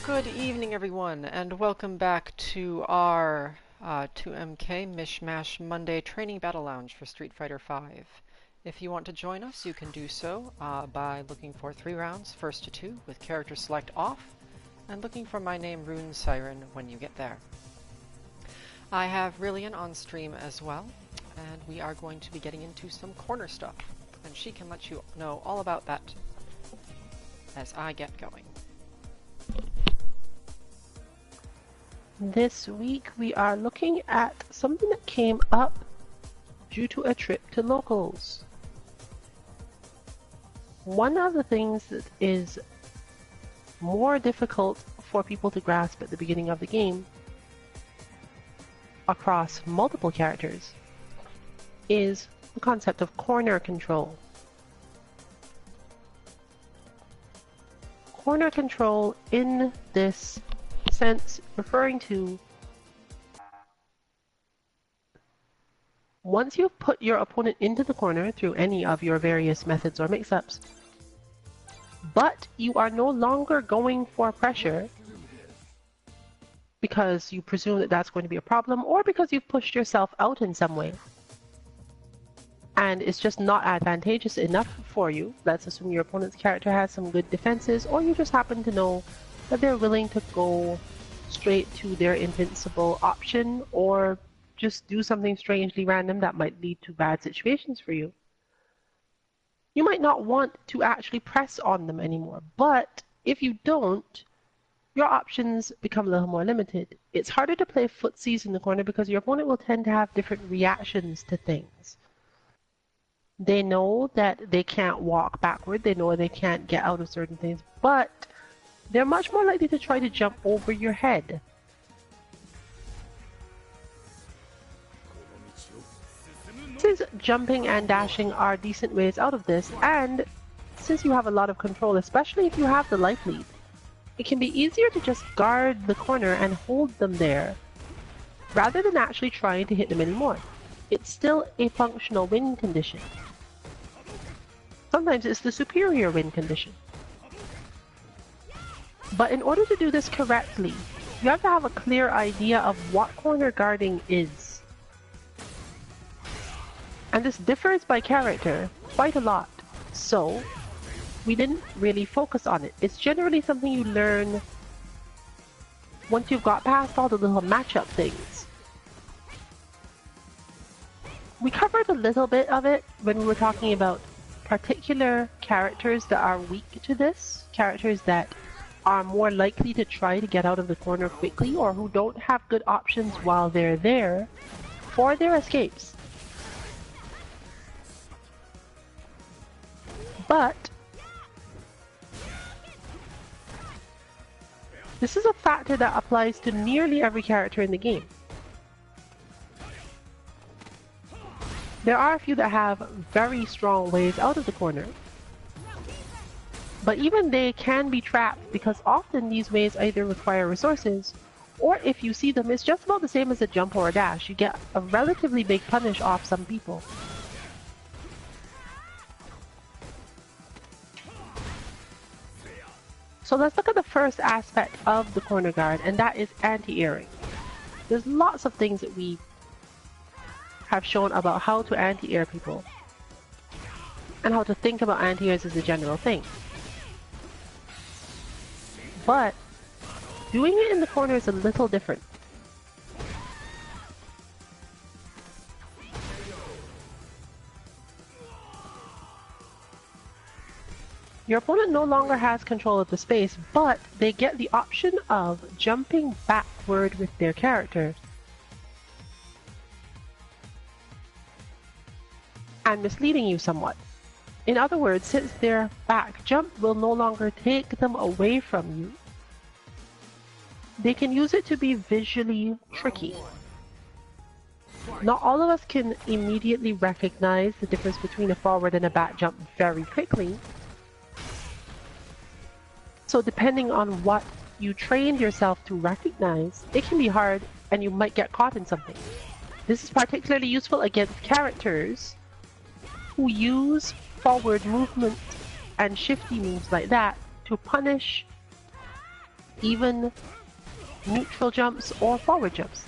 Good evening, everyone, and welcome back to our 2MK Mish-Mash Monday Training Battle Lounge for Street Fighter V. If you want to join us, you can do so by looking for 3 rounds, first to 2, with character select off, and looking for my name, Rune Siren, when you get there. I have Rillian on stream as well, and we are going to be getting into some corner stuff, and she can let you know all about that as I get going. This week we are looking at something that came up due to a trip to locals. One of the things that is more difficult for people to grasp at the beginning of the game across multiple characters is the concept of corner control. Corner control in this sense referring to once you've put your opponent into the corner through any of your various methods or mix-ups, but you are no longer going for pressure because you presume that that's going to be a problem or because you've pushed yourself out in some way and it's just not advantageous enough for you. Let's assume your opponent's character has some good defenses, or you just happen to know that they're willing to go straight to their invincible option or just do something strangely random that might lead to bad situations for you. You might not want to actually press on them anymore, but if you don't, your options become a little more limited. It's harder to play footsies in the corner because your opponent will tend to have different reactions to things. They know that they can't walk backward, they know they can't get out of certain things, but they're much more likely to try to jump over your head. Since jumping and dashing are decent ways out of this, and since you have a lot of control, especially if you have the life lead, it can be easier to just guard the corner and hold them there, rather than actually trying to hit them anymore. It's still a functional win condition. Sometimes it's the superior win condition. But in order to do this correctly, you have to have a clear idea of what corner guarding is. And this differs by character quite a lot, so we didn't really focus on it. It's generally something you learn once you've got past all the little matchup things. We covered a little bit of it when we were talking about particular characters that are weak to this, characters that are more likely to try to get out of the corner quickly or who don't have good options while they're there for their escapes. But this is a factor that applies to nearly every character in the game. There are a few that have very strong ways out of the corner, but even they can be trapped because often these ways either require resources, or if you see them, it's just about the same as a jump or a dash. You get a relatively big punish off some people. So let's look at the first aspect of the corner guard, and that is anti-airing. There's lots of things that we have shown about how to anti-air people and how to think about anti-airs as a general thing. But doing it in the corner is a little different. Your opponent no longer has control of the space, but they get the option of jumping backward with their character and misleading you somewhat. In other words, since their back jump will no longer take them away from you, they can use it to be visually tricky. Not all of us can immediately recognize the difference between a forward and a back jump very quickly. So depending on what you trained yourself to recognize, it can be hard and you might get caught in something. This is particularly useful against characters who use forward movement and shifty moves like that to punish even neutral jumps or forward jumps.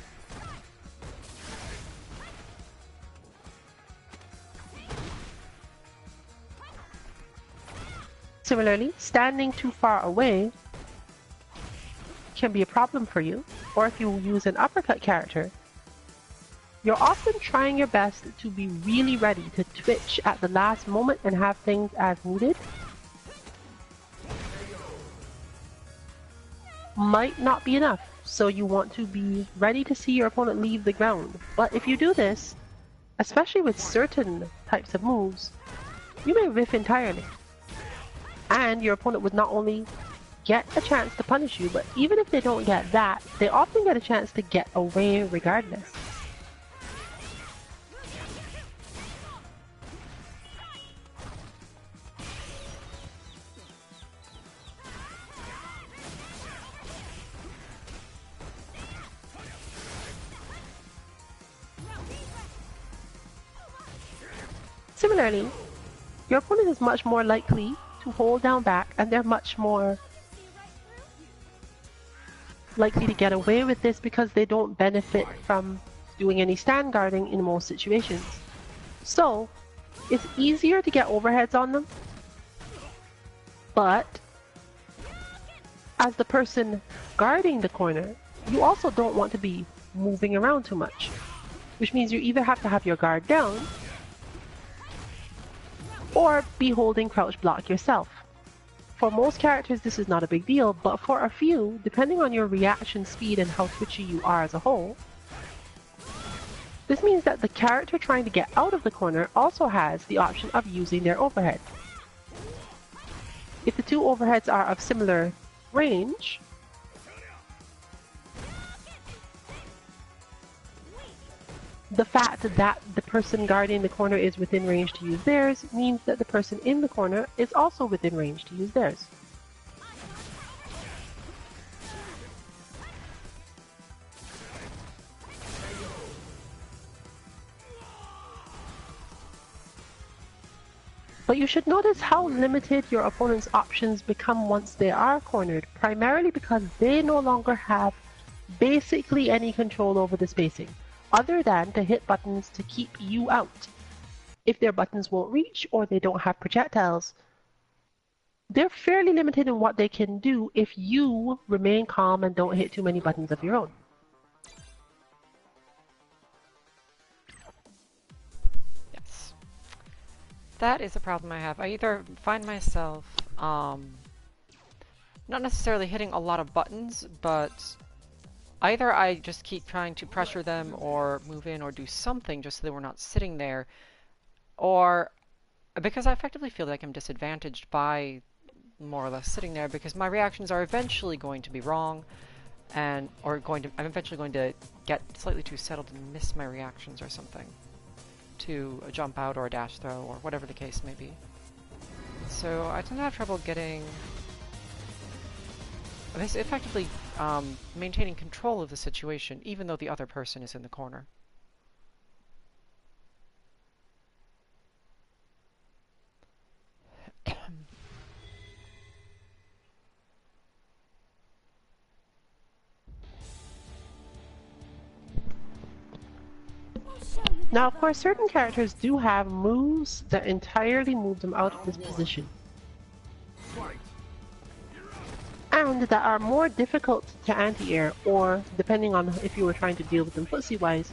Similarly, standing too far away can be a problem for you, or if you use an uppercut character, you're often trying your best to be really ready to twitch at the last moment and have things as needed. Might not be enough, so you want to be ready to see your opponent leave the ground. But if you do this, especially with certain types of moves, you may whiff entirely. And your opponent would not only get a chance to punish you, but even if they don't get that, they often get a chance to get away regardless. Similarly, your opponent is much more likely to hold down back, and they're much more likely to get away with this because they don't benefit from doing any stand guarding in most situations. So, it's easier to get overheads on them, but as the person guarding the corner, you also don't want to be moving around too much, which means you either have to have your guard down or be holding crouch block yourself. For most characters this is not a big deal, but for a few, depending on your reaction speed and how twitchy you are as a whole, this means that the character trying to get out of the corner also has the option of using their overhead. If the two overheads are of similar range, the fact that the person guarding the corner is within range to use theirs means that the person in the corner is also within range to use theirs. But you should notice how limited your opponent's options become once they are cornered, primarily because they no longer have basically any control over the spacing, other than to hit buttons to keep you out. If their buttons won't reach or they don't have projectiles, they're fairly limited in what they can do if you remain calm and don't hit too many buttons of your own. Yes. That is a problem I have. I either find myself not necessarily hitting a lot of buttons, but either I just keep trying to pressure them or move in or do something just so that we're not sitting there, or because I effectively feel like I'm disadvantaged by more or less sitting there because my reactions are eventually going to be wrong, and I'm eventually going to get slightly too settled and miss my reactions or something to a jump out or a dash throw or whatever the case may be. So I tend to have trouble effectively maintaining control of the situation, even though the other person is in the corner. Now, of course, certain characters do have moves that entirely move them out of this position, and that are more difficult to anti-air, or, depending on if you were trying to deal with them footsie-wise,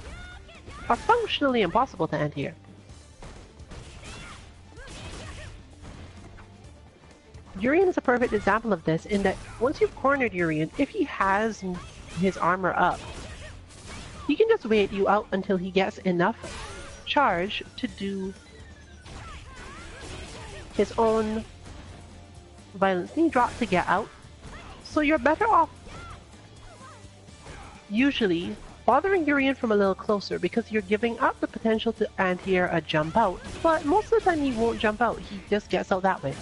are functionally impossible to anti-air. Urian is a perfect example of this in that once you've cornered Urian, if he has his armor up, he can just wait you out until he gets enough charge to do his own violence knee drop to get out. So you're better off usually bothering Urian from a little closer because you're giving up the potential to anti-air a jump out, but most of the time he won't jump out, he just gets out that way.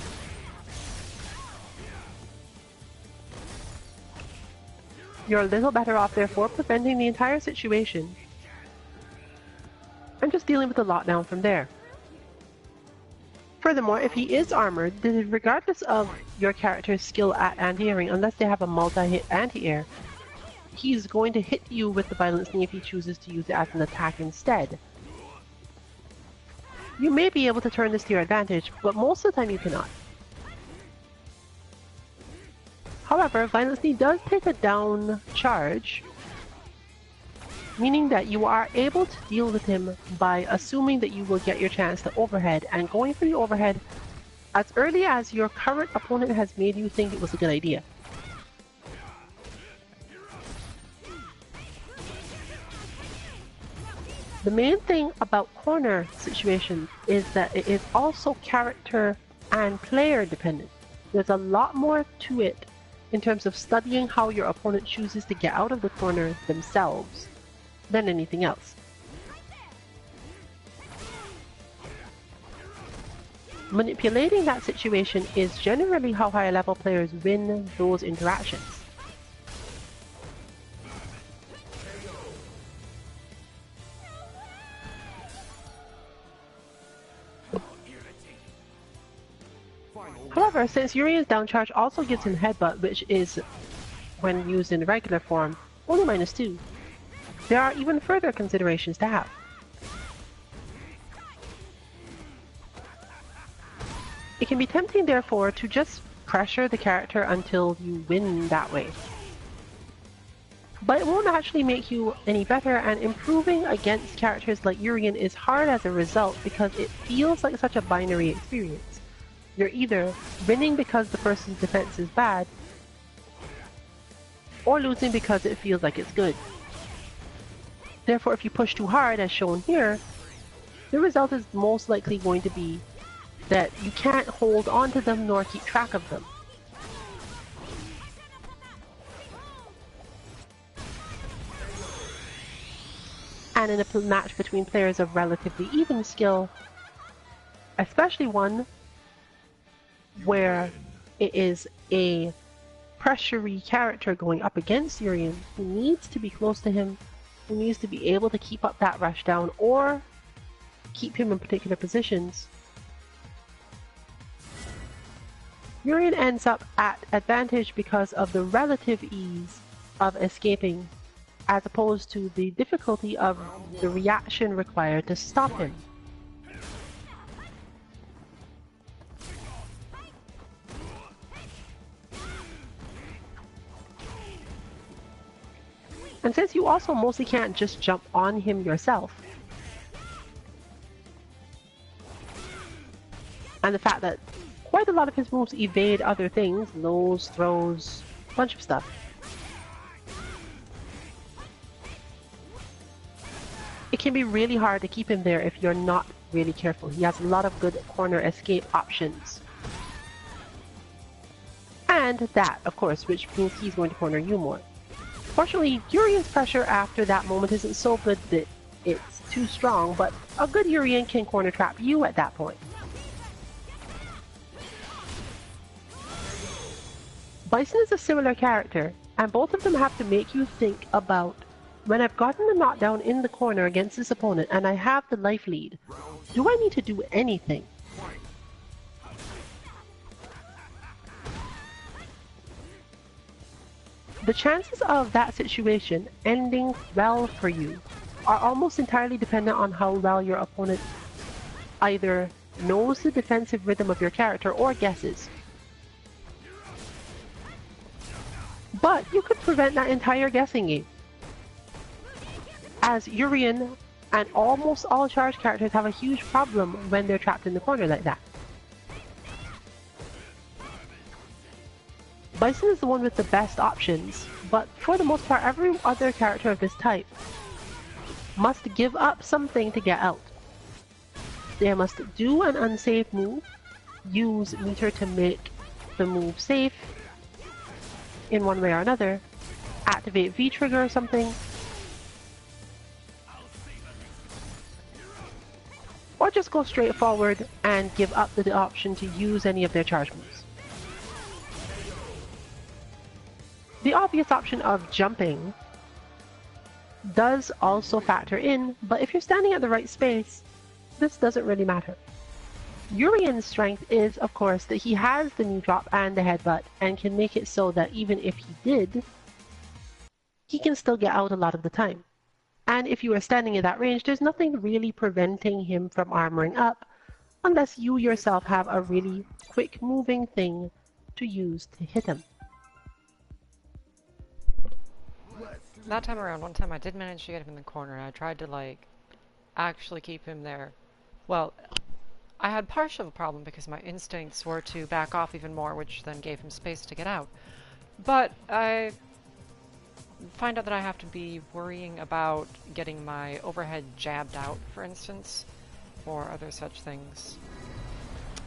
You're a little better off, therefore, preventing the entire situation and just dealing with the lockdown from there. Furthermore, if he is armored, then regardless of your character's skill at anti-airing, unless they have a multi-hit anti-air, he's going to hit you with the violence knee if he chooses to use it as an attack instead. You may be able to turn this to your advantage, but most of the time you cannot. However, violence knee does take a down charge, meaning that you are able to deal with him by assuming that you will get your chance to overhead, and going for the overhead as early as your current opponent has made you think it was a good idea. The main thing about corner situations is that it is also character and player dependent. There's a lot more to it in terms of studying how your opponent chooses to get out of the corner themselves than anything else. Manipulating that situation is generally how higher level players win those interactions. However, since Urian's down charge also gives him headbutt, which is, when used in regular form, only -2, there are even further considerations to have. It can be tempting, therefore, to just pressure the character until you win that way. But it won't actually make you any better, and improving against characters like Urian is hard as a result because it feels like such a binary experience. You're either winning because the person's defense is bad, or losing because it feels like it's good. Therefore, if you push too hard, as shown here, the result is most likely going to be that you can't hold on to them nor keep track of them. And in a match between players of relatively even skill, especially one where it is a pressury character going up against Urian, who needs to be close to him, who needs to be able to keep up that rush down or keep him in particular positions, Urian ends up at advantage because of the relative ease of escaping as opposed to the difficulty of the reaction required to stop him. And since you also mostly can't just jump on him yourself, and the fact that quite a lot of his moves evade other things, lows, throws, a bunch of stuff, it can be really hard to keep him there if you're not really careful. He has a lot of good corner escape options. And that, of course, which means he's going to corner you more. Fortunately, Urian's pressure after that moment isn't so good that it's too strong, but a good Urian can corner trap you at that point. Bison is a similar character, and both of them have to make you think about, when I've gotten the knockdown in the corner against this opponent and I have the life lead, do I need to do anything? The chances of that situation ending well for you are almost entirely dependent on how well your opponent either knows the defensive rhythm of your character or guesses. But you could prevent that entire guessing game, as Urian and almost all charge characters have a huge problem when they're trapped in the corner like that. Bison is the one with the best options, but for the most part every other character of this type must give up something to get out. They must do an unsafe move, use meter to make the move safe in one way or another, activate V-trigger or something, or just go straight forward and give up the option to use any of their charge moves. The obvious option of jumping does also factor in, but if you're standing at the right space, this doesn't really matter. Urian's strength is, of course, that he has the new drop and the headbutt, and can make it so that even if he did, he can still get out a lot of the time. And if you are standing in that range, there's nothing really preventing him from armoring up, unless you yourself have a really quick moving thing to use to hit him. That time around, one time I did manage to get him in the corner, and I tried to, like, actually keep him there. Well, I had partial of a problem because my instincts were to back off even more, which then gave him space to get out. But I find out that I have to be worrying about getting my overhead jabbed out, for instance, or other such things.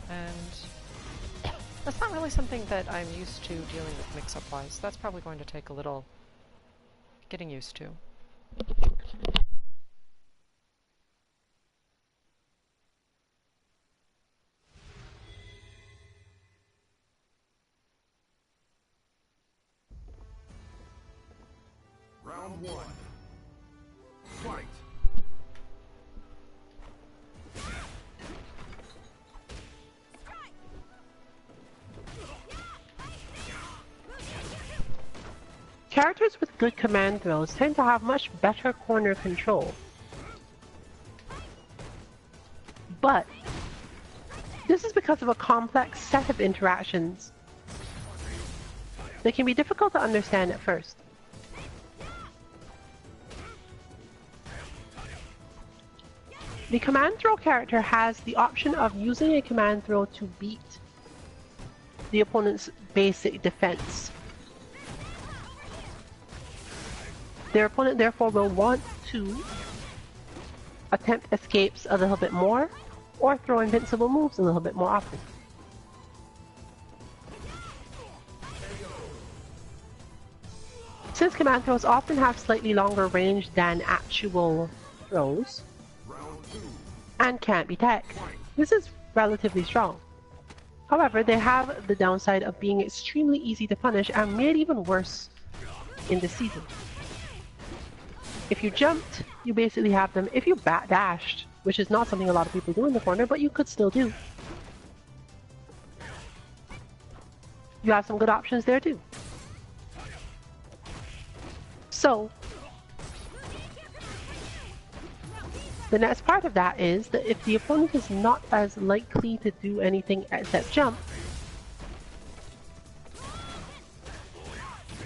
And that's not really something that I'm used to dealing with mix-up-wise. That's probably going to take a little getting used to. Round one. Fight! Characters with good command throws tend to have much better corner control. But this is because of a complex set of interactions that can be difficult to understand at first. The command throw character has the option of using a command throw to beat the opponent's basic defense. Their opponent therefore will want to attempt escapes a little bit more, or throw invincible moves a little bit more often. Since command throws often have slightly longer range than actual throws, and can't be teched, this is relatively strong. However, they have the downside of being extremely easy to punish and made even worse in this season. If you jumped, you basically have them. If you dashed, which is not something a lot of people do in the corner, but you could still do, you have some good options there too. So, the next part of that is that if the opponent is not as likely to do anything except jump,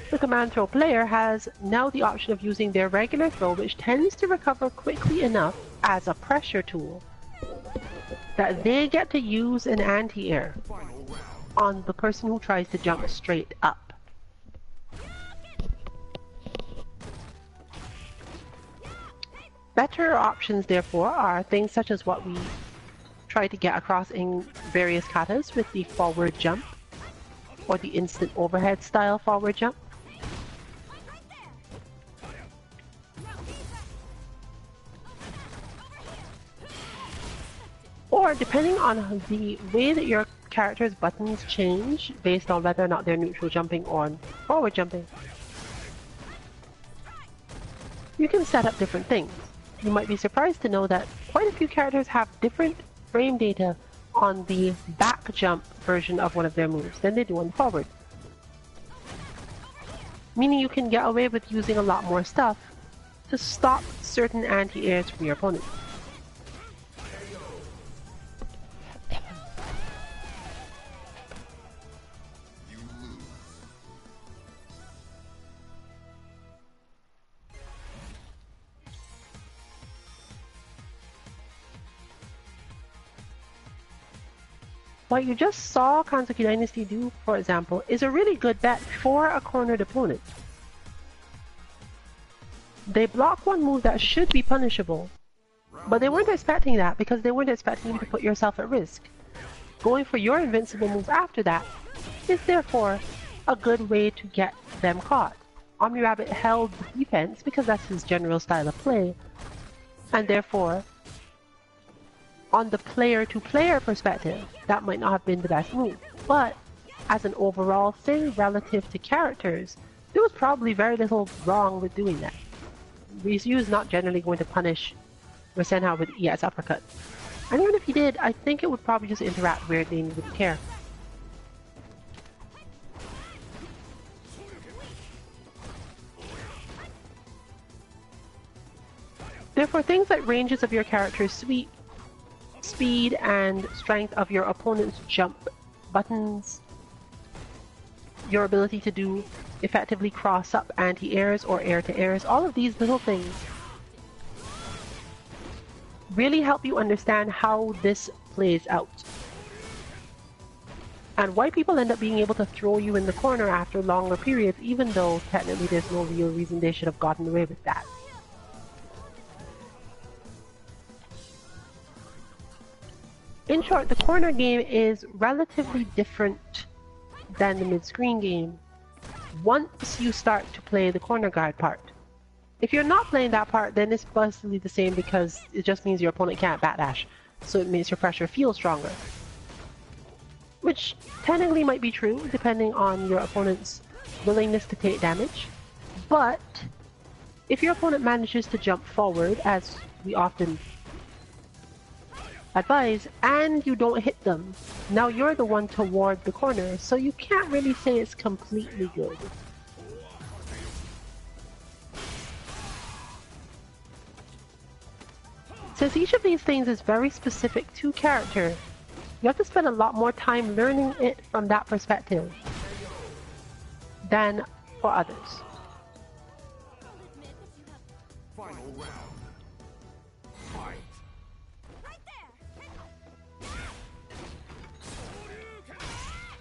the command throw player has now the option of using their regular throw, which tends to recover quickly enough as a pressure tool that they get to use an anti-air on the person who tries to jump straight up. Better options, therefore, are things such as what we try to get across in various katas with the forward jump, or the instant overhead style forward jump. Or, depending on the way that your character's buttons change based on whether or not they're neutral jumping or forward jumping, you can set up different things. You might be surprised to know that quite a few characters have different frame data on the back jump version of one of their moves than they do on the forward. Meaning you can get away with using a lot more stuff to stop certain anti-airs from your opponent. What you just saw Kanzuki Dynasty do, for example, is a really good bet for a cornered opponent. They block one move that should be punishable, but they weren't expecting that because they weren't expecting you to put yourself at risk. Going for your invincible move after that is therefore a good way to get them caught. Omni Rabbit held the defense because that's his general style of play, and therefore, on the player-to-player perspective, that might not have been the best move. But, as an overall thing relative to characters, there was probably very little wrong with doing that. Ryu is not generally going to punish Rasenha with ES uppercut. And even if he did, I think it would probably just interact weirdly and you wouldn't care. Therefore, things like ranges of your character's sweep, speed, and strength of your opponent's jump buttons, your ability to do effectively cross-up anti-airs or air-to-airs, all of these little things really help you understand how this plays out. And why people end up being able to throw you in the corner after longer periods, even though technically there's no real reason they should have gotten away with that. In short, the corner game is relatively different than the mid-screen game once you start to play the corner guard part. If you're not playing that part, then it's basically the same because it just means your opponent can't backdash, so it makes your pressure feel stronger. Which technically might be true, depending on your opponent's willingness to take damage. But if your opponent manages to jump forward, as we often advise, and you don't hit them, now you're the one toward the corner, so you can't really say it's completely good. Since each of these things is very specific to character, you have to spend a lot more time learning it from that perspective than for others. Final round. Fight.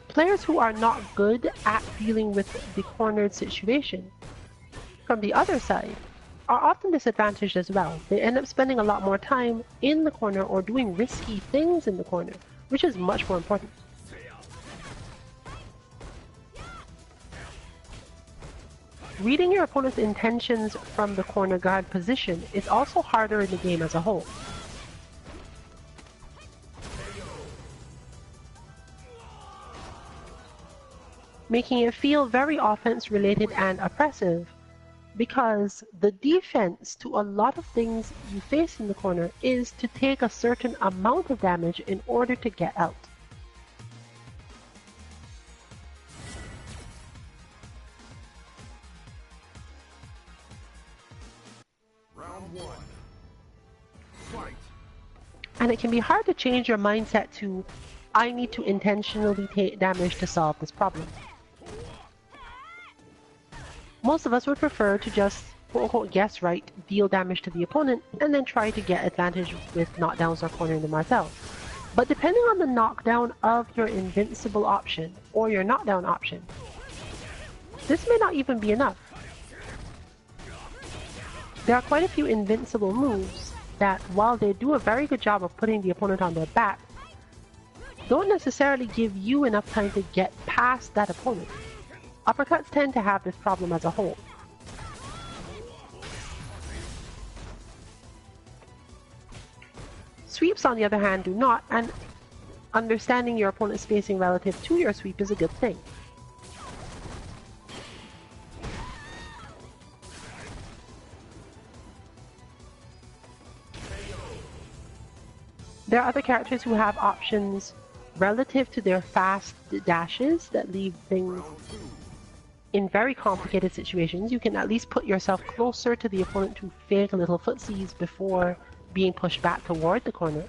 Players who are not good at dealing with the cornered situation, from the other side, are often disadvantaged as well. They end up spending a lot more time in the corner or doing risky things in the corner, which is much more important. Reading your opponent's intentions from the corner guard position is also harder in the game as a whole. Making it feel very offense related and oppressive, because the defense to a lot of things you face in the corner is to take a certain amount of damage in order to get out. Round one. Fight. And it can be hard to change your mindset to, I need to intentionally take damage to solve this problem. Most of us would prefer to just, quote-unquote, guess right, deal damage to the opponent, and then try to get advantage with knockdowns or cornering them ourselves. But depending on the knockdown of your invincible option, or your knockdown option, this may not even be enough. There are quite a few invincible moves that, while they do a very good job of putting the opponent on their back, don't necessarily give you enough time to get past that opponent. Uppercuts tend to have this problem as a whole. Sweeps, on the other hand, do not, and understanding your opponent's spacing relative to your sweep is a good thing. There are other characters who have options relative to their fast dashes that leave things in very complicated situations. You can at least put yourself closer to the opponent to fake a little footsies before being pushed back toward the corner.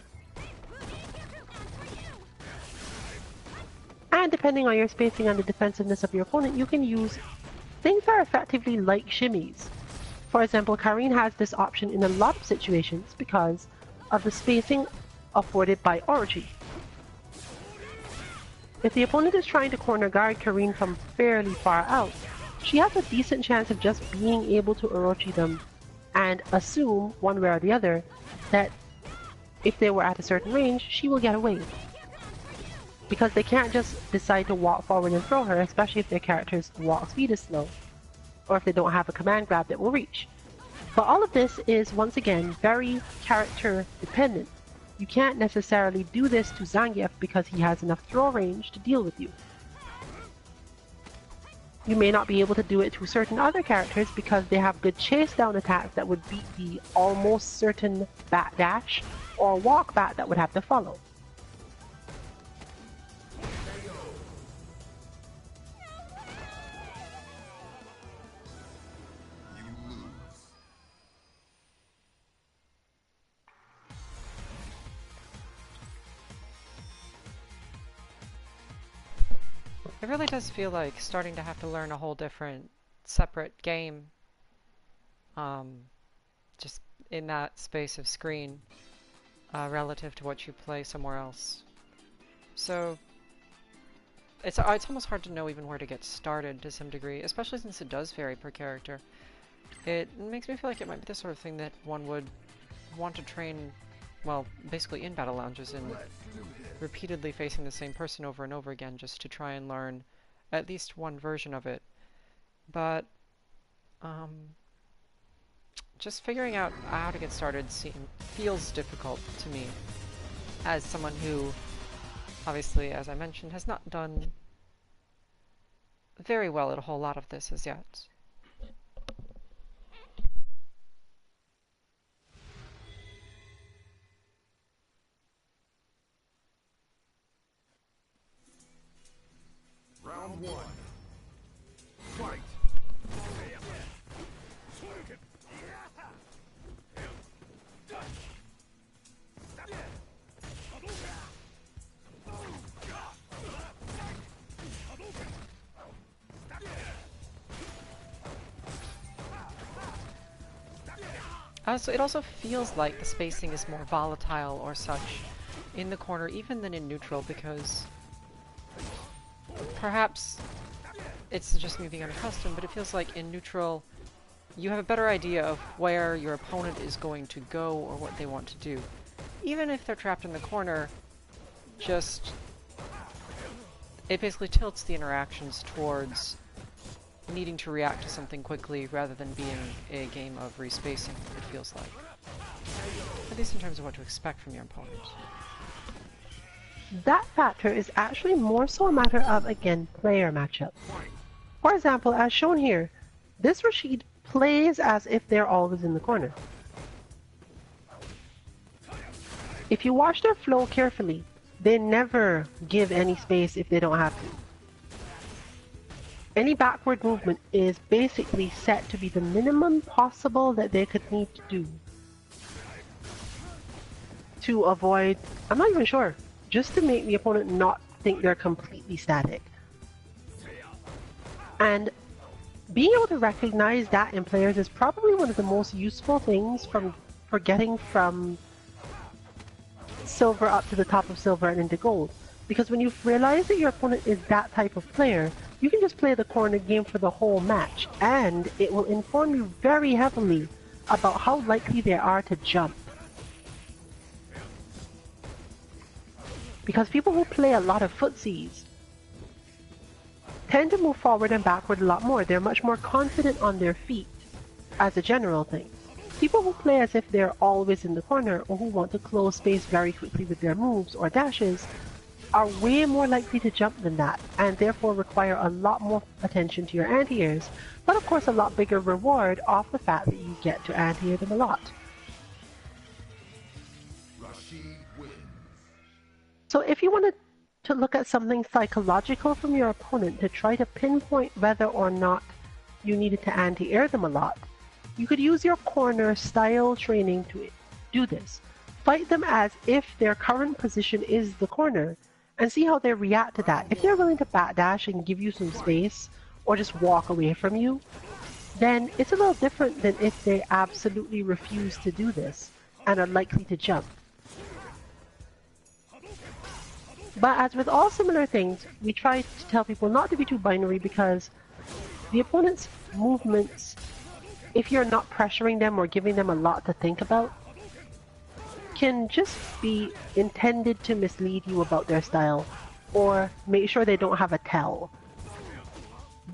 And depending on your spacing and the defensiveness of your opponent, you can use things that are effectively like shimmies. For example, Karine has this option in a lot of situations because of the spacing afforded by Orochi. If the opponent is trying to corner guard Karine from fairly far out, she has a decent chance of just being able to Orochi them and assume, one way or the other, that if they were at a certain range, she will get away. Because they can't just decide to walk forward and throw her, especially if their character's walk speed is slow, or if they don't have a command grab that will reach. But all of this is, once again, very character dependent. You can't necessarily do this to Zangief because he has enough throw range to deal with you. You may not be able to do it to certain other characters because they have good chase down attacks that would beat the almost certain bat dash or walk bat that would have to follow. It really does feel like starting to have to learn a whole different, separate game, just in that space of screen, relative to what you play somewhere else. So, it's almost hard to know even where to get started to some degree, especially since it does vary per character. It makes me feel like it might be the sort of thing that one would want to train, well, basically in battle lounges and repeatedly facing the same person over and over again just to try and learn at least one version of it. But just figuring out how to get started feels difficult to me as someone who, obviously, as I mentioned, has not done very well at a whole lot of this as yet. Round one. Fight. So it also feels like the spacing is more volatile or such in the corner even than in neutral, because perhaps it's just me being unaccustomed, but it feels like in neutral you have a better idea of where your opponent is going to go or what they want to do. Even if they're trapped in the corner, it basically tilts the interactions towards needing to react to something quickly rather than being a game of respacing, it feels like. At least in terms of what to expect from your opponent. That factor is actually more so a matter of, again, player matchup. For example, as shown here, this Rashid plays as if they're always in the corner. If you watch their flow carefully, they never give any space if they don't have to. Any backward movement is basically set to be the minimum possible that they could need to do to avoid, I'm not even sure, just to make the opponent not think they're completely static. And being able to recognize that in players is probably one of the most useful things for getting from silver up to the top of silver and into gold. Because when you realize that your opponent is that type of player, you can just play the corner game for the whole match, and it will inform you very heavily about how likely they are to jump. Because people who play a lot of footsies tend to move forward and backward a lot more. They're much more confident on their feet, as a general thing. People who play as if they're always in the corner, or who want to close space very quickly with their moves or dashes, are way more likely to jump than that, and therefore require a lot more attention to your anti-airs, but of course a lot bigger reward off the fact that you get to anti-air them a lot. So if you wanted to look at something psychological from your opponent to try to pinpoint whether or not you needed to anti-air them a lot, you could use your corner style training to do this. Fight them as if their current position is the corner, and see how they react to that. If they're willing to backdash and give you some space, or just walk away from you, then it's a little different than if they absolutely refuse to do this, and are likely to jump. But as with all similar things, we try to tell people not to be too binary, because the opponent's movements, if you're not pressuring them or giving them a lot to think about, can just be intended to mislead you about their style, or make sure they don't have a tell.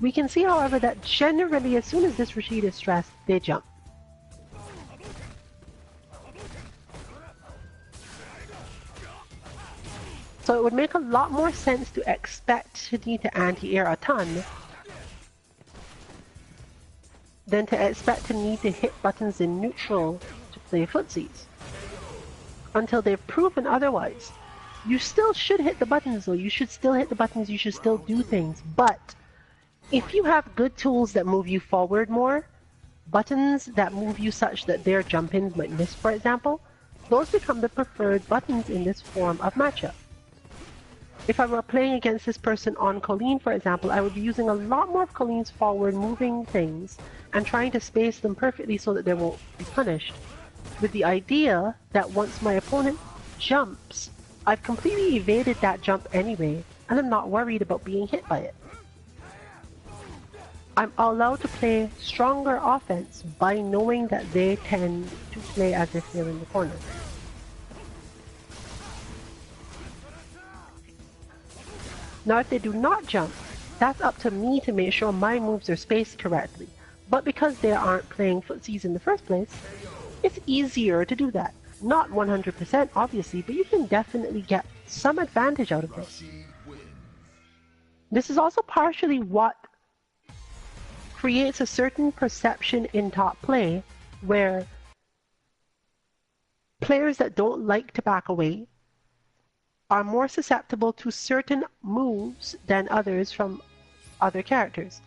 We can see, however, that generally as soon as this Rashid is stressed, they jump. So it would make a lot more sense to expect to need to anti-air a ton, than to expect to need to hit buttons in neutral to play footsies. Until they've proven otherwise. You still should hit the buttons though, you should still hit the buttons, you should still do things, but if you have good tools that move you forward more, buttons that move you such that their jump-ins might miss, for example, those become the preferred buttons in this form of matchup. If I were playing against this person on Colleen, for example, I would be using a lot more of Colleen's forward moving things and trying to space them perfectly so that they won't be punished, with the idea that once my opponent jumps, I've completely evaded that jump anyway, and I'm not worried about being hit by it. I'm allowed to play stronger offense by knowing that they tend to play as if they're in the corner. Now if they do not jump, that's up to me to make sure my moves are spaced correctly. But because they aren't playing footsies in the first place, it's easier to do that. Not 100% obviously, but you can definitely get some advantage out of this. This is also partially what creates a certain perception in top play where players that don't like to back away are more susceptible to certain moves than others from other characters.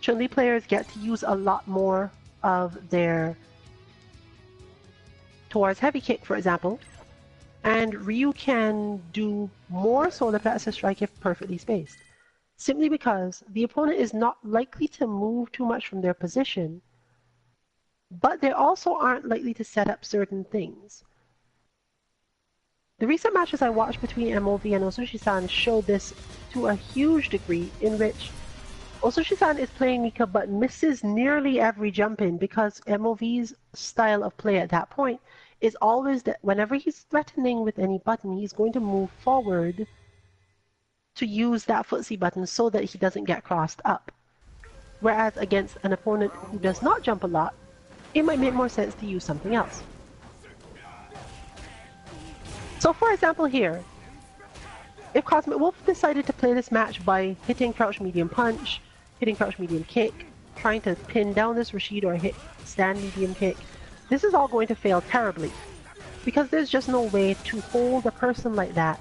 Chun-Li players get to use a lot more of their towards heavy kick, for example, and Ryu can do more solar plexus strike if perfectly spaced, simply because the opponent is not likely to move too much from their position, but they also aren't likely to set up certain things. The recent matches I watched between MOV and Osushi-san show this to a huge degree, in which Osushi-san is playing Mika but misses nearly every jump in because MOV's style of play at that point is always that whenever he's threatening with any button, he's going to move forward to use that footsie button so that he doesn't get crossed up. Whereas against an opponent who does not jump a lot, it might make more sense to use something else. So for example here, if Cosmic Wolf decided to play this match by hitting crouch medium punch, hitting crouch medium kick, trying to pin down this Rashid or hit stand medium kick, this is all going to fail terribly, because there's just no way to hold a person like that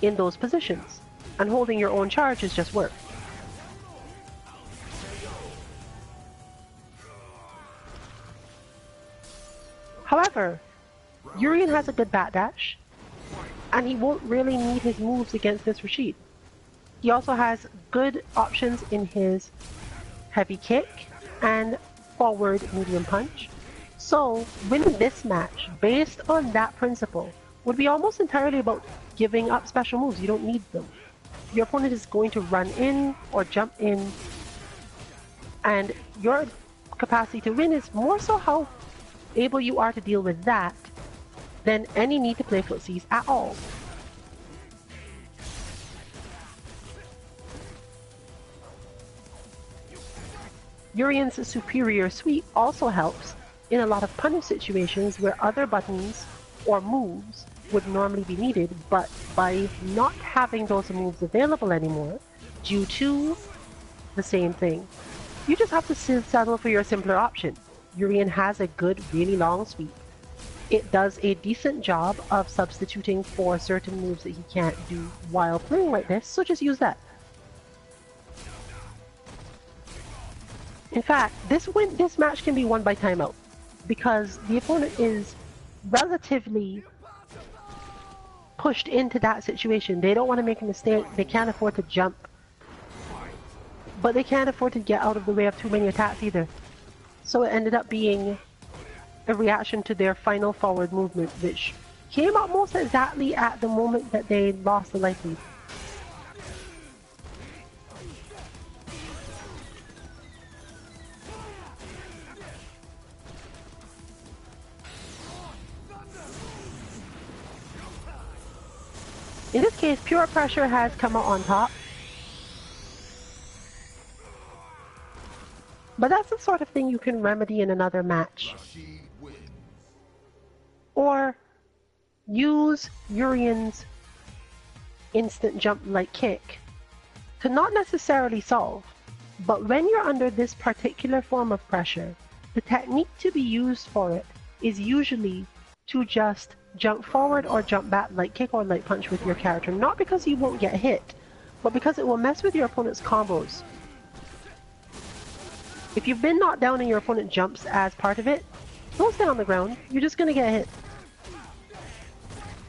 in those positions, and holding your own charge is just work. However, Urien has a good backdash, and he won't really need his moves against this Rashid. He also has good options in his heavy kick and forward medium punch. So winning this match based on that principle would be almost entirely about giving up special moves. You don't need them. Your opponent is going to run in or jump in, and your capacity to win is more so how able you are to deal with that than any need to play footsies at all. Urien's superior sweep also helps in a lot of punish situations where other buttons or moves would normally be needed, but by not having those moves available anymore due to the same thing, you just have to settle for your simpler option. Urien has a good, really long sweep. It does a decent job of substituting for certain moves that he can't do while playing like this, so just use that. In fact, this match can be won by timeout, because the opponent is relatively pushed into that situation. They don't want to make a mistake, they can't afford to jump, but they can't afford to get out of the way of too many attacks either. So it ended up being a reaction to their final forward movement, which came up almost exactly at the moment that they lost the life lead. In this case, pure pressure has come out on top. But that's the sort of thing you can remedy in another match. Or use Urien's instant jump like kick to not necessarily solve, But when you're under this particular form of pressure, the technique to be used for it is usually to just jump forward or jump back, light kick or light punch with your character, not because you won't get hit, but because it will mess with your opponent's combos. If you've been knocked down and your opponent jumps as part of it, don't stay on the ground, you're just going to get hit.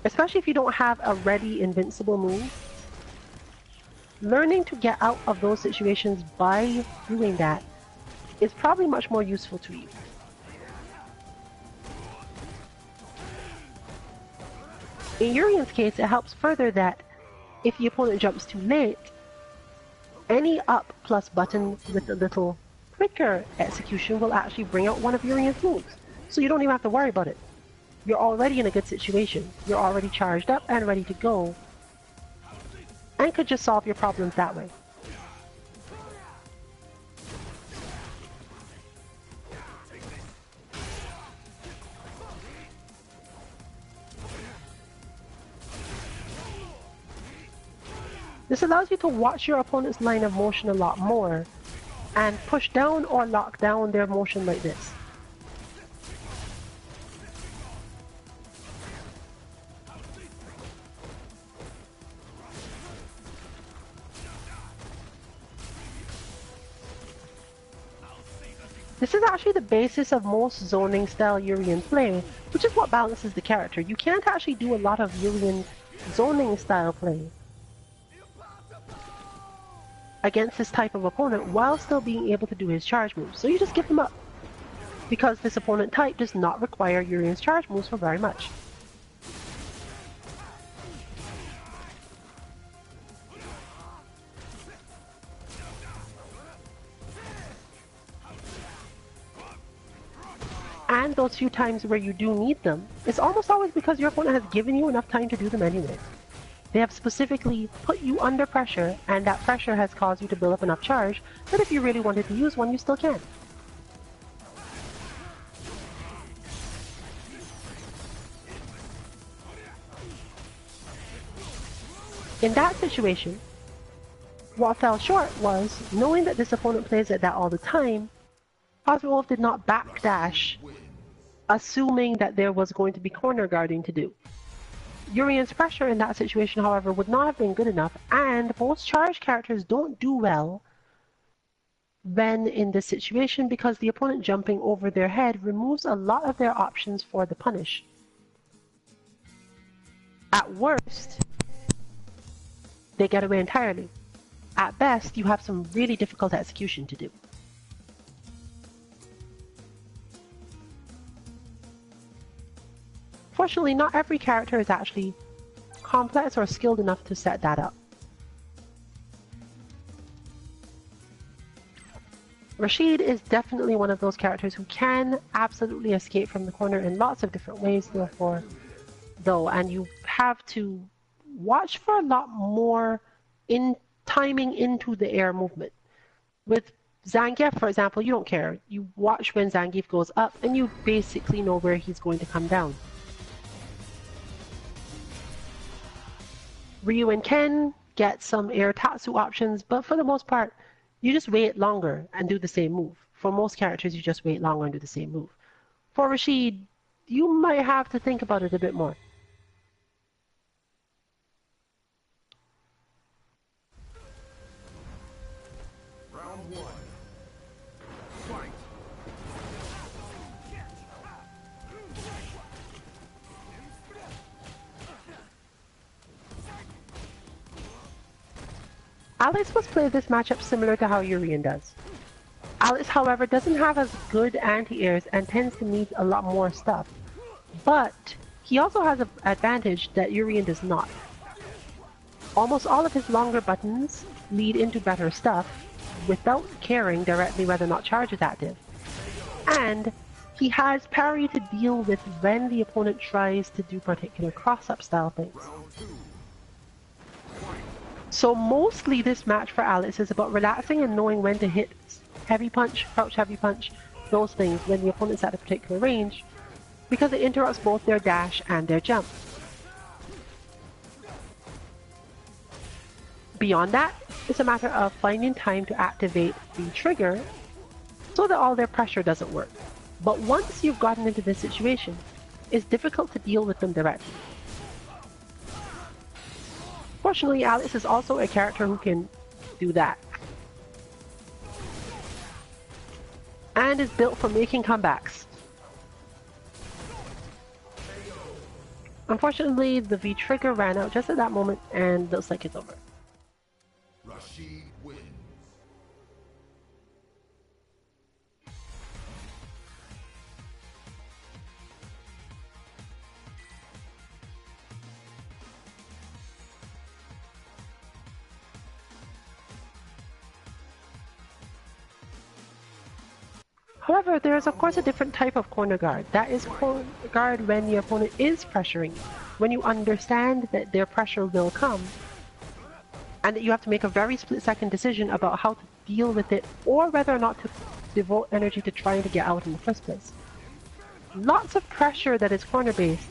Especially if you don't have a ready invincible move. Learning to get out of those situations by doing that is probably much more useful to you. In Urian's case, it helps further that if the opponent jumps too late, any up plus button with a little quicker execution will actually bring out one of Urian's moves. So you don't even have to worry about it. You're already in a good situation. You're already charged up and ready to go, and could just solve your problems that way. This allows you to watch your opponent's line of motion a lot more and push down or lock down their motion like this. This is actually the basis of most zoning style Urian play, which is what balances the character. You can't actually do a lot of Urian zoning style play against this type of opponent while still being able to do his charge moves. So you just give them up, because this opponent type does not require Urian's charge moves for very much. And those few times where you do need them, it's almost always because your opponent has given you enough time to do them anyway. They have specifically put you under pressure, and that pressure has caused you to build up enough charge that if you really wanted to use one, you still can. In that situation, what fell short was, knowing that this opponent plays at that all the time, Oswald did not backdash, assuming that there was going to be corner guarding to do. Urian's pressure in that situation, however, would not have been good enough, and most charge characters don't do well when in this situation because the opponent jumping over their head removes a lot of their options for the punish. At worst, they get away entirely. At best, you have some really difficult execution to do. Fortunately, not every character is actually complex or skilled enough to set that up. Rashid is definitely one of those characters who can absolutely escape from the corner in lots of different ways, and you have to watch for a lot more in timing into the air movement. With Zangief, for example, you don't care. You watch when Zangief goes up and you basically know where he's going to come down. Ryu and Ken get some air tatsu options, but for the most part, you just wait longer and do the same move. For most characters, you just wait longer and do the same move. For Rashid, you might have to think about it a bit more. Round one. Fight. Alex must play this matchup similar to how Urian does. Alex, however, doesn't have as good anti-airs and tends to need a lot more stuff. But he also has an advantage that Urian does not. Almost all of his longer buttons lead into better stuff without caring directly whether or not charge is active. And he has parry to deal with when the opponent tries to do particular cross-up style things. So mostly this match for Alex is about relaxing and knowing when to hit heavy punch, crouch heavy punch, those things when the opponent's at a particular range, because it interrupts both their dash and their jump. Beyond that, it's a matter of finding time to activate the trigger so that all their pressure doesn't work. But once you've gotten into this situation, it's difficult to deal with them directly. Fortunately, Alex is also a character who can do that. And is built for making comebacks. Unfortunately, the V-trigger ran out just at that moment and looks like it's over. Rashid wins. However, there is of course a different type of corner guard. That is corner guard when the opponent is pressuring you. When you understand that their pressure will come, and that you have to make a very split-second decision about how to deal with it, or whether or not to devote energy to trying to get out in the first place. Lots of pressure that is corner-based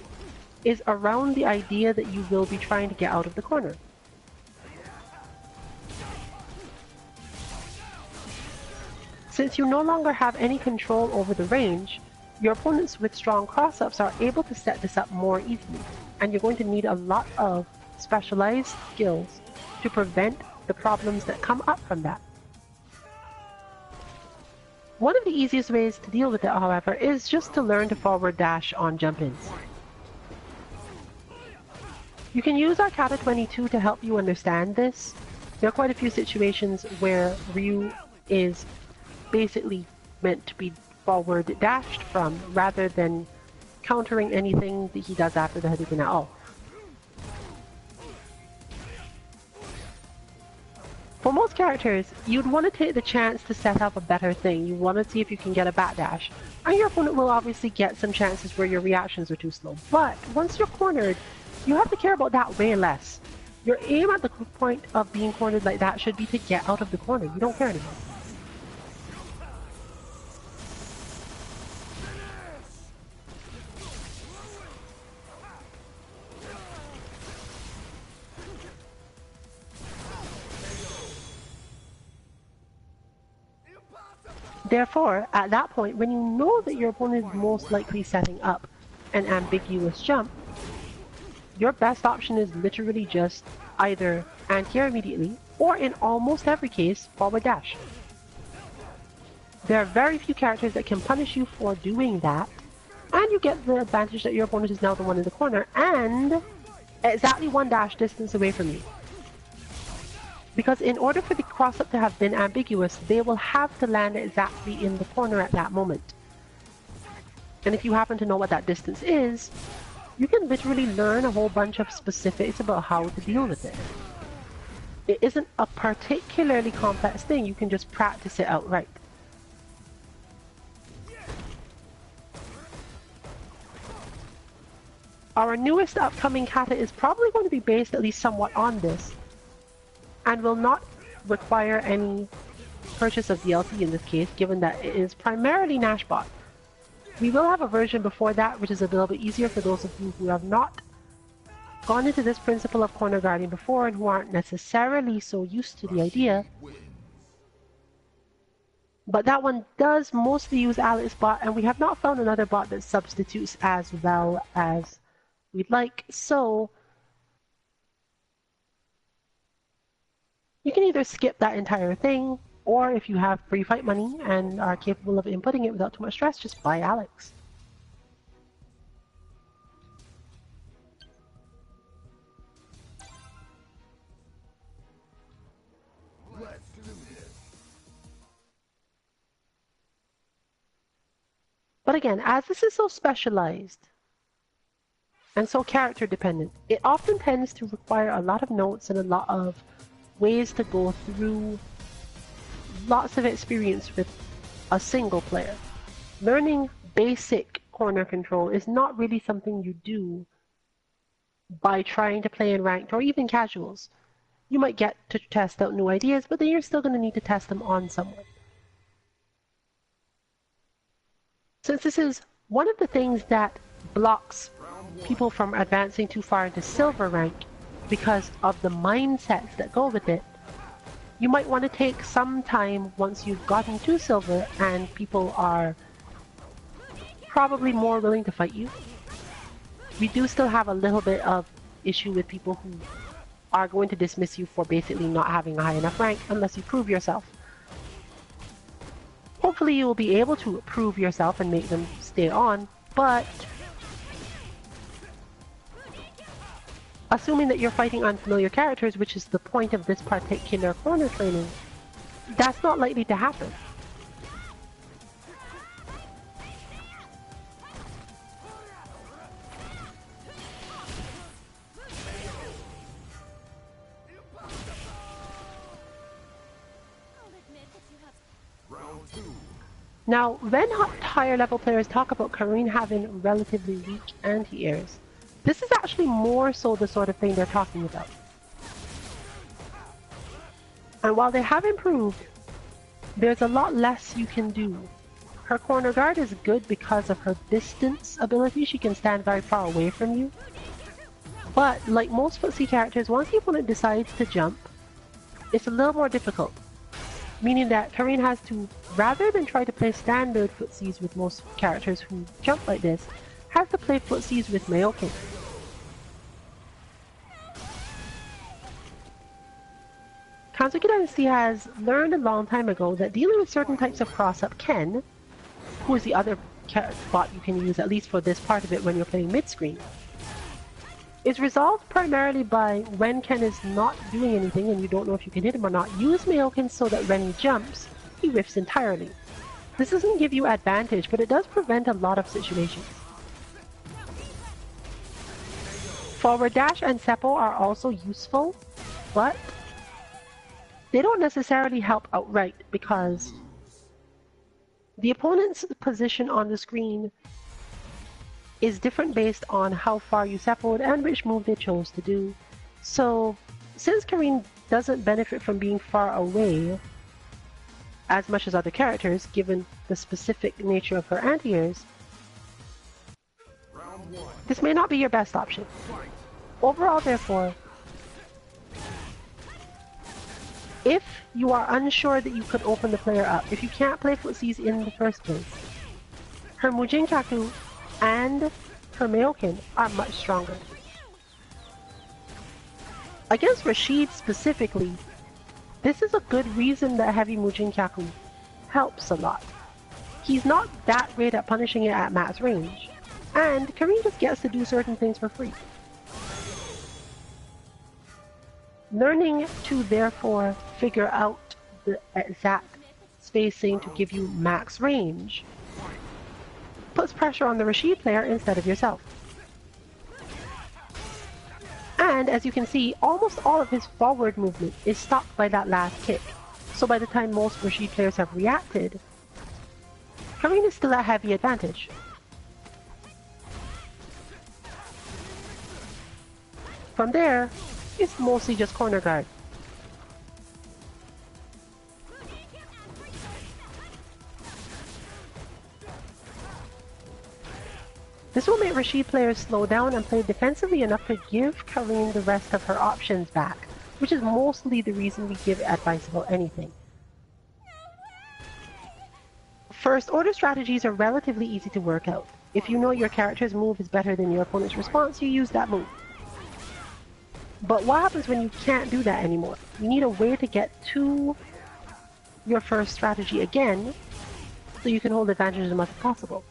is around the idea that you will be trying to get out of the corner. Since you no longer have any control over the range, your opponents with strong cross-ups are able to set this up more easily, and you're going to need a lot of specialized skills to prevent the problems that come up from that. One of the easiest ways to deal with it, however, is just to learn to forward dash on jump-ins. You can use our Kata 22 to help you understand this. There are quite a few situations where Ryu is basically meant to be forward dashed from, rather than countering anything that he does after the Hadouken at all. For most characters, you'd want to take the chance to set up a better thing. You want to see if you can get a backdash. And your opponent will obviously get some chances where your reactions are too slow. But once you're cornered, you have to care about that way less. Your aim at the point of being cornered like that should be to get out of the corner. You don't care anymore. Therefore, at that point, when you know that your opponent is most likely setting up an ambiguous jump, your best option is literally just either anti-air immediately, or in almost every case, forward dash. There are very few characters that can punish you for doing that, and you get the advantage that your opponent is now the one in the corner, and exactly one dash distance away from you. Because in order for the cross-up to have been ambiguous, they will have to land exactly in the corner at that moment. And if you happen to know what that distance is, you can literally learn a whole bunch of specifics about how to deal with it. It isn't a particularly complex thing, you can just practice it outright. Our newest upcoming kata is probably going to be based at least somewhat on this, and will not require any purchase of DLC in this case, given that it is primarily NashBot. We will have a version before that, which is a little bit easier for those of you who have not gone into this principle of corner guarding before and who aren't necessarily so used to the idea. But that one does mostly use NashBot, and we have not found another bot that substitutes as well as we'd like, so you can either skip that entire thing, or if you have free fight money and are capable of inputting it without too much stress, just buy Alex. Let's do this. But again, as this is so specialized and so character dependent, it often tends to require a lot of notes and a lot of ways to go through lots of experience with a single player. Learning basic corner control is not really something you do by trying to play in ranked or even casuals. You might get to test out new ideas, but then you're still going to need to test them on someone. Since this is one of the things that blocks people from advancing too far into silver rank, because of the mindsets that go with it. You might want to take some time once you've gotten to silver and people are probably more willing to fight you. We do still have a little bit of issue with people who are going to dismiss you for basically not having a high enough rank unless you prove yourself. Hopefully you will be able to prove yourself and make them stay on, but assuming that you're fighting unfamiliar characters, which is the point of this particular corner training, that's not likely to happen. Now, when higher level players talk about Karine having relatively weak anti-airs, this is actually more so the sort of thing they're talking about. And while they have improved, there's a lot less you can do. Her corner guard is good because of her distance ability. She can stand very far away from you. But like most footsie characters, once the opponent decides to jump, it's a little more difficult. Meaning that Karine has to, rather than try to play standard footsies with most characters who jump like this, has to play footsies with Mish-Mashing. Kanzuki Dynasty has learned a long time ago that dealing with certain types of cross-up, Ken, who is the other bot you can use, at least for this part of it when you're playing mid-screen, is resolved primarily by when Ken is not doing anything and you don't know if you can hit him or not, use Mish-Mashing so that when he jumps, he whiffs entirely. This doesn't give you advantage, but it does prevent a lot of situations. Forward dash and seppo are also useful, but they don't necessarily help outright because the opponent's position on the screen is different based on how far you seppoed and which move they chose to do. So, since Karine doesn't benefit from being far away as much as other characters, given the specific nature of her anti-airs, this may not be your best option. Overall, therefore, if you are unsure that you could open the player up, if you can't play footsies in the first place, her Mujinkaku and her Mish-Mashing are much stronger. Against Rashid specifically, this is a good reason that heavy Mujinkaku helps a lot. He's not that great at punishing it at max range, and Karine just gets to do certain things for free. Learning to therefore figure out the exact spacing to give you max range puts pressure on the Rashid player instead of yourself. And as you can see, almost all of his forward movement is stopped by that last kick. So by the time most Rashid players have reacted, Karine is still at heavy advantage. From there, it's mostly just corner guard. This will make Rashid players slow down and play defensively enough to give Karine the rest of her options back, which is mostly the reason we give advice about anything. First order strategies are relatively easy to work out. If you know your character's move is better than your opponent's response, you use that move. But what happens when you can't do that anymore? You need a way to get to your first strategy again so you can hold advantage as much as possible.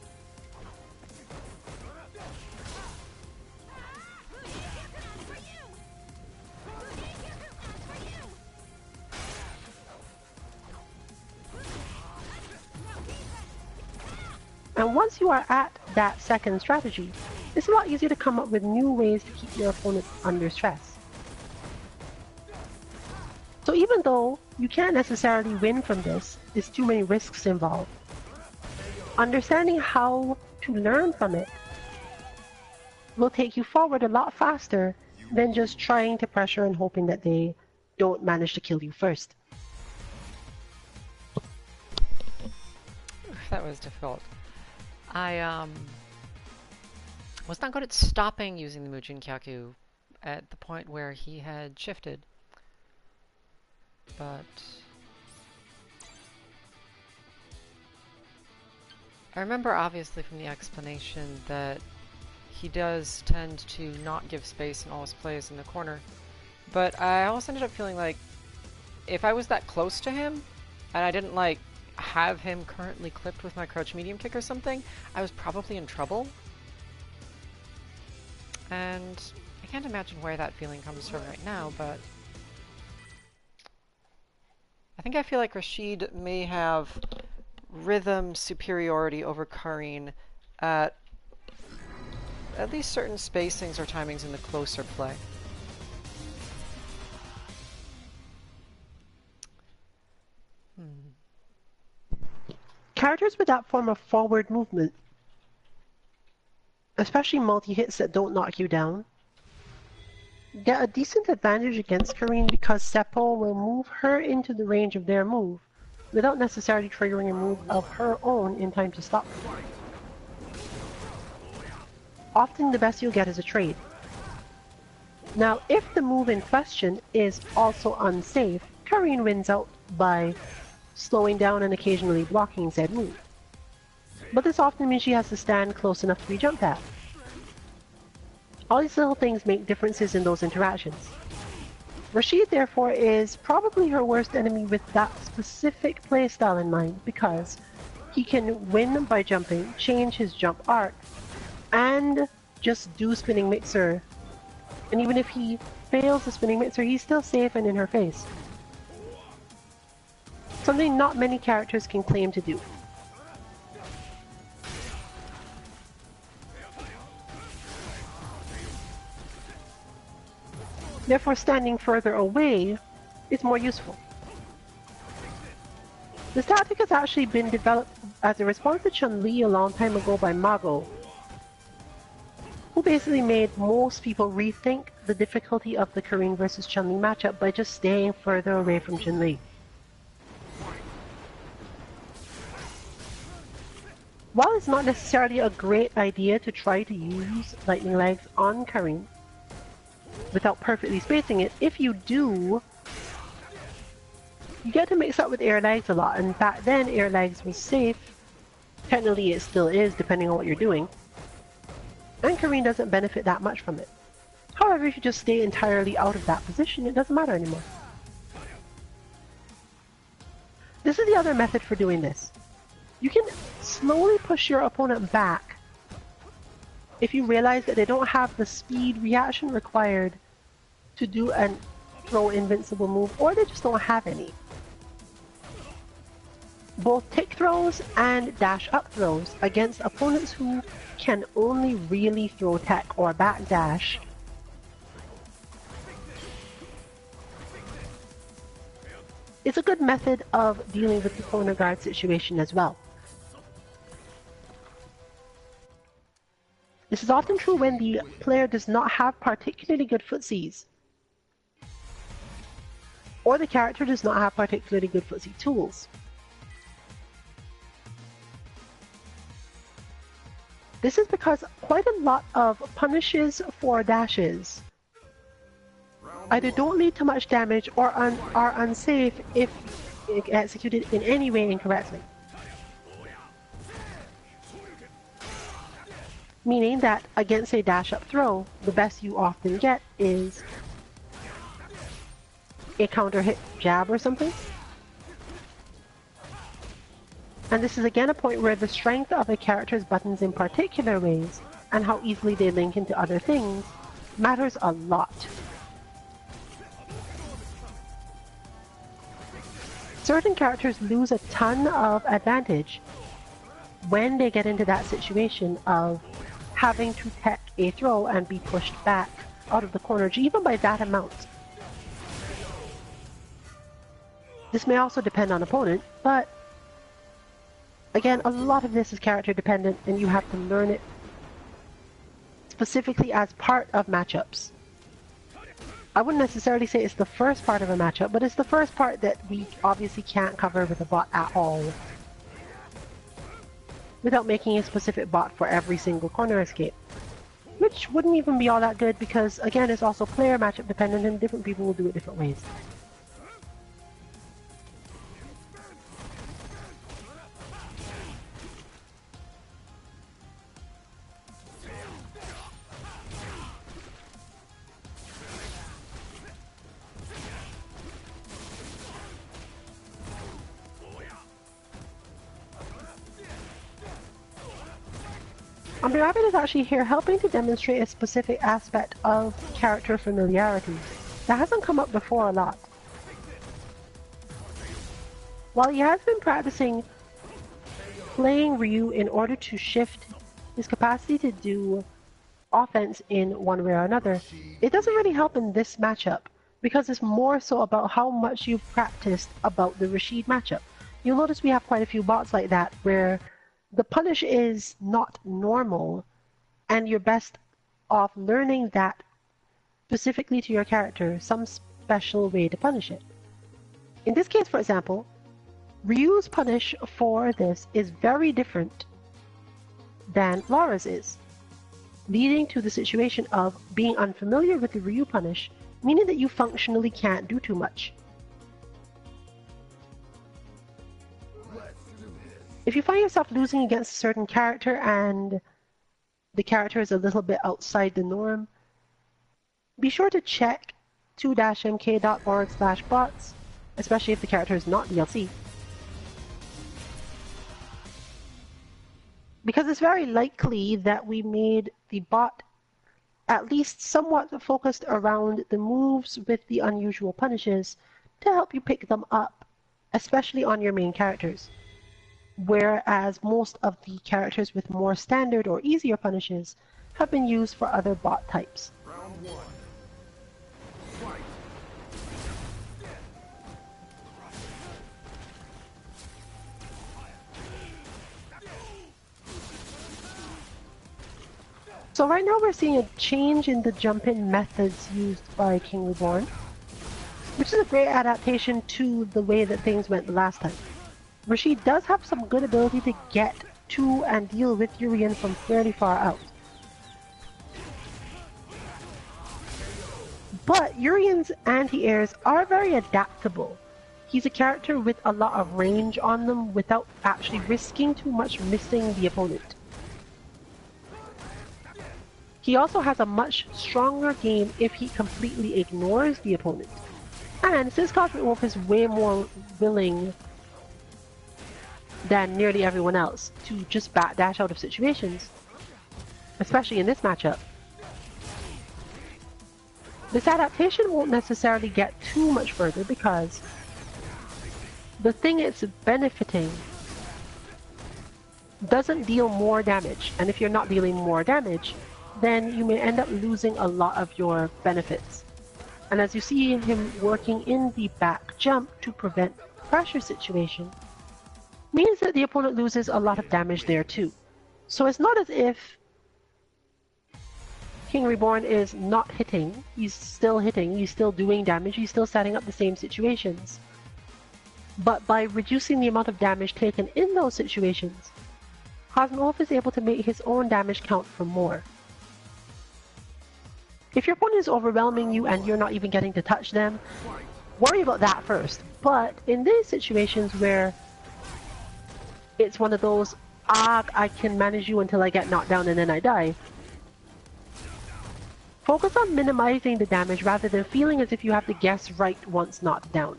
And once you are at that second strategy, it's a lot easier to come up with new ways to keep your opponent under stress. So even though you can't necessarily win from this, there's too many risks involved, understanding how to learn from it will take you forward a lot faster than just trying to pressure and hoping that they don't manage to kill you first. That was difficult. I was not good at stopping using the Mujinkaku at the point where he had shifted. But I remember obviously from the explanation that he does tend to not give space in all his plays in the corner. But I almost ended up feeling like if I was that close to him and I didn't like have him currently clipped with my crouch medium kick or something, I was probably in trouble. And I can't imagine where that feeling comes from right now, but I feel like Rashid may have rhythm superiority over Karine at least certain spacings or timings in the closer play. Characters with that form of forward movement, especially multi-hits that don't knock you down, get a decent advantage against Karine because Seppo will move her into the range of their move without necessarily triggering a move of her own in time to stop them. Often the best you'll get is a trade. Now, if the move in question is also unsafe, Karine wins out by slowing down and occasionally blocking said move. But this often means she has to stand close enough to be jumped at. All these little things make differences in those interactions. Rashid, therefore, is probably her worst enemy with that specific playstyle in mind because he can win by jumping, change his jump arc, and just do spinning mixer. And even if he fails the spinning mixer, he's still safe and in her face. Something not many characters can claim to do. Therefore, standing further away is more useful. This tactic has actually been developed as a response to Chun-Li a long time ago by Mago, who basically made most people rethink the difficulty of the Karine versus Chun-Li matchup by just staying further away from Chun-Li. While it's not necessarily a great idea to try to use lightning legs on Karine without perfectly spacing it, if you do, you get to mix up with air legs a lot, and back then air legs was safe. Technically it still is, depending on what you're doing. And Karine doesn't benefit that much from it. However, if you just stay entirely out of that position, it doesn't matter anymore. This is the other method for doing this. You can slowly push your opponent back if you realize that they don't have the speed reaction required to do a throw invincible move, or they just don't have any. Both tick throws and dash up throws against opponents who can only really throw tech or backdash is a good method of dealing with the corner guard situation as well. This is often true when the player does not have particularly good footsies, or the character does not have particularly good footsie tools. This is because quite a lot of punishes for dashes either don't lead to much damage or are unsafe if executed in any way incorrectly. Meaning that against a dash-up throw, the best you often get is a counter-hit jab or something. And this is again a point where the strength of a character's buttons in particular ways, and how easily they link into other things, matters a lot. Certain characters lose a ton of advantage when they get into that situation of having to tech a throw and be pushed back out of the corner, even by that amount. This may also depend on opponent, but again, a lot of this is character dependent, and you have to learn it specifically as part of matchups. I wouldn't necessarily say it's the first part of a matchup, but it's the first part that we obviously can't cover with a bot at all, without making a specific bot for every single corner escape. which wouldn't even be all that good because, again, it's also player matchup dependent and different people will do it different ways. Rabbit is actually here helping to demonstrate a specific aspect of character familiarity that hasn't come up before a lot. While he has been practicing playing Ryu in order to shift his capacity to do offense in one way or another, it doesn't really help in this matchup because it's more so about how much you've practiced about the Rashid matchup. You'll notice we have quite a few bots like that where the punish is not normal and you're best off learning that specifically to your character, some special way to punish it. In this case, for example, Ryu's punish for this is very different than Laura's is, leading to the situation of being unfamiliar with the Ryu punish, meaning that you functionally can't do too much. If you find yourself losing against a certain character and the character is a little bit outside the norm, be sure to check 2-mk.org/bots, especially if the character is not DLC. Because it's very likely that we made the bot at least somewhat focused around the moves with the unusual punishes to help you pick them up, especially on your main characters. Whereas most of the characters with more standard or easier punishes have been used for other bot types. Round one. Fight. So right now we're seeing a change in the jump-in methods used by King Reborn, which is a great adaptation to the way that things went the last time. Rashid does have some good ability to get to and deal with Urian from fairly far out. But Urian's anti-airs are very adaptable. He's a character with a lot of range on them without actually risking too much missing the opponent. He also has a much stronger game if he completely ignores the opponent. And since Cosmic Wolf is way more willing than nearly everyone else to just backdash out of situations, especially in this matchup, this adaptation won't necessarily get too much further because the thing it's benefiting doesn't deal more damage, and if you're not dealing more damage, then you may end up losing a lot of your benefits. And as you see him working in the back jump to prevent pressure situation, means that the opponent loses a lot of damage there too. So it's not as if King Reborn is not hitting, he's still hitting, he's still doing damage, he's still setting up the same situations. But by reducing the amount of damage taken in those situations, Cosmic Wolf is able to make his own damage count for more. If your opponent is overwhelming you and you're not even getting to touch them, worry about that first. But in these situations where it's one of those, I can manage you until I get knocked down and then I die, focus on minimizing the damage rather than feeling as if you have to guess right once knocked down.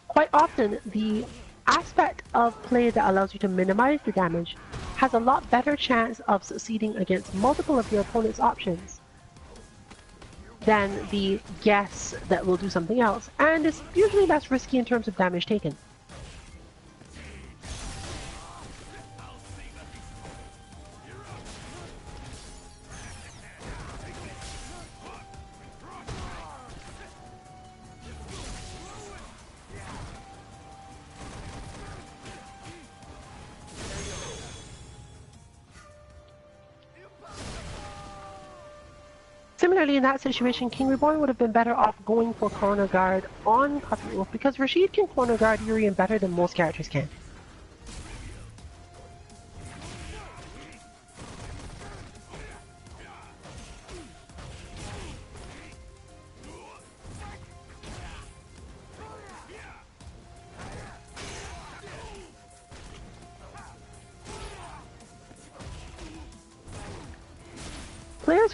Quite often, the aspect of play that allows you to minimize the damage has a lot better chance of succeeding against multiple of your opponent's options than the guess that will do something else, and it's usually less risky in terms of damage taken. Similarly, in that situation, King Reborn would have been better off going for corner guard on Cosmic Wolf because Rashid can corner guard Urian better than most characters can.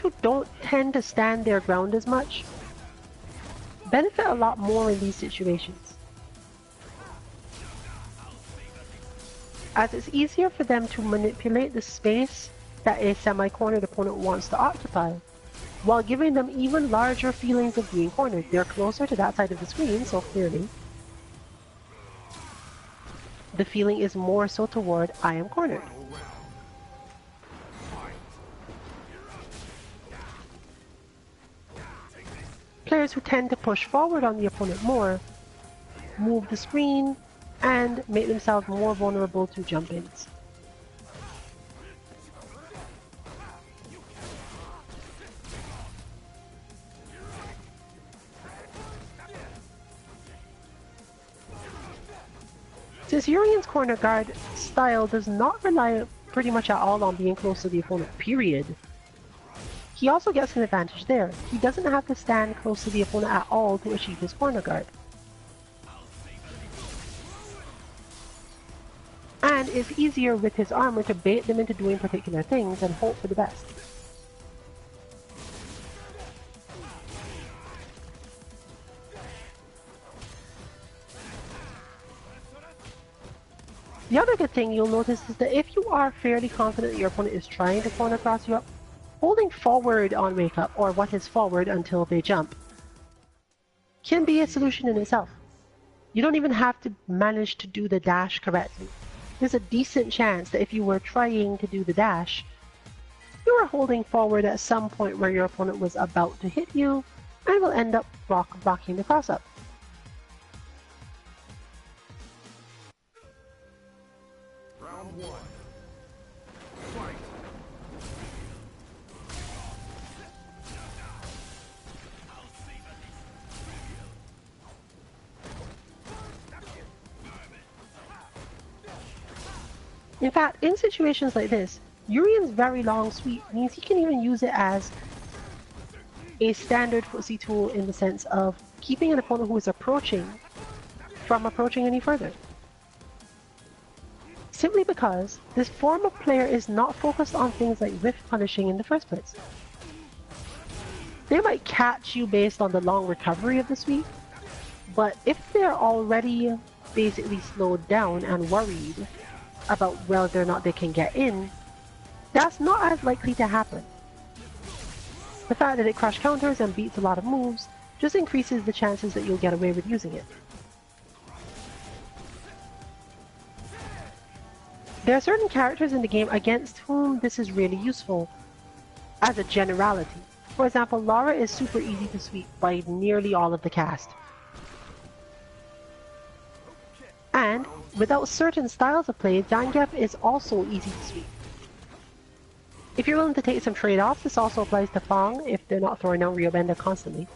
who don't tend to stand their ground as much benefit a lot more in these situations, as it's easier for them to manipulate the space that a semi-cornered opponent wants to occupy, while giving them even larger feelings of being cornered. They're closer to that side of the screen, so clearly the feeling is more so toward I am cornered. Final round. Players who tend to push forward on the opponent more move the screen and make themselves more vulnerable to jump-ins. Since Urian's corner guard style does not rely pretty much at all on being close to the opponent, period, he also gets an advantage there. He doesn't have to stand close to the opponent at all to achieve his corner guard. And it's easier with his armor to bait them into doing particular things and hope for the best. The other good thing you'll notice is that if you are fairly confident that your opponent is trying to corner cross you up, holding forward on wake up, or what is forward until they jump, can be a solution in itself. You don't even have to manage to do the dash correctly. There's a decent chance that if you were trying to do the dash, you were holding forward at some point where your opponent was about to hit you, and will end up blocking the cross up. Round one. Fight. In fact, in situations like this, Urian's very long sweep means he can even use it as a standard footsie tool in the sense of keeping an opponent who is approaching from approaching any further. Simply because this form of player is not focused on things like whiff punishing in the first place. They might catch you based on the long recovery of the sweep, but if they're already basically slowed down and worried about whether or not they can get in, that's not as likely to happen. The fact that it crush counters and beats a lot of moves just increases the chances that you'll get away with using it. There are certain characters in the game against whom this is really useful, as a generality. For example, Lara is super easy to sweep by nearly all of the cast. And without certain styles of play, Zangief is also easy to sweep. If you're willing to take some trade-offs, this also applies to Fang if they're not throwing out Ryobenda constantly.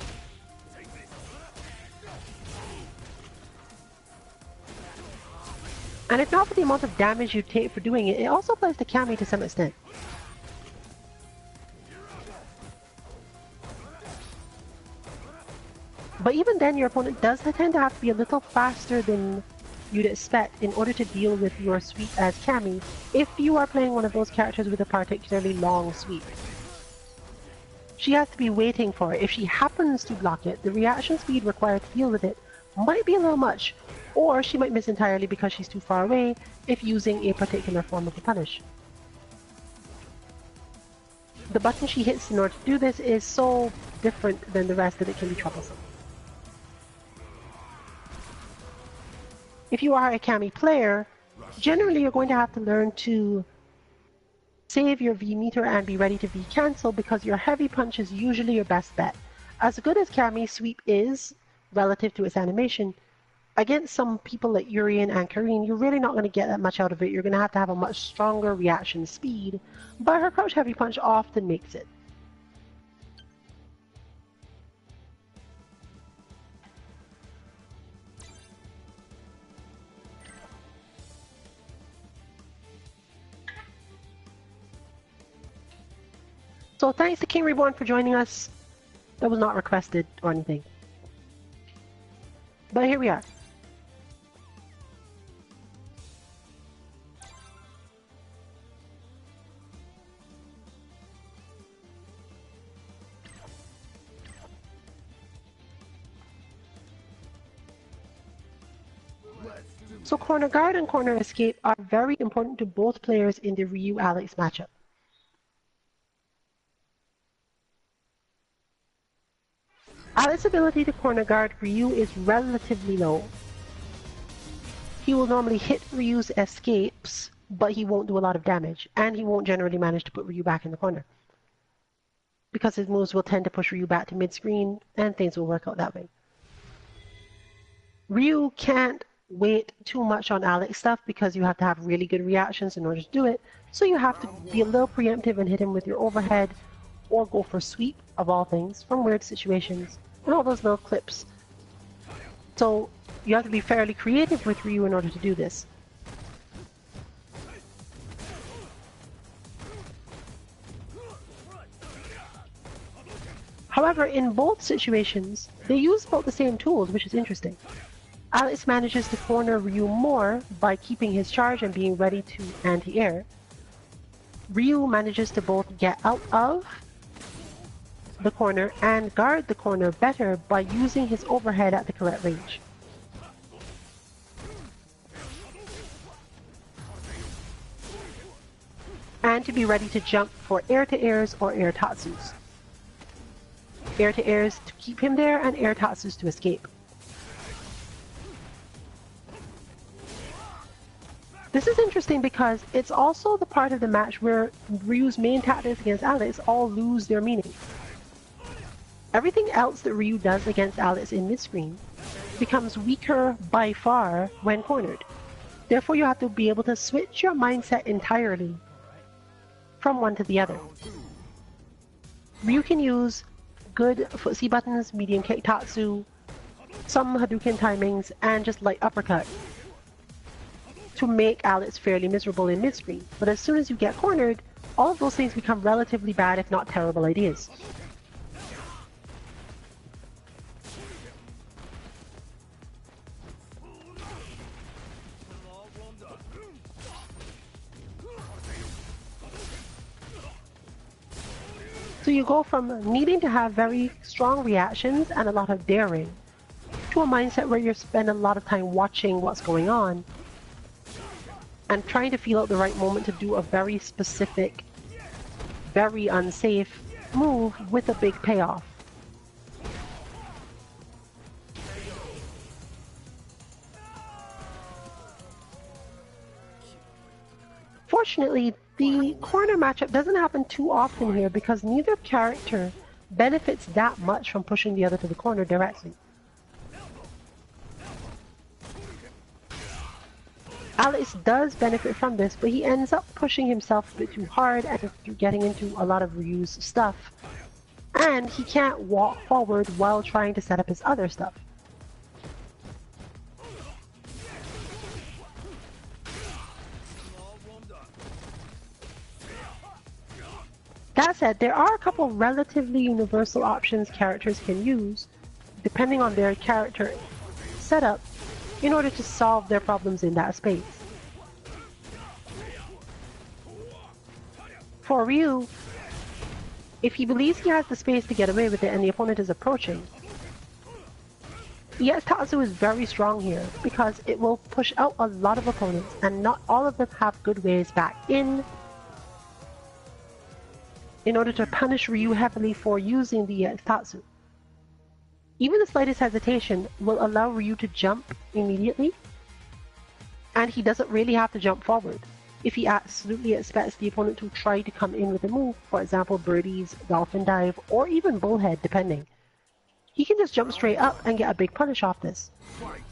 And if not for the amount of damage you take for doing it, it also applies to Kami to some extent. But even then, your opponent does tend to have to be a little faster than you'd expect in order to deal with your sweep as Kami, if you are playing one of those characters with a particularly long sweep. She has to be waiting for it. If she happens to block it, the reaction speed required to deal with it might be a little much, or she might miss entirely because she's too far away if using a particular form of a punish. The button she hits in order to do this is so different than the rest that it can be troublesome. If you are a Kami player, generally you're going to have to learn to save your V meter and be ready to V cancel because your heavy punch is usually your best bet. As good as Kami's sweep is, relative to its animation, against some people like Urian and Karine, you're really not going to get that much out of it. You're going to have a much stronger reaction speed, but her crouch heavy punch often makes it. So thanks to King Reborn for joining us. That was not requested or anything. But here we are. So corner guard and corner escape are very important to both players in the Ryu-Alex matchup. Alex's ability to corner guard Ryu is relatively low. He will normally hit Ryu's escapes, but he won't do a lot of damage, and he won't generally manage to put Ryu back in the corner, because his moves will tend to push Ryu back to mid-screen, and things will work out that way. Ryu can't wait too much on Alex stuff because you have to have really good reactions in order to do it, so you have to be a little preemptive and hit him with your overhead, or go for sweep, of all things, from weird situations, and all those little clips. So you have to be fairly creative with Ryu in order to do this. However, in both situations, they use about the same tools, which is interesting. Alex manages to corner Ryu more by keeping his charge and being ready to anti-air. Ryu manages to both get out of the corner and guard the corner better by using his overhead at the correct range. And to be ready to jump for air-to-airs or air-tatsus. Air-to-airs to keep him there, and air-tatsus to escape. This is interesting because it's also the part of the match where Ryu's main tactics against Alex all lose their meaning. Everything else that Ryu does against Alex in mid-screen becomes weaker by far when cornered. Therefore, you have to be able to switch your mindset entirely from one to the other. Ryu can use good footsie buttons, medium kick tatsu, some Hadouken timings, and just light uppercut to make Alex fairly miserable in mid-screen. But as soon as you get cornered, all of those things become relatively bad, if not terrible ideas. So you go from needing to have very strong reactions and a lot of daring to a mindset where you spend a lot of time watching what's going on and trying to feel out the right moment to do a very specific, very unsafe move with a big payoff. Fortunately, the corner matchup doesn't happen too often here because neither character benefits that much from pushing the other to the corner directly. Alex does benefit from this, but he ends up pushing himself a bit too hard and getting into a lot of Ryu's stuff. And he can't walk forward while trying to set up his other stuff. That said, there are a couple relatively universal options characters can use, depending on their character setup, in order to solve their problems in that space. For Ryu, if he believes he has the space to get away with it and the opponent is approaching, yes, Tatsu is very strong here because it will push out a lot of opponents and not all of them have good ways back in order to punish Ryu heavily for using the Tatsu. Even the slightest hesitation will allow Ryu to jump immediately, and he doesn't really have to jump forward. If he absolutely expects the opponent to try to come in with a move, for example Birdie's Dolphin Dive, or even Bullhead depending, he can just jump straight up and get a big punish off this.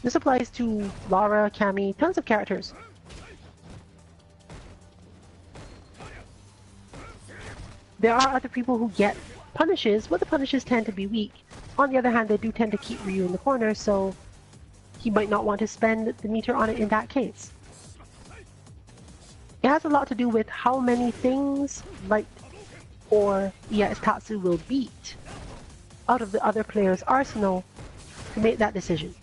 This applies to Lara, Cammy, tons of characters. There are other people who get punishes, but the punishes tend to be weak. On the other hand, they do tend to keep Ryu in the corner, so he might not want to spend the meter on it in that case. It has a lot to do with how many things Light or EX Tatsu will beat out of the other player's arsenal to make that decision.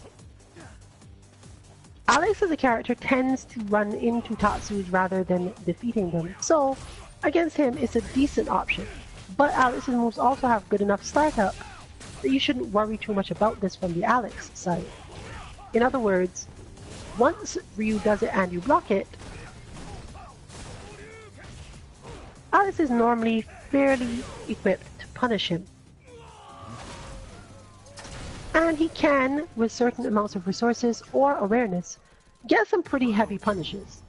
Alex as a character tends to run into Tatsus rather than defeating them, so against him it's a decent option. But Alex's moves also have good enough startup that you shouldn't worry too much about this from the Alex side. In other words, Once Ryu does it and you block it, Alex is normally fairly equipped to punish him. And he can, with certain amounts of resources or awareness, get some pretty heavy punishes.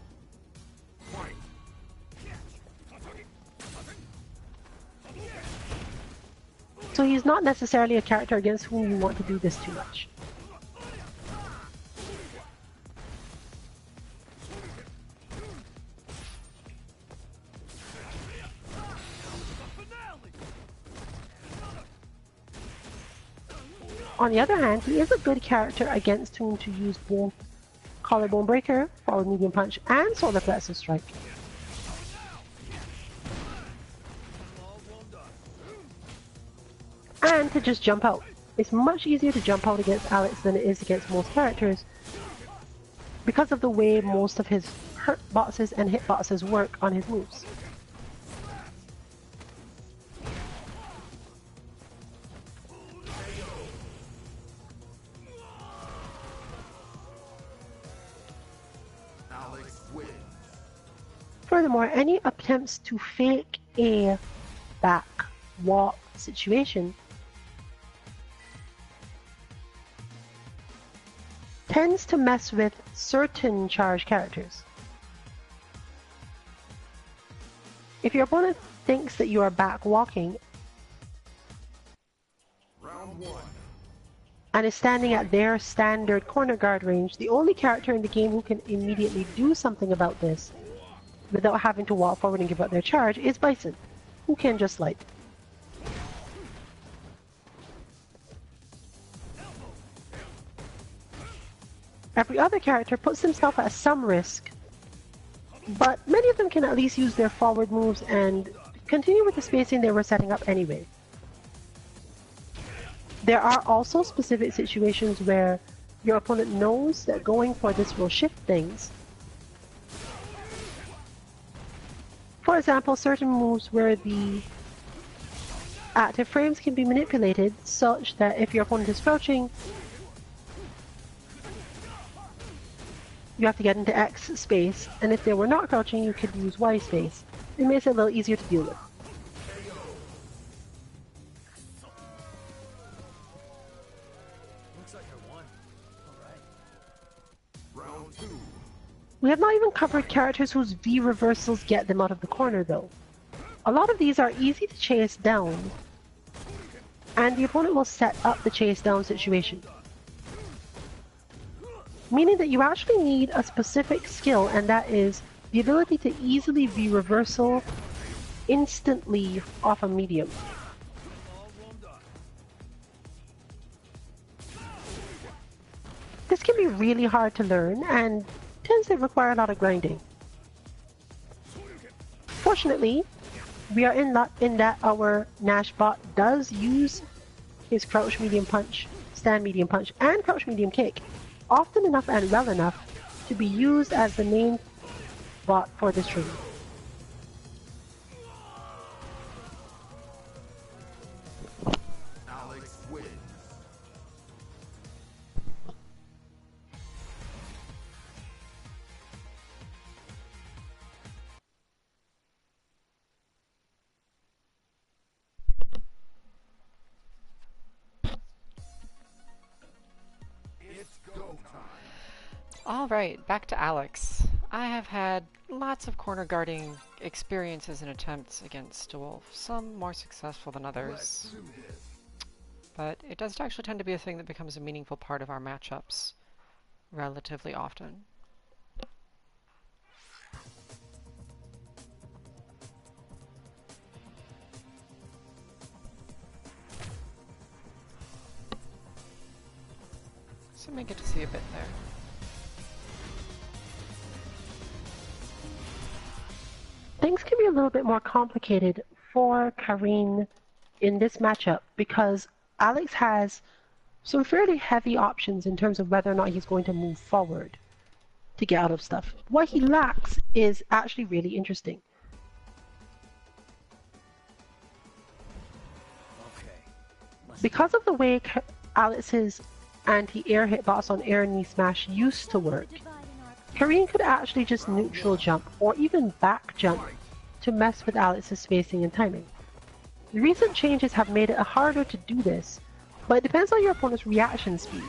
So he's not necessarily a character against whom you want to do this too much. On the other hand, he is a good character against whom to use both Collarbone Breaker, Forward Medium Punch, and Solar Plexus Strike. And to just jump out. It's much easier to jump out against Alex than it is against most characters because of the way most of his hurt boxes and hit boxes work on his moves. Furthermore, any attempts to fake a back walk situation tends to mess with certain charged characters. If your opponent thinks that you are back walking and is standing at their standard corner guard range, the only character in the game who can immediately do something about this without having to walk forward and give up their charge is Bison, who can just slide. Every other character puts themselves at some risk, but many of them can at least use their forward moves and continue with the spacing they were setting up anyway. There are also specific situations where your opponent knows that going for this will shift things. For example, certain moves where the active frames can be manipulated such that if your opponent is crouching, you have to get into X space, and if they were not crouching, you could use Y space. It makes it a little easier to deal with. Looks like I won. All right. Round 2. We have not even covered characters whose V reversals get them out of the corner though. A lot of these are easy to chase down, and the opponent will set up the chase down situation. Meaning that you actually need a specific skill, and that is the ability to easily V reversal instantly off a medium. This can be really hard to learn and tends to require a lot of grinding. Fortunately, we are in luck in that our NashBot does use his crouch medium punch, stand medium punch, and crouch medium kick often enough and well enough to be used as the main bot for this training. Alex wins. It's go time. Alright, back to Alex. I have had lots of corner guarding experiences and attempts against Wolf, some more successful than others. But it does actually tend to be a thing that becomes a meaningful part of our matchups relatively often. So I may get to see a bit there. Things can be a little bit more complicated for Karine in this matchup because Alex has some fairly heavy options in terms of whether or not he's going to move forward to get out of stuff. What he lacks is actually really interesting. Because of the way Alex's anti-air hitbox on air knee smash used to work, Karine could actually just neutral jump or even back jump to mess with Alex's spacing and timing. The recent changes have made it harder to do this, but it depends on your opponent's reaction speed.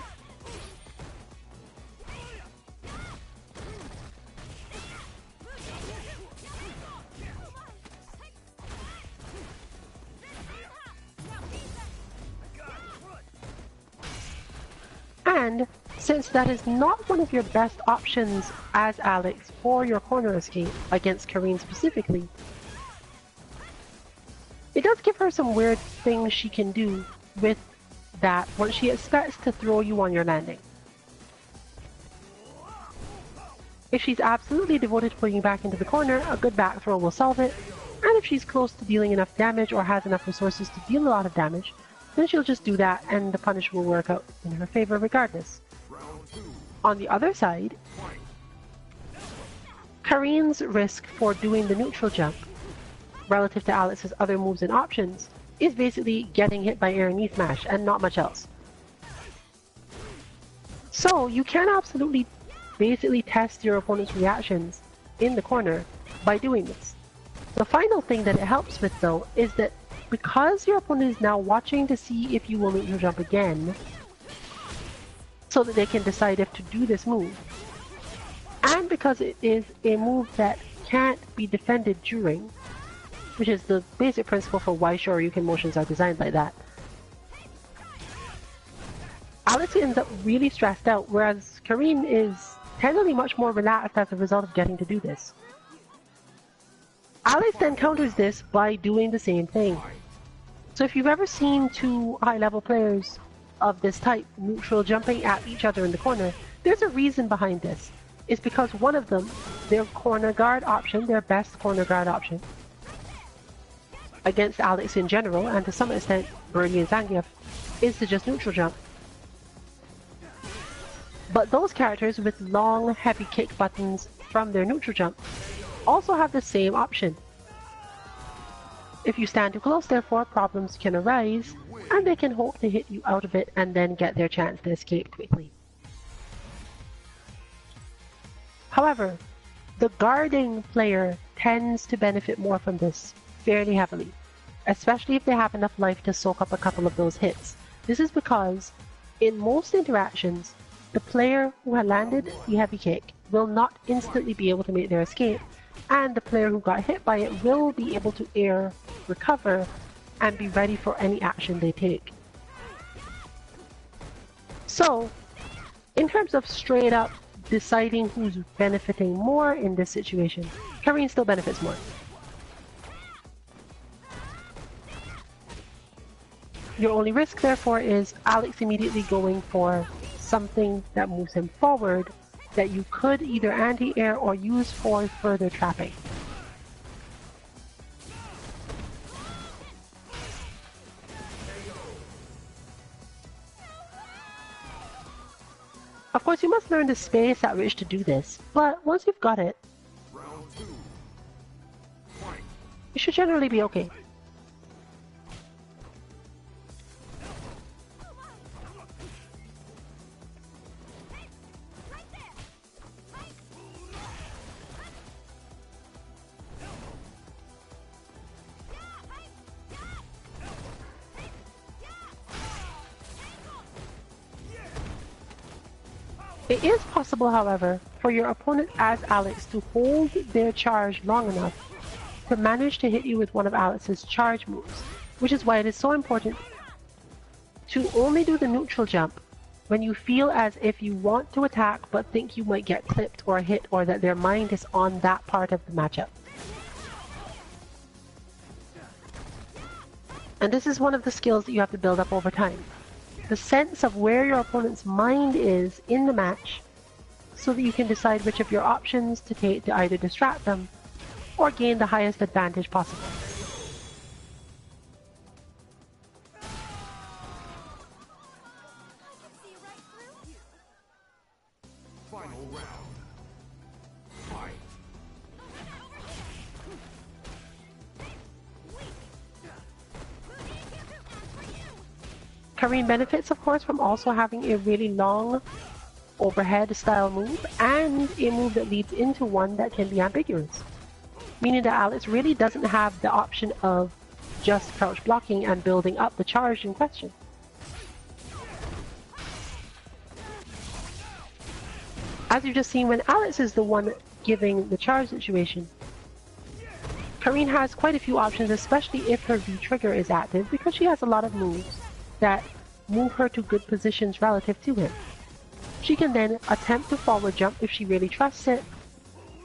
And since that is not one of your best options as Alex for your corner escape against Karine specifically, it does give her some weird things she can do with that once she expects to throw you on your landing. If she's absolutely devoted to putting you back into the corner, a good back throw will solve it, and if she's close to dealing enough damage or has enough resources to deal a lot of damage, then she'll just do that and the punish will work out in her favor regardless. On the other side, Karine's risk for doing the neutral jump relative to Alex's other moves and options is basically getting hit by air and Mish-Mash and not much else. So you can absolutely basically test your opponent's reactions in the corner by doing this. The final thing that it helps with though is that because your opponent is now watching to see if you will neutral jump again so that they can decide if to do this move, and because it is a move that can't be defended during, which is the basic principle for why Shoryuken motions are designed like that, Alex ends up really stressed out, whereas Karine is generally much more relaxed as a result of getting to do this. Alex then counters this by doing the same thing. So if you've ever seen two high-level players of this type neutral jumping at each other in the corner, there's a reason behind this. It's because one of them, their corner guard option, their best corner guard option, against Alex in general, and to some extent Bernie and Zangief, is to just neutral jump. But those characters with long, heavy kick buttons from their neutral jump also have the same option. If you stand too close, therefore, problems can arise, and they can hope to hit you out of it and then get their chance to escape quickly. However, the guarding player tends to benefit more from this fairly heavily, especially if they have enough life to soak up a couple of those hits. This is because, in most interactions, the player who had landed the heavy kick will not instantly be able to make their escape, and the player who got hit by it will be able to air, recover, and be ready for any action they take. So, in terms of straight up deciding who's benefiting more in this situation, Karine still benefits more. Your only risk, therefore, is Alex immediately going for something that moves him forward that you could either anti-air or use for further trapping. Of course, you must learn the space at which to do this, but once you've got it, you should generally be okay. It is possible, however, for your opponent as Alex to hold their charge long enough to manage to hit you with one of Alex's charge moves, which is why it is so important to only do the neutral jump when you feel as if you want to attack but think you might get clipped or hit or that their mind is on that part of the matchup. And this is one of the skills that you have to build up over time. The sense of where your opponent's mind is in the match so that you can decide which of your options to take to either distract them or gain the highest advantage possible. Final round. Fight. Karine benefits, of course, from also having a really long overhead style move and a move that leads into one that can be ambiguous. Meaning that Alex really doesn't have the option of just crouch blocking and building up the charge in question. As you've just seen, when Alex is the one giving the charge situation, Karine has quite a few options, especially if her V-trigger is active, because she has a lot of moves that move her to good positions relative to him. She can then attempt to forward jump if she really trusts it,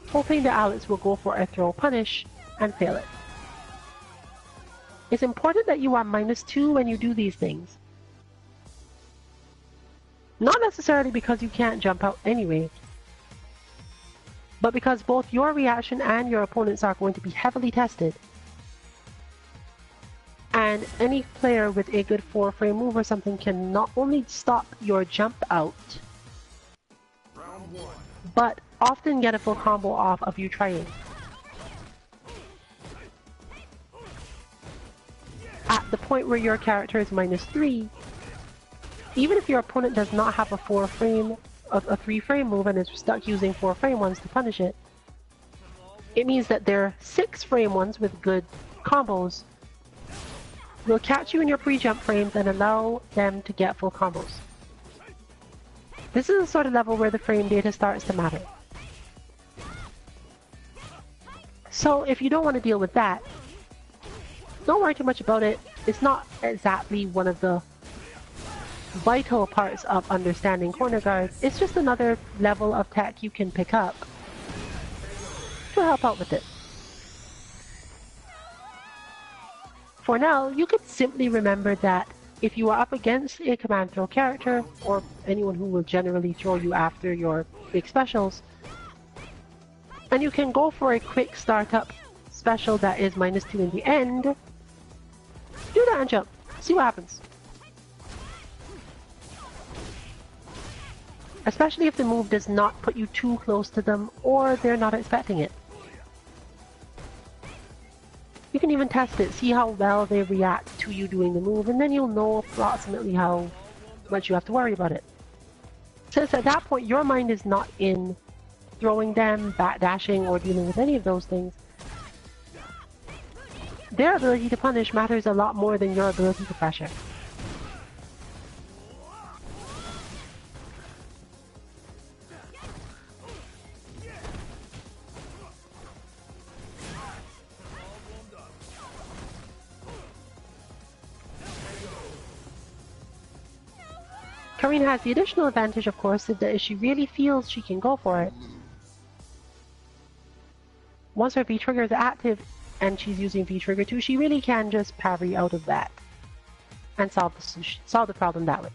hoping that Alex will go for a throw punish and fail it. It's important that you are -2 when you do these things. Not necessarily because you can't jump out anyway, but because both your reaction and your opponents are going to be heavily tested. And any player with a good 4-frame move or something can not only stop your jump out, but often get a full combo off of you trying. At the point where your character is -3, even if your opponent does not have a 3-frame move and is stuck using 4-frame ones to punish it, it means that their 6-frame ones with good combos will catch you in your pre-jump frames and allow them to get full combos. This is the sort of level where the frame data starts to matter. So if you don't want to deal with that, don't worry too much about it. It's not exactly one of the vital parts of understanding corner guards. It's just another level of tech you can pick up to help out with it. For now, you could simply remember that if you are up against a command throw character, or anyone who will generally throw you after your big specials, and you can go for a quick startup special that is -2 in the end, do that and jump. See what happens. Especially if the move does not put you too close to them or they're not expecting it. You can even test it, see how well they react to you doing the move, and then you'll know approximately how much you have to worry about it. Since at that point your mind is not in throwing them, backdashing, or dealing with any of those things, their ability to punish matters a lot more than your ability to pressure. Karine has the additional advantage, of course, that if she really feels she can go for it, once her V-trigger is active and she's using V-trigger 2, she really can just parry out of that and solve the problem that way.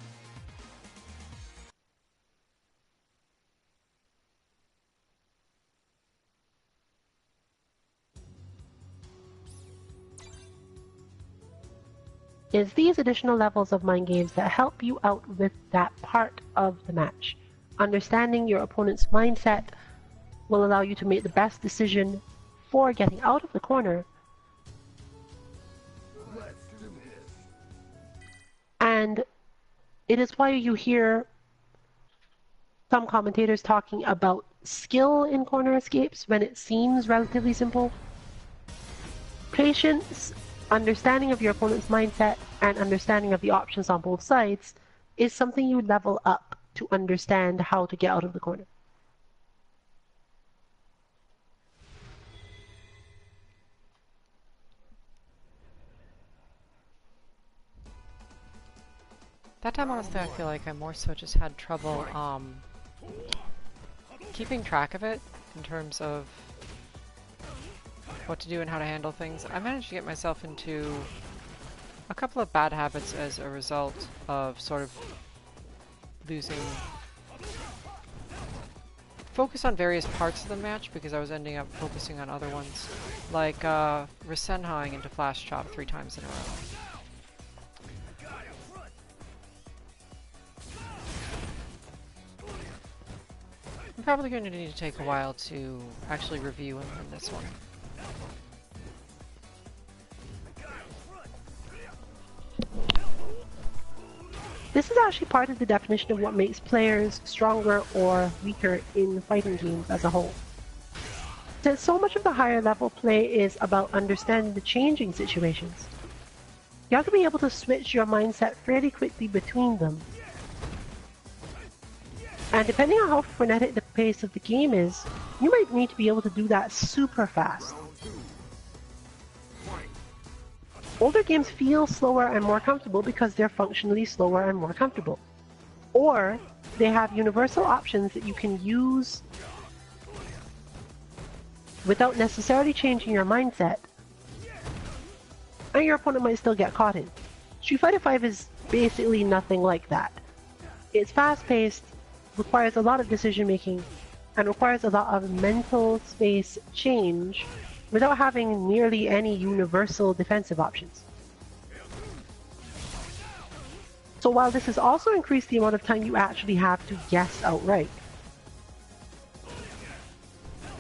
It's these additional levels of mind games that help you out with that part of the match. Understanding your opponent's mindset will allow you to make the best decision for getting out of the corner. And it is why you hear some commentators talking about skill in corner escapes when it seems relatively simple. Patience, understanding of your opponent's mindset, and understanding of the options on both sides is something you level up to understand how to get out of the corner. That time, honestly, I feel like I more so just had trouble keeping track of it in terms of what to do and how to handle things. I managed to get myself into a couple of bad habits as a result of sort of losing focus on various parts of the match because I was ending up focusing on other ones, like Rasenhaing into Flash Chop 3 times in a row. I'm probably going to need to take a while to actually review and learn this one. This is actually part of the definition of what makes players stronger or weaker in fighting games as a whole. Since so much of the higher level play is about understanding the changing situations, you have to be able to switch your mindset fairly quickly between them. And depending on how frenetic the pace of the game is, you might need to be able to do that super fast. Older games feel slower and more comfortable because they're functionally slower and more comfortable. Or they have universal options that you can use without necessarily changing your mindset, and your opponent might still get caught in. Street Fighter V is basically nothing like that. It's fast-paced, requires a lot of decision-making, and requires a lot of mental space change without having nearly any universal defensive options. So while this has also increased the amount of time you actually have to guess outright,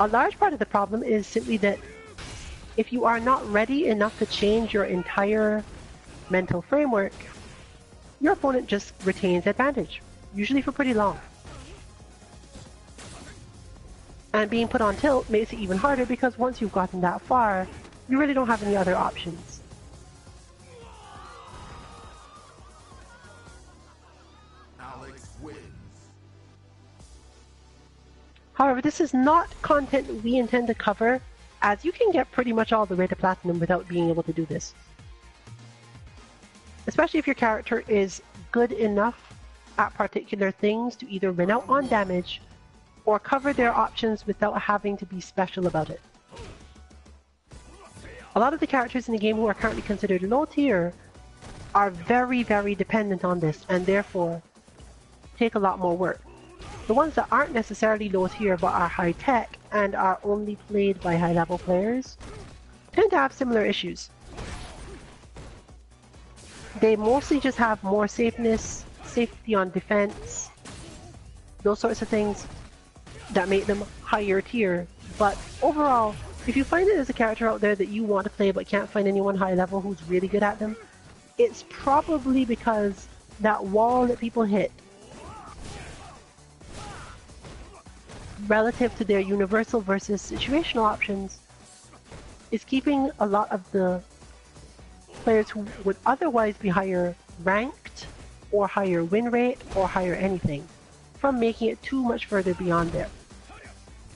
a large part of the problem is simply that if you are not ready enough to change your entire mental framework, your opponent just retains advantage, usually for pretty long. And being put on tilt makes it even harder because once you've gotten that far, you really don't have any other options. Alex wins. However, this is not content we intend to cover, as you can get pretty much all the way to Platinum without being able to do this. Especially if your character is good enough at particular things to either win out on damage or cover their options without having to be special about it. A lot of the characters in the game who are currently considered low tier are very, very dependent on this and therefore take a lot more work. The ones that aren't necessarily low tier but are high tech and are only played by high level players tend to have similar issues. They mostly just have more safety on defense, those sorts of things that make them higher tier. But overall, if you find that there's a character out there that you want to play but can't find anyone high level who's really good at them, it's probably because that wall that people hit relative to their universal versus situational options is keeping a lot of the players who would otherwise be higher ranked or higher win rate or higher anything from making it too much further beyond there.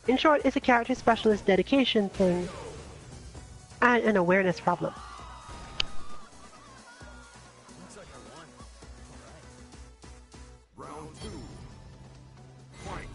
In short, it's a character specialist dedication thing and an awareness problem. Round 2. Fight.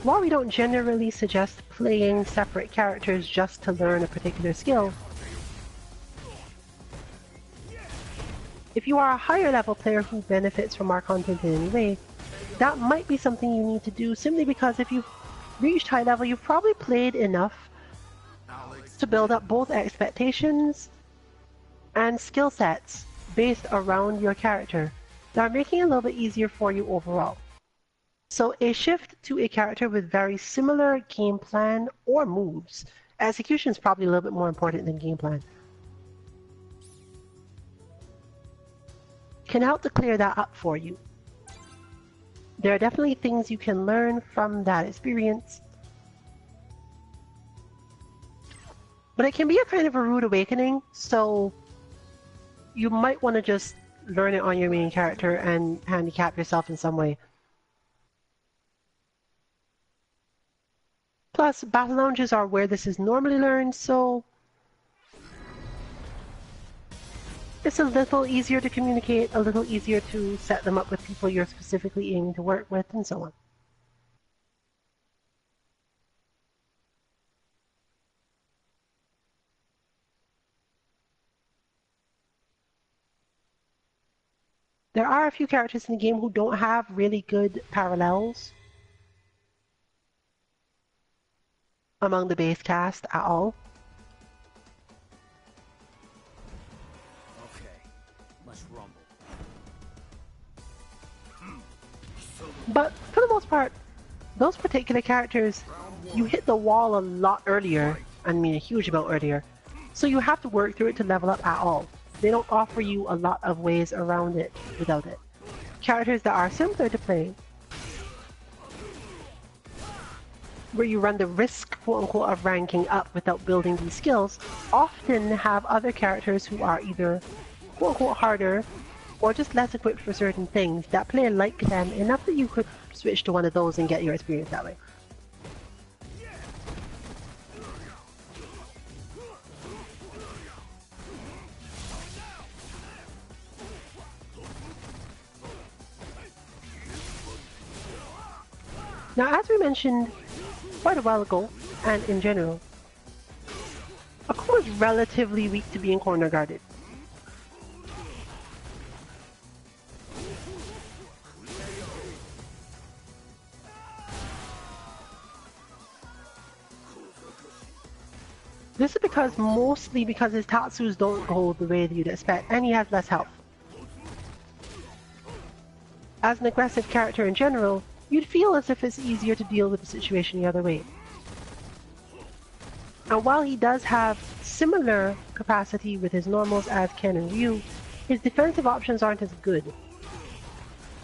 While we don't generally suggest playing separate characters just to learn a particular skill, if you are a higher level player who benefits from our content in any way, that might be something you need to do simply because if you've reached high level, you've probably played enough to build up both expectations and skill sets based around your character that are making it a little bit easier for you overall. So a shift to a character with very similar game plan or moves, execution is probably a little bit more important than game plan, can help to clear that up for you. There are definitely things you can learn from that experience, but it can be a kind of a rude awakening, so you might want to just learn it on your main character and handicap yourself in some way. Plus, battle lounges are where this is normally learned, so it's a little easier to communicate, a little easier to set them up with people you're specifically aiming to work with, and so on. There are a few characters in the game who don't have really good parallels among the base cast at all. Okay, let's rumble. But for the most part, those particular characters, you hit the wall a lot earlier, I mean a huge amount earlier, so you have to work through it to level up at all. They don't offer you a lot of ways around it without it. Characters that are simpler to play, where you run the risk, quote-unquote, of ranking up without building these skills, often have other characters who are either, quote-unquote, harder, or just less equipped for certain things that play like them enough that you could switch to one of those and get your experience that way. Now, as we mentioned quite a while ago, and in general, Akuma is relatively weak to being corner guarded. This is mostly because his Tatsus don't go the way that you'd expect, and he has less health. As an aggressive character in general, you'd feel as if it's easier to deal with the situation the other way. And while he does have similar capacity with his normals as Ken and Ryu, his defensive options aren't as good.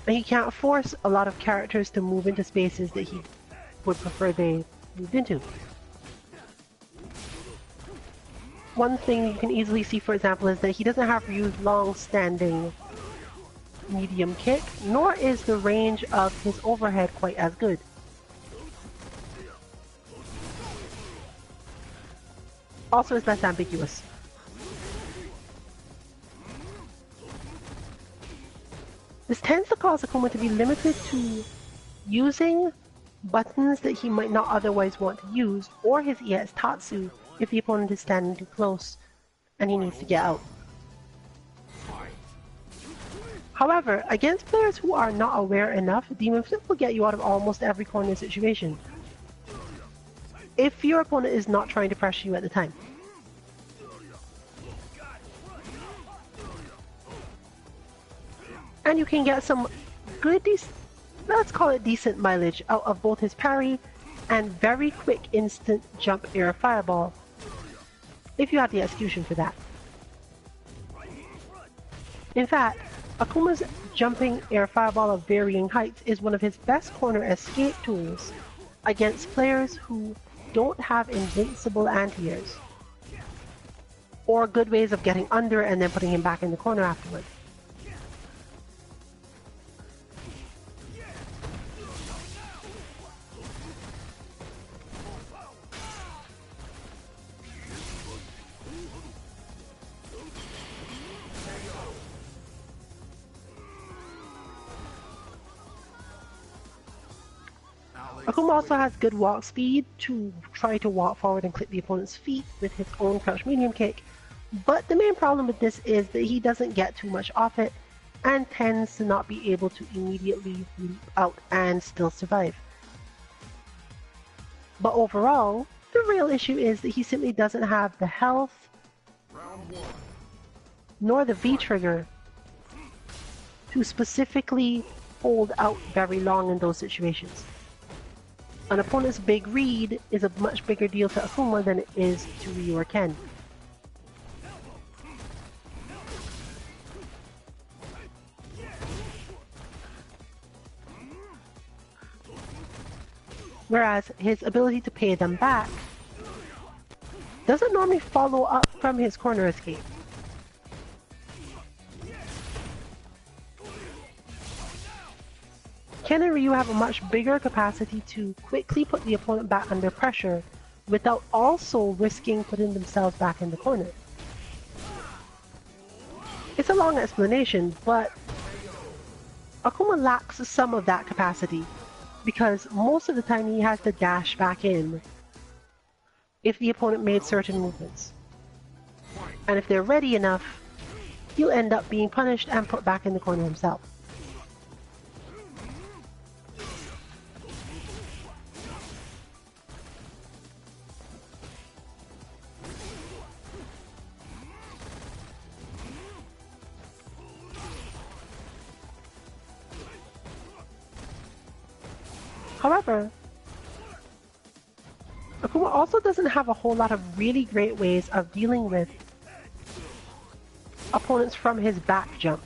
And he can't force a lot of characters to move into spaces that he would prefer they moved into. One thing you can easily see, for example, is that he doesn't have Ryu's long-standing medium kick, nor is the range of his overhead quite as good. Also, it's less ambiguous. This tends to cause Akuma to be limited to using buttons that he might not otherwise want to use, or his EX Tatsu if the opponent is standing too close and he needs to get out. However, against players who are not aware enough, Demon Flip will get you out of almost every corner situation, if your opponent is not trying to pressure you at the time. And you can get some good, let's call it decent mileage out of both his parry and very quick instant jump air fireball, if you have the execution for that. In fact, Akuma's jumping air fireball of varying heights is one of his best corner escape tools against players who don't have invincible anti-airs, or good ways of getting under and then putting him back in the corner afterwards. Akuma also has good walk speed to try to walk forward and clip the opponent's feet with his own crouch medium kick, but the main problem with this is that he doesn't get too much off it and tends to not be able to immediately leap out and still survive. But overall, the real issue is that he simply doesn't have the health nor the V-trigger to specifically hold out very long in those situations. An opponent's big read is a much bigger deal to Akuma than it is to Ryu or Ken. Whereas his ability to pay them back doesn't normally follow up from his corner escape. Ken and Ryu have a much bigger capacity to quickly put the opponent back under pressure without also risking putting themselves back in the corner. It's a long explanation, but Akuma lacks some of that capacity because most of the time he has to dash back in if the opponent made certain movements. And if they're ready enough, he'll end up being punished and put back in the corner himself. However, Akuma also doesn't have a whole lot of really great ways of dealing with opponents from his back jump,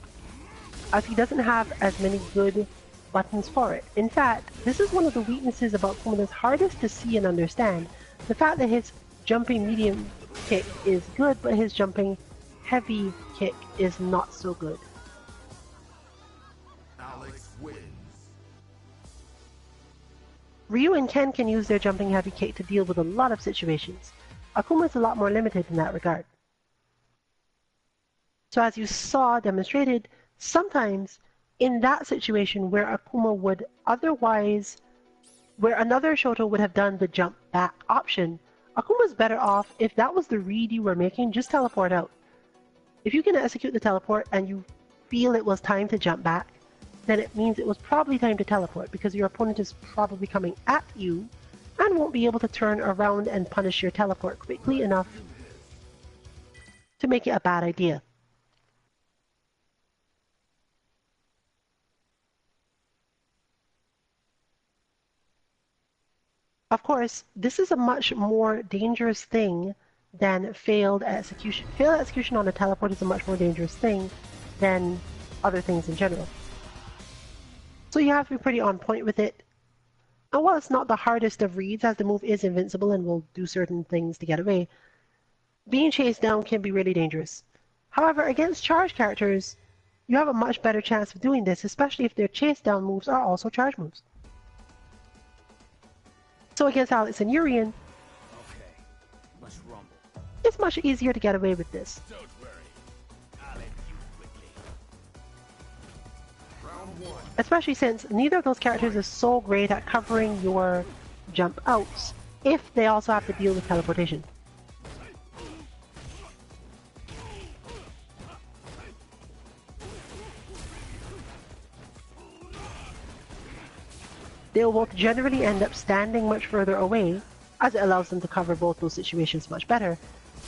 as he doesn't have as many good buttons for it. In fact, this is one of the weaknesses about Akuma that's hardest to see and understand. The fact that his jumping medium kick is good, but his jumping heavy kick is not so good. Alex wins. Ryu and Ken can use their jumping heavy kick to deal with a lot of situations. Akuma is a lot more limited in that regard. So as you saw demonstrated, sometimes in that situation where Akuma would otherwise, where another Shoto would have done the jump back option, Akuma's better off, if that was the read you were making, just teleport out. If you can execute the teleport and you feel it was time to jump back, then it means it was probably time to teleport, because your opponent is probably coming at you and won't be able to turn around and punish your teleport quickly enough to make it a bad idea. Of course, this is a much more dangerous thing than failed execution. Failed execution on a teleport is a much more dangerous thing than other things in general. So you have to be pretty on point with it. And while it's not the hardest of reads, as the move is invincible and will do certain things to get away, being chased down can be really dangerous. However, against charge characters, you have a much better chance of doing this, especially if their chase down moves are also charge moves. So against Alex and Urien, Okay, let's rumble. it's much easier to get away with this. Don't worry. I'll end you quickly. Round one. Especially since neither of those characters is so great at covering your jump outs, if they also have to deal with teleportation. They will both generally end up standing much further away, as it allows them to cover both those situations much better.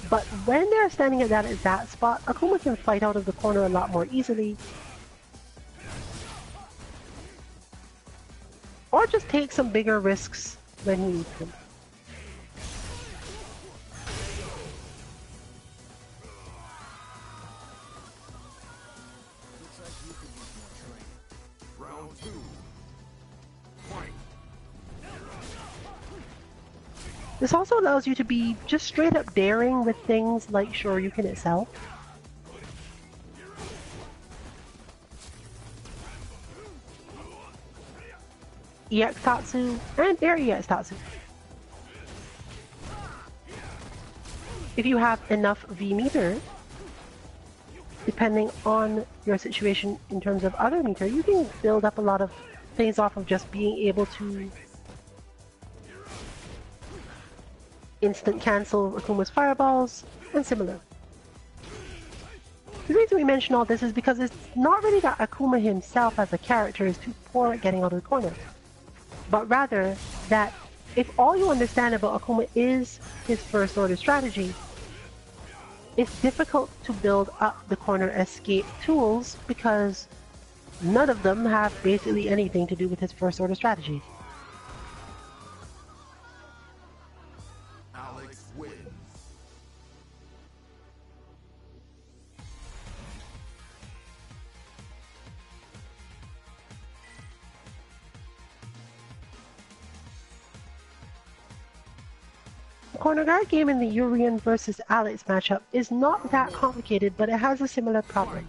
But when they're standing at that exact spot, Akuma can fight out of the corner a lot more easily, or just take some bigger risks when he needs them. Looks like you could use more training. Round two. Fight. This also allows you to be just straight up daring with things like Shoryuken itself. EX Tatsu and Air EX Tatsu. If you have enough V meter, depending on your situation in terms of other meter, you can build up a lot of things off of just being able to instant cancel Akuma's fireballs and similar. The reason we mention all this is because it's not really that Akuma himself as a character is too poor at getting out of the corner, but rather that if all you understand about Akuma is his first order strategy, it's difficult to build up the corner escape tools because none of them have basically anything to do with his first order strategy. Alex wins. The corner guard game in the Urien versus Alex matchup is not that complicated, but it has a similar problem.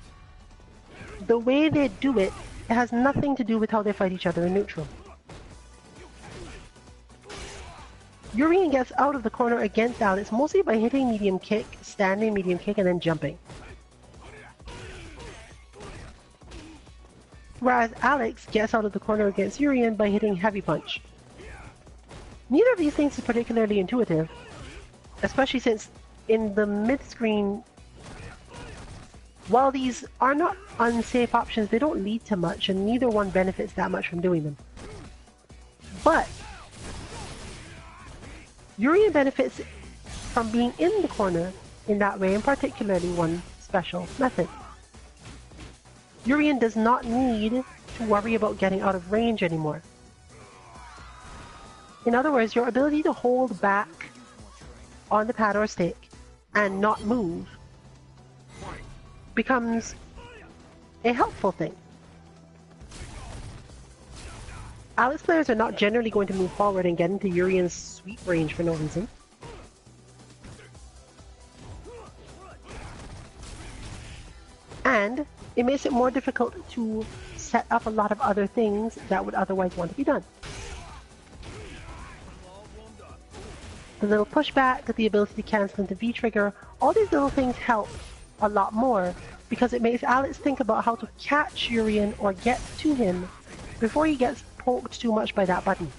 The way they do it, it has nothing to do with how they fight each other in neutral. Urien gets out of the corner against Alex mostly by hitting medium kick, standing medium kick, and then jumping. Whereas Alex gets out of the corner against Urien by hitting heavy punch. Neither of these things is particularly intuitive, especially since in the mid-screen While these are not unsafe options, they don't lead to much, and neither one benefits that much from doing them. But Urian benefits from being in the corner in that way, and particularly one special method. Urian does not need to worry about getting out of range anymore. In other words, your ability to hold back on the pad or stick and not move becomes a helpful thing. Alex players are not generally going to move forward and get into Urian's sweep range for no reason. And it makes it more difficult to set up a lot of other things that would otherwise want to be done. The little pushback, the ability to cancel into V-trigger, all these little things help a lot more because it makes Alex think about how to catch Urian or get to him before he gets poked too much by that button.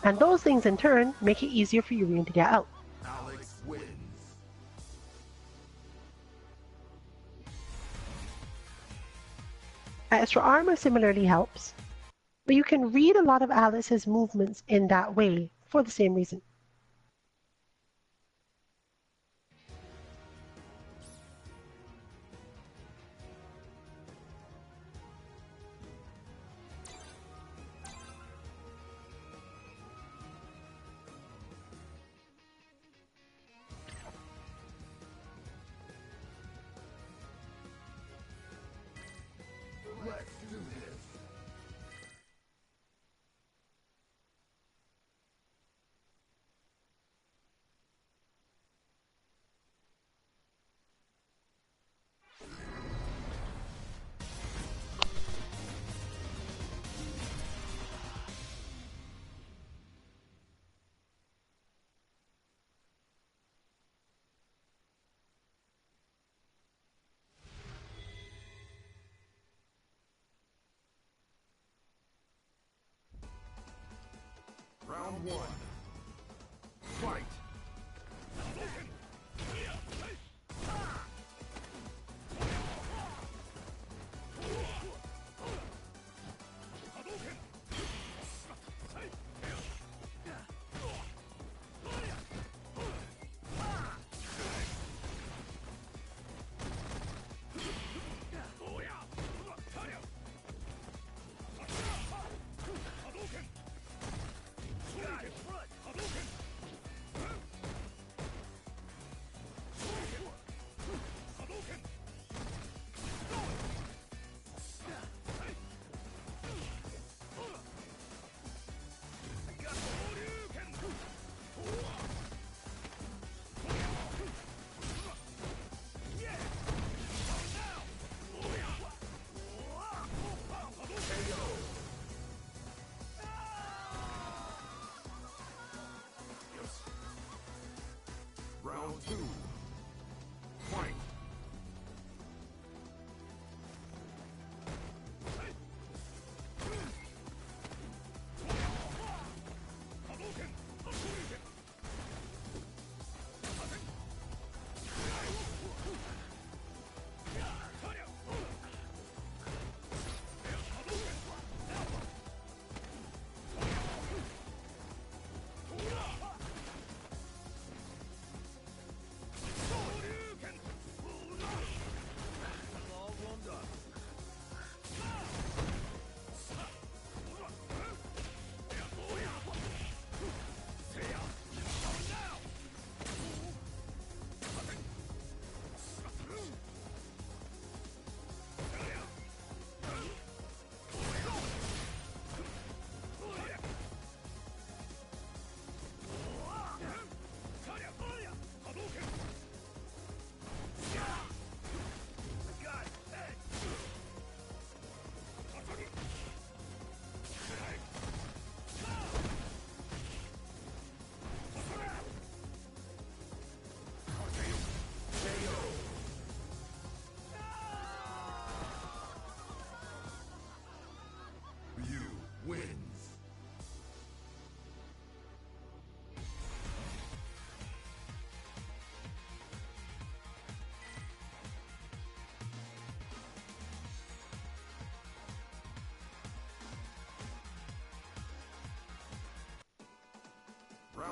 And those things in turn make it easier for Urian to get out. Alex wins. Extra armor similarly helps, but you can read a lot of Alex's movements in that way for the same reason. Let's do this. Round one. Fight.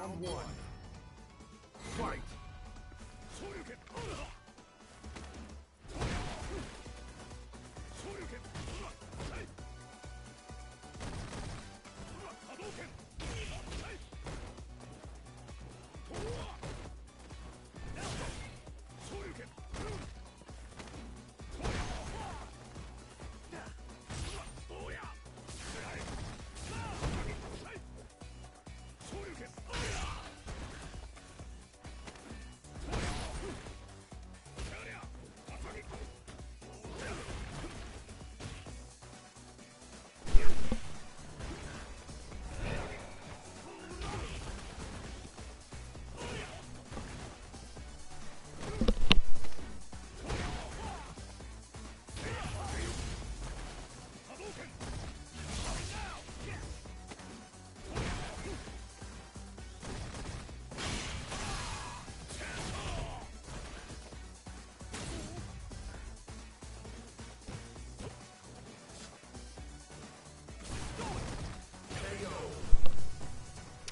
Round one. Fight!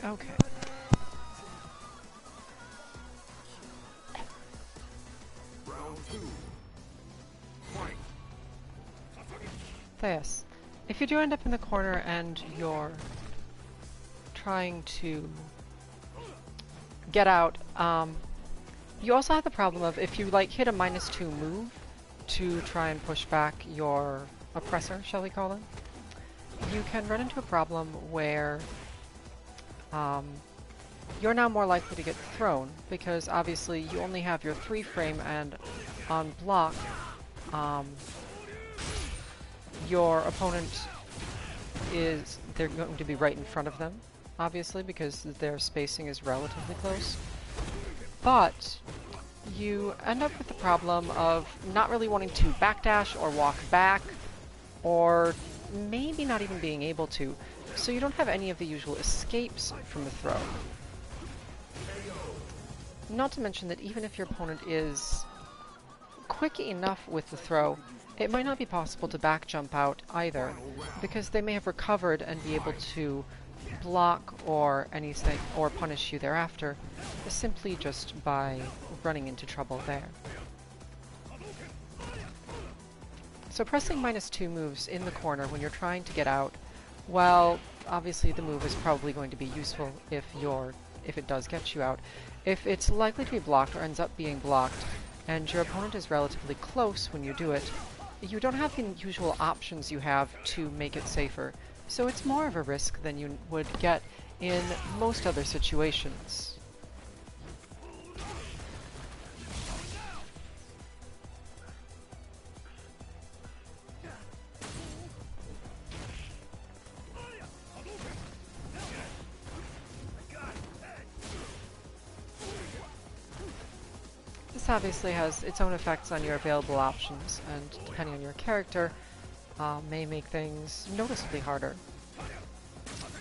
Okay. Round two. Fight! So yes, if you do end up in the corner and you're trying to get out, you also have the problem of if you like hit a -2 move to try and push back your oppressor, shall we call him, you can run into a problem where you're now more likely to get thrown because obviously you only have your 3 frame and on block your opponent they're going to be right in front of them, obviously, because their spacing is relatively close. But you end up with the problem of not really wanting to backdash or walk back, or maybe not even being able to, so you don't have any of the usual escapes from the throw. Not to mention that even if your opponent is quick enough with the throw, it might not be possible to back jump out either, because they may have recovered and be able to block or anything, or punish you thereafter, simply just by running into trouble there. So pressing -2 moves in the corner when you're trying to get out, well, obviously the move is probably going to be useful if it does get you out. If it's likely to be blocked or ends up being blocked, and your opponent is relatively close when you do it, you don't have the usual options you have to make it safer, so it's more of a risk than you would get in most other situations. This obviously has its own effects on your available options, and depending on your character, may make things noticeably harder,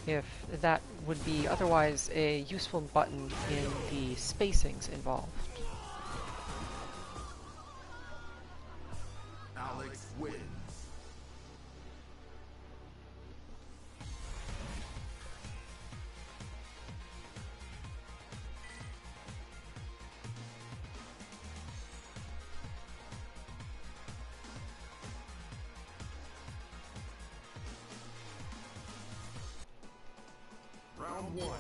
if that would be otherwise a useful button in the spacings involved. Alex wins. Round one.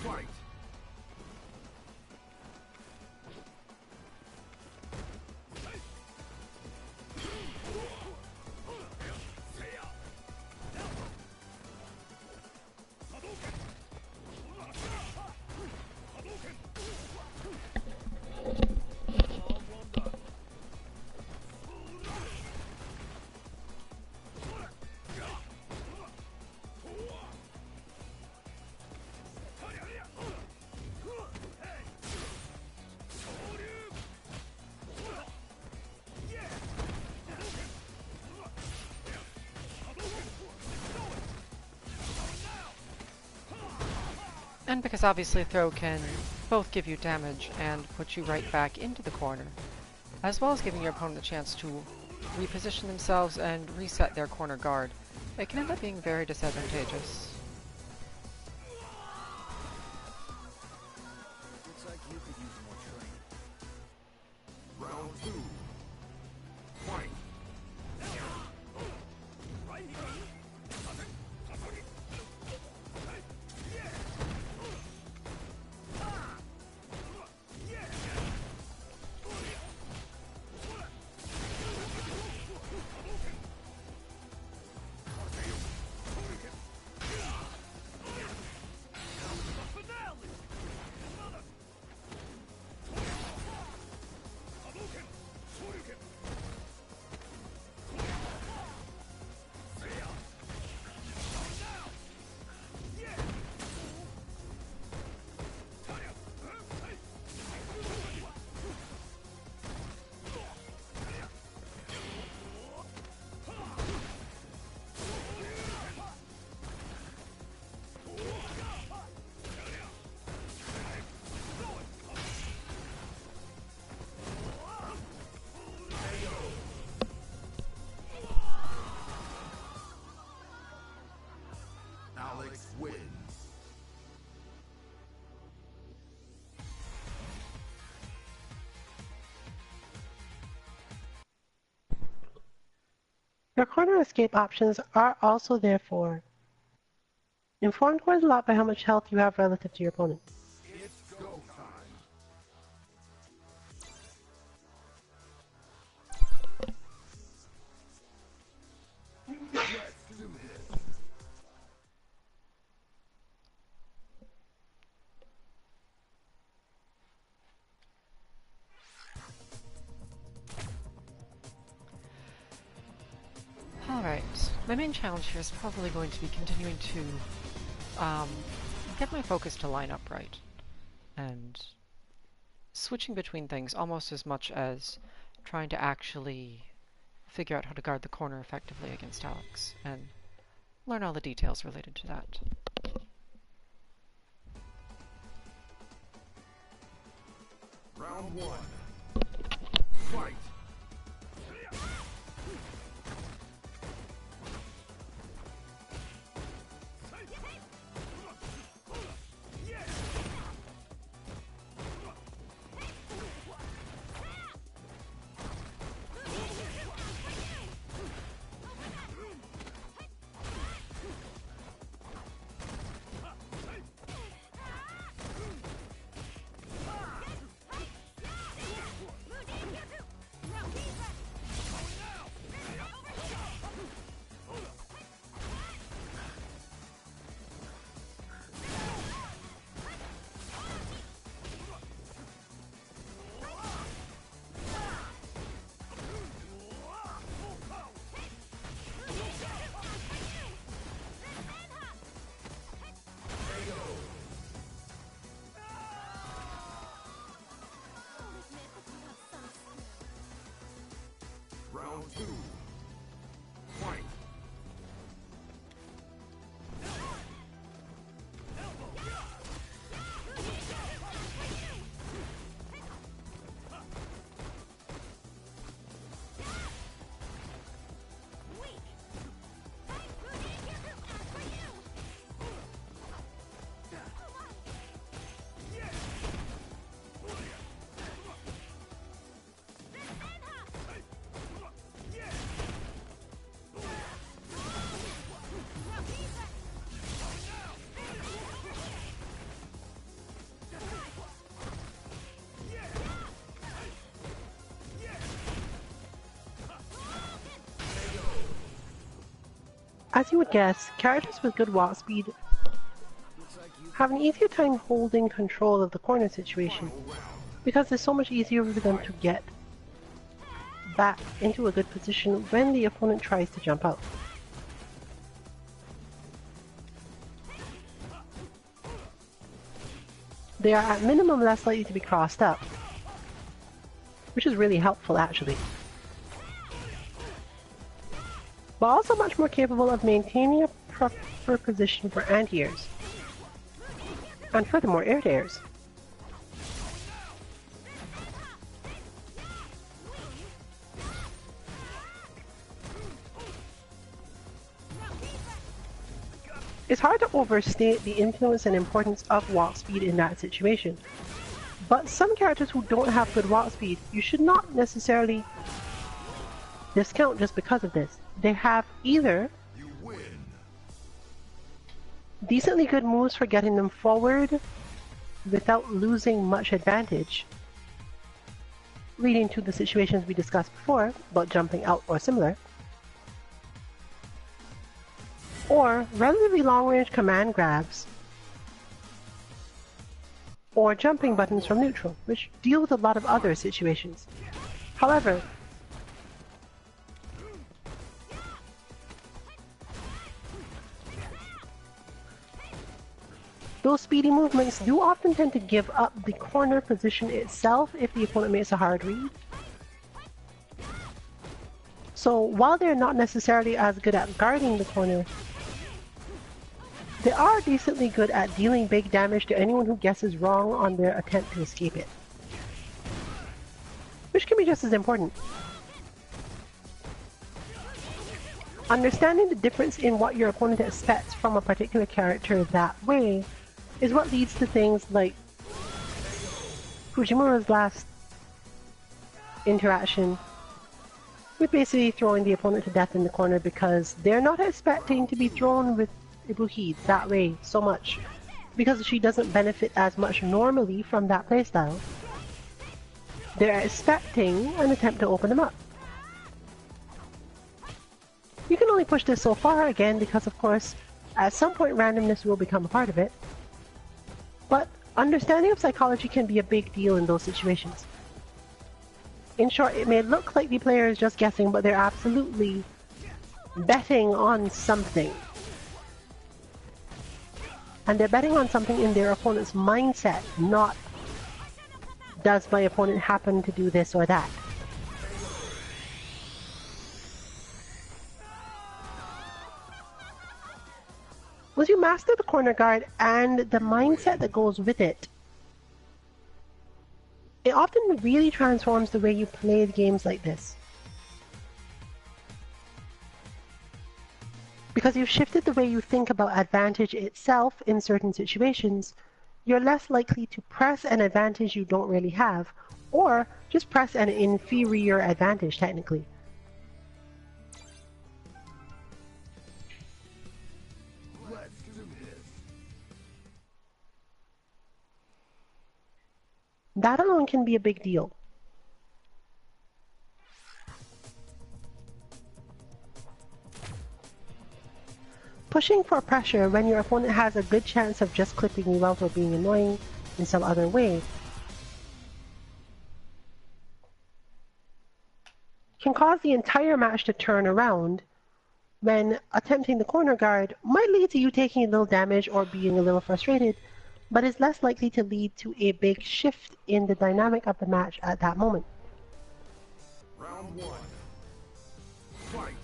Fight! And because obviously a throw can both give you damage and put you right back into the corner, as well as giving your opponent a chance to reposition themselves and reset their corner guard, it can end up being very disadvantageous. Your corner escape options are also therefore informed quite a lot by how much health you have relative to your opponent. It's go time. Let's do this. Alright, my main challenge here is probably going to be continuing to get my focus to line up right, and switching between things almost as much as trying to actually figure out how to guard the corner effectively against Alex, and learn all the details related to that. Round one. Fight. Round two. Fight. As you would guess, characters with good walk speed have an easier time holding control of the corner situation, because it's so much easier for them to get back into a good position when the opponent tries to jump out. They are at minimum less likely to be crossed up, which is really helpful actually. But also much more capable of maintaining a proper position for anti-airs, and furthermore air-to-airs. It's hard to overstate the influence and importance of walk speed in that situation, but some characters who don't have good walk speed, you should not necessarily discount just because of this. They have either You win. decently good moves for getting them forward without losing much advantage, leading to the situations we discussed before about jumping out or similar, or relatively long-range command grabs or jumping buttons from neutral, which deal with a lot of other situations. However, those speedy movements do often tend to give up the corner position itself if the opponent makes a hard read. So while they're not necessarily as good at guarding the corner, they are decently good at dealing big damage to anyone who guesses wrong on their attempt to escape it, which can be just as important. Understanding the difference in what your opponent expects from a particular character that way is what leads to things like Fujimura's last interaction With basically throwing the opponent to death in the corner because they're not expecting to be thrown with Ibuhi that way so much, because she doesn't benefit as much normally from that playstyle. They're expecting an attempt to open them up. You can only push this so far again because of course at some point randomness will become a part of it. But understanding of psychology can be a big deal in those situations. In short, it may look like the player is just guessing, but they're absolutely betting on something. And they're betting on something in their opponent's mindset, not does my opponent happen to do this or that. Once you master the corner guard and the mindset that goes with it, it often really transforms the way you play games like this. Because you've shifted the way you think about advantage itself in certain situations, you're less likely to press an advantage you don't really have, or just press an inferior advantage technically. Let's do this. That alone can be a big deal. Pushing for pressure when your opponent has a good chance of just clipping you out or being annoying in some other way can cause the entire match to turn around, when attempting the corner guard might lead to you taking a little damage or being a little frustrated, but is less likely to lead to a big shift in the dynamic of the match at that moment. Round one. Fight.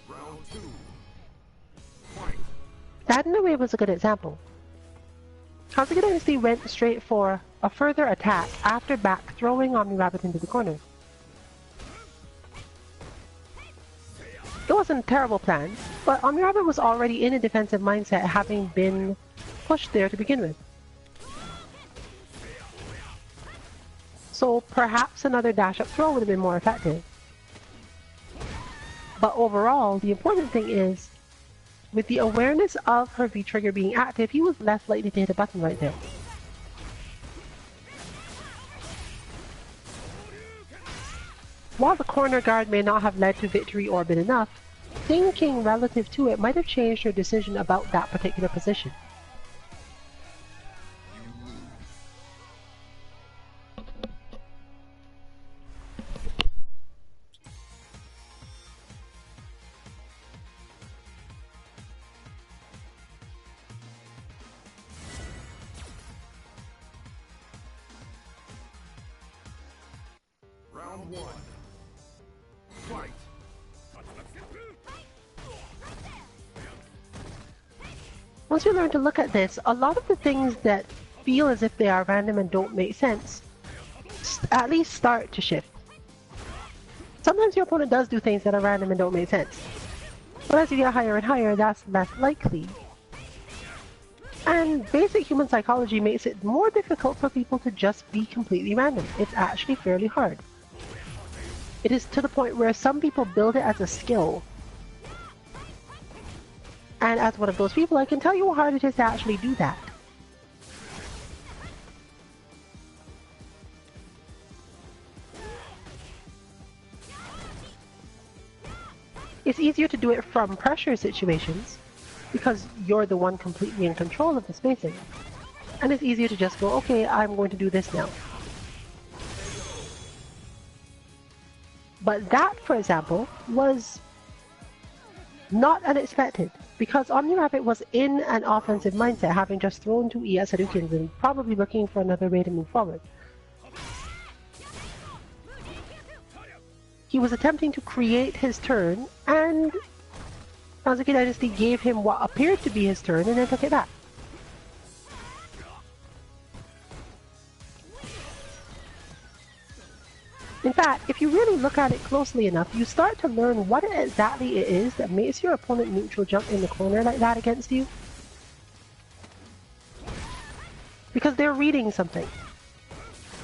Round two. Fight. That in a way was a good example. Kazuki Dynasty went straight for a further attack after back throwing Omni Rabbit into the corner. It wasn't a terrible plan, but Omni Rabbit was already in a defensive mindset, having been pushed there to begin with. So perhaps another dash-up throw would have been more effective. But overall, the important thing is, with the awareness of her V-trigger being active, he was less likely to hit a button right there. While the corner guard may not have led to victory or been enough, thinking relative to it might have changed her decision about that particular position. Round one. Fight. Once you learn to look at this, a lot of the things that feel as if they are random and don't make sense at least start to shift. Sometimes your opponent does do things that are random and don't make sense, but as you get higher and higher, that's less likely. And basic human psychology makes it more difficult for people to just be completely random. It's actually fairly hard. It is to the point where some people build it as a skill. And as one of those people, I can tell you how hard it is to actually do that. It's easier to do it from pressure situations, because you're the one completely in control of the spacing. And it's easier to just go, okay, I'm going to do this now. But that, for example, was not unexpected, because OmniRabbit was in an offensive mindset, having just thrown 2 ES Hadoukens and probably looking for another way to move forward. He was attempting to create his turn, and Nazuki Dynasty gave him what appeared to be his turn and then took it back. In fact, if you really look at it closely enough, you start to learn what exactly it is that makes your opponent neutral jump in the corner like that against you. Because they're reading something.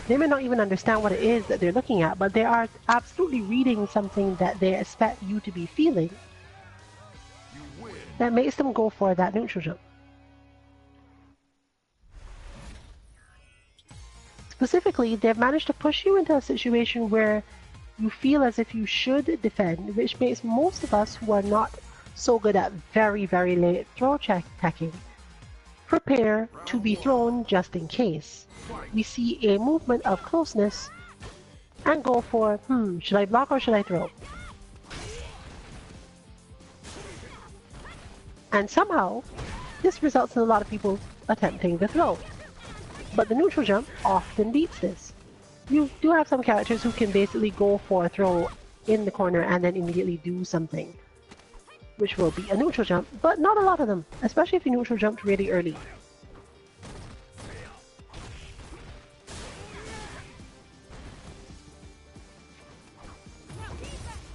They may not even understand what it is that they're looking at, but they are absolutely reading something that they expect you to be feeling that makes them go for that neutral jump. Specifically, they've managed to push you into a situation where you feel as if you should defend, which makes most of us who are not so good at very, very late throw checking prepare to be thrown just in case. We see a movement of closeness and go for, should I block or should I throw? And somehow, this results in a lot of people attempting the throw. But the neutral jump often beats this. You do have some characters who can basically go for a throw in the corner and then immediately do something, which will be a neutral jump, but not a lot of them, especially if you neutral jumped really early.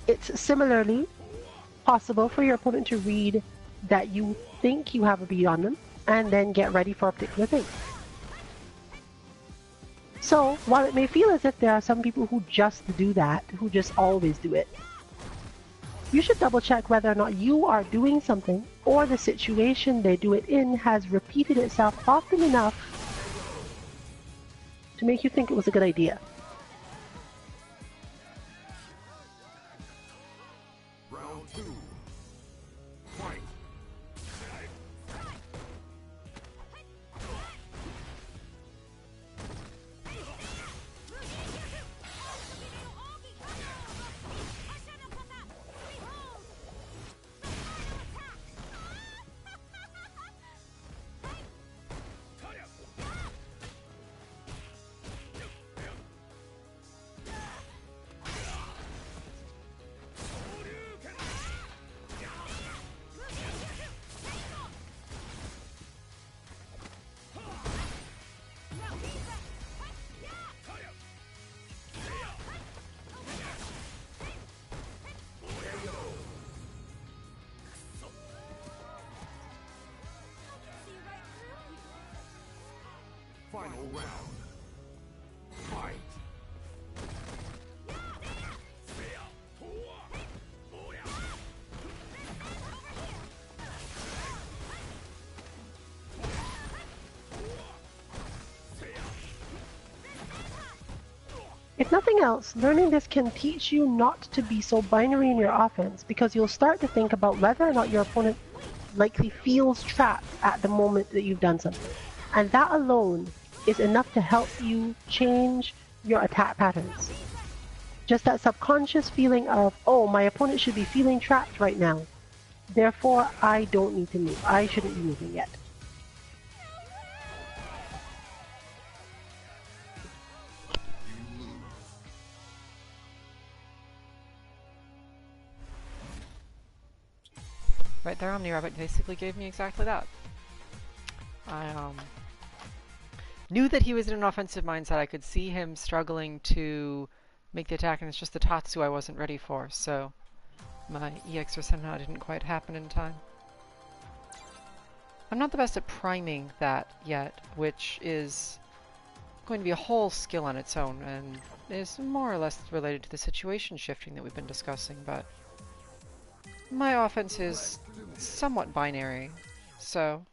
It's similarly possible for your opponent to read that you think you have a beat on them and then get ready for a particular thing. So, while it may feel as if there are some people who just do that, who just always do it, you should double check whether or not you are doing something or the situation they do it in has repeated itself often enough to make you think it was a good idea. Round 2. Fight. Final round. Fight. If nothing else, learning this can teach you not to be so binary in your offense, because you'll start to think about whether or not your opponent likely feels trapped at the moment that you've done something. And that alone is enough to help you change your attack patterns. Just that subconscious feeling of, oh, my opponent should be feeling trapped right now. Therefore, I don't need to move. I shouldn't be moving yet. Right there, OmniRabbit basically gave me exactly that. I knew that he was in an offensive mindset. I could see him struggling to make the attack, and it's just the Tatsu I wasn't ready for, so my EX or somehow didn't quite happen in time. I'm not the best at priming that yet, which is going to be a whole skill on its own, and is more or less related to the situation shifting that we've been discussing, but my offense is somewhat binary, so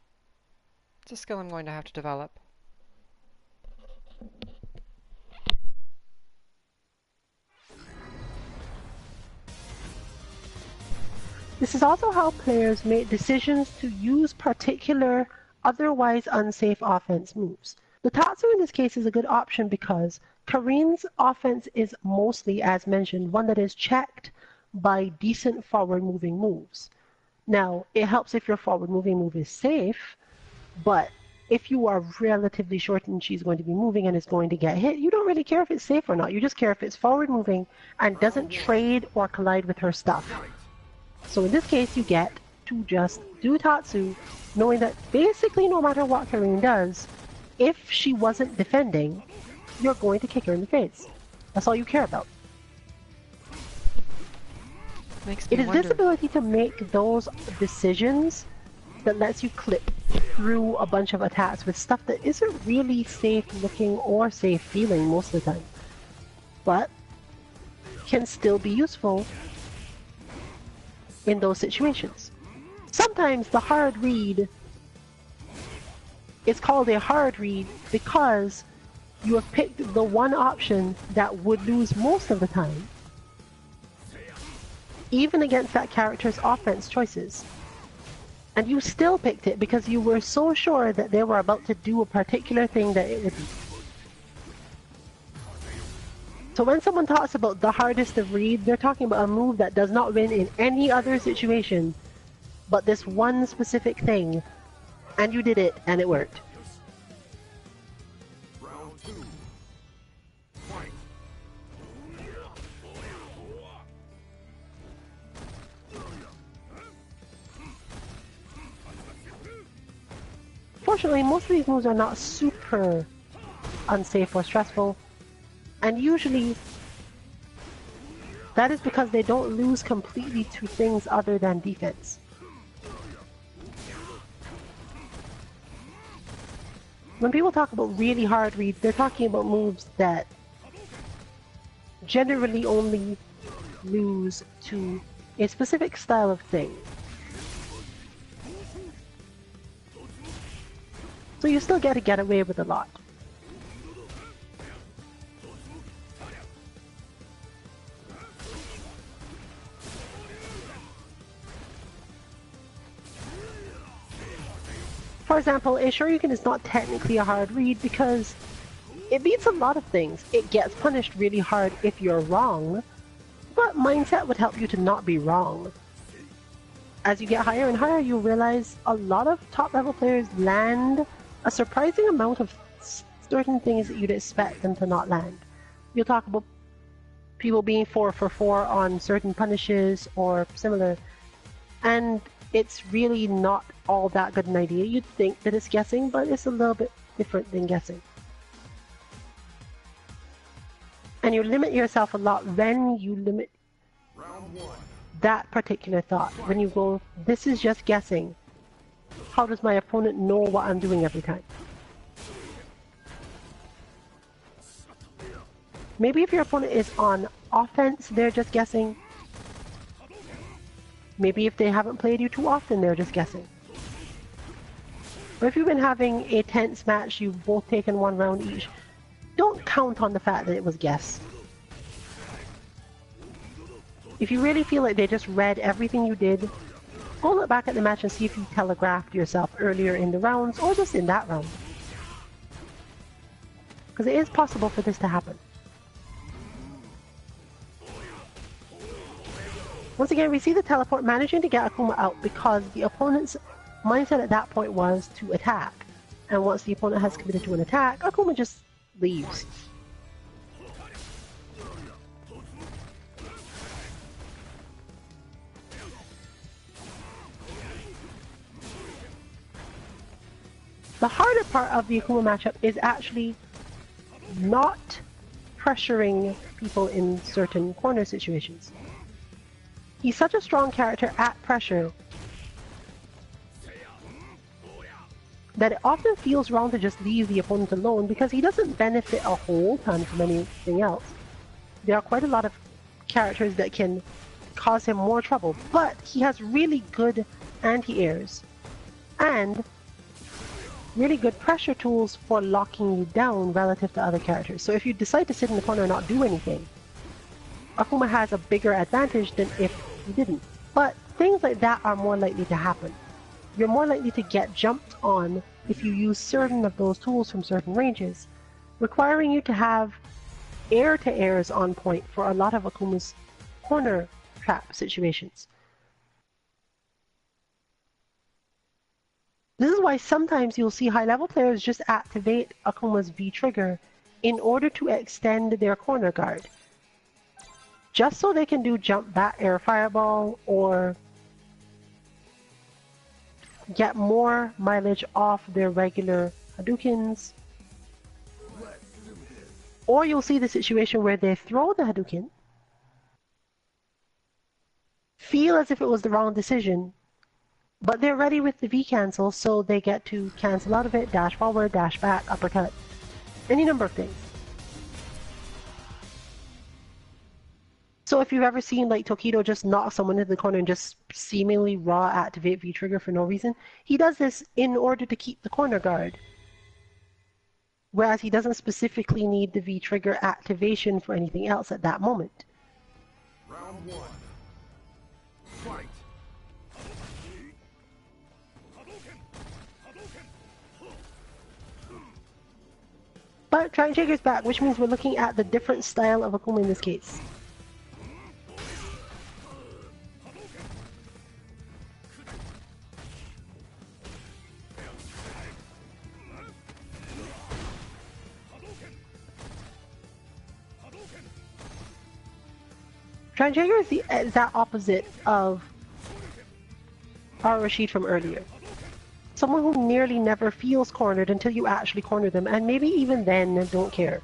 it's a skill I'm going to have to develop. This is also how players make decisions to use particular, otherwise unsafe offense moves. The Tatsu in this case is a good option because Karin's offense is mostly, as mentioned, one that is checked by decent forward-moving moves. Now, it helps if your forward-moving move is safe, but if you are relatively short and she's going to be moving and is going to get hit, you don't really care if it's safe or not. You just care if it's forward-moving and doesn't trade or collide with her stuff. So in this case, you get to just do Tatsu, knowing that basically no matter what Karin does, if she wasn't defending, you're going to kick her in the face. That's all you care about. Makes me It is wonder. this ability to make those decisions that lets you clip through a bunch of attacks with stuff that isn't really safe looking or safe feeling most of the time, but can still be useful in those situations. Sometimes the hard read is called a hard read because you have picked the one option that would lose most of the time, even against that character's offense choices. And you still picked it because you were so sure that they were about to do a particular thing that it would be. So when someone talks about the hardest of read, they're talking about a move that does not win in any other situation but this one specific thing, and you did it, and it worked. Round 2. Fight. Fortunately, most of these moves are not super unsafe or stressful, and usually that is because they don't lose completely to things other than defense. When people talk about really hard reads, they're talking about moves that generally only lose to a specific style of thing. So you still get to get away with a lot. For example, a Shoryuken is not technically a hard read because it beats a lot of things. It gets punished really hard if you're wrong, but mindset would help you to not be wrong. As you get higher and higher, you realize a lot of top-level players land a surprising amount of certain things that you'd expect them to not land. You'll talk about people being 4 for 4 on certain punishes or similar, and it's really not all that good an idea. You'd think that it's guessing, but it's a little bit different than guessing. And you limit yourself a lot when you limit Round 1. that particular thought. When you go, this is just guessing. How does my opponent know what I'm doing every time? Maybe if your opponent is on offense, they're just guessing. Maybe if they haven't played you too often, they're just guessing. But if you've been having a tense match, you've both taken one round each, don't count on the fact that it was guess. If you really feel like they just read everything you did, go look back at the match and see if you telegraphed yourself earlier in the rounds or just in that round. Because it is possible for this to happen. Once again, we see the teleport managing to get Akuma out because the opponent's mindset at that point was to attack. And once the opponent has committed to an attack, Akuma just leaves. The harder part of the Akuma matchup is actually not pressuring people in certain corner situations. He's such a strong character at pressure that it often feels wrong to just leave the opponent alone because he doesn't benefit a whole ton from anything else. There are quite a lot of characters that can cause him more trouble, but he has really good anti-airs and really good pressure tools for locking you down relative to other characters. So if you decide to sit in the corner and not do anything, Akuma has a bigger advantage than if he didn't. But things like that are more likely to happen. You're more likely to get jumped on if you use certain of those tools from certain ranges, requiring you to have air-to-airs on point for a lot of Akuma's corner trap situations. This is why sometimes you'll see high-level players just activate Akuma's V-trigger in order to extend their corner guard, just so they can do jump back air fireball or get more mileage off their regular Hadoukens. Or you'll see the situation where they throw the Hadouken, feel as if it was the wrong decision, but they're ready with the V-cancel, so they get to cancel out of it, dash forward, dash back, uppercut, any number of things. So if you've ever seen like Tokido just knock someone into the corner and just seemingly raw activate V-trigger for no reason, he does this in order to keep the corner guard. Whereas he doesn't specifically need the V-trigger activation for anything else at that moment. Round one. Fight. But Giant Jaeger's back, which means we're looking at the different style of Akuma in this case. Giant Jaeger is the exact opposite of our Rashid from earlier. Someone who nearly never feels cornered until you actually corner them, and maybe even then don't care.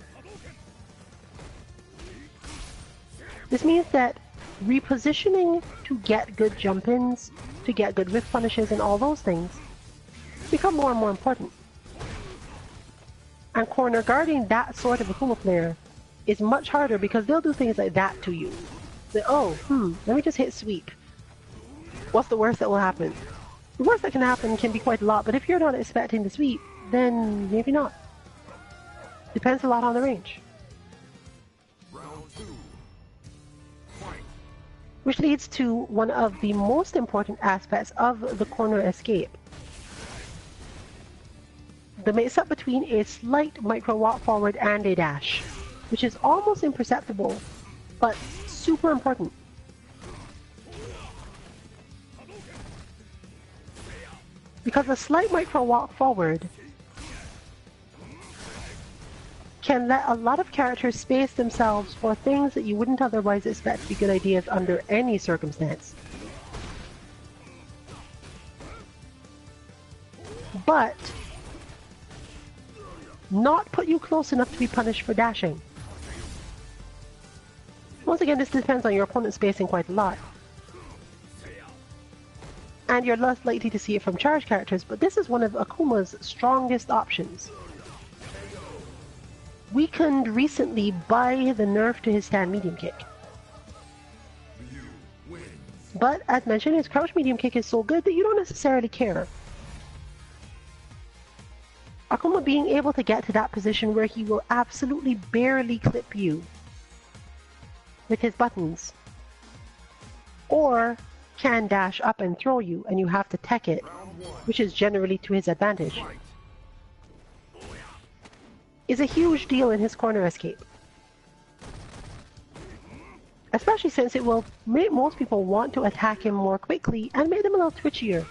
This means that repositioning to get good jump-ins, to get good whiff punishes and all those things, become more and more important. And corner guarding that sort of Akuma player is much harder because they'll do things like that to you. Let me just hit sweep. What's the worst that will happen? The worst that can happen can be quite a lot, but if you're not expecting the sweep, then maybe not. Depends a lot on the range. Round two. Fight. Which leads to one of the most important aspects of the corner escape. The mix-up between a slight micro walk forward and a dash, which is almost imperceptible, but super important. Because a slight micro walk forward can let a lot of characters space themselves for things that you wouldn't otherwise expect to be good ideas under any circumstance. But not put you close enough to be punished for dashing. Once again, this depends on your opponent's spacing quite a lot. And you're less likely to see it from charge characters, but this is one of Akuma's strongest options. Weakened recently by the nerf to his stand medium kick. But, as mentioned, his crouch medium kick is so good that you don't necessarily care. Akuma being able to get to that position where he will absolutely barely clip you with his buttons, or can dash up and throw you and you have to tech it, which is generally to his advantage, is a huge deal in his corner escape. Especially since it will make most people want to attack him more quickly and make them a little twitchier.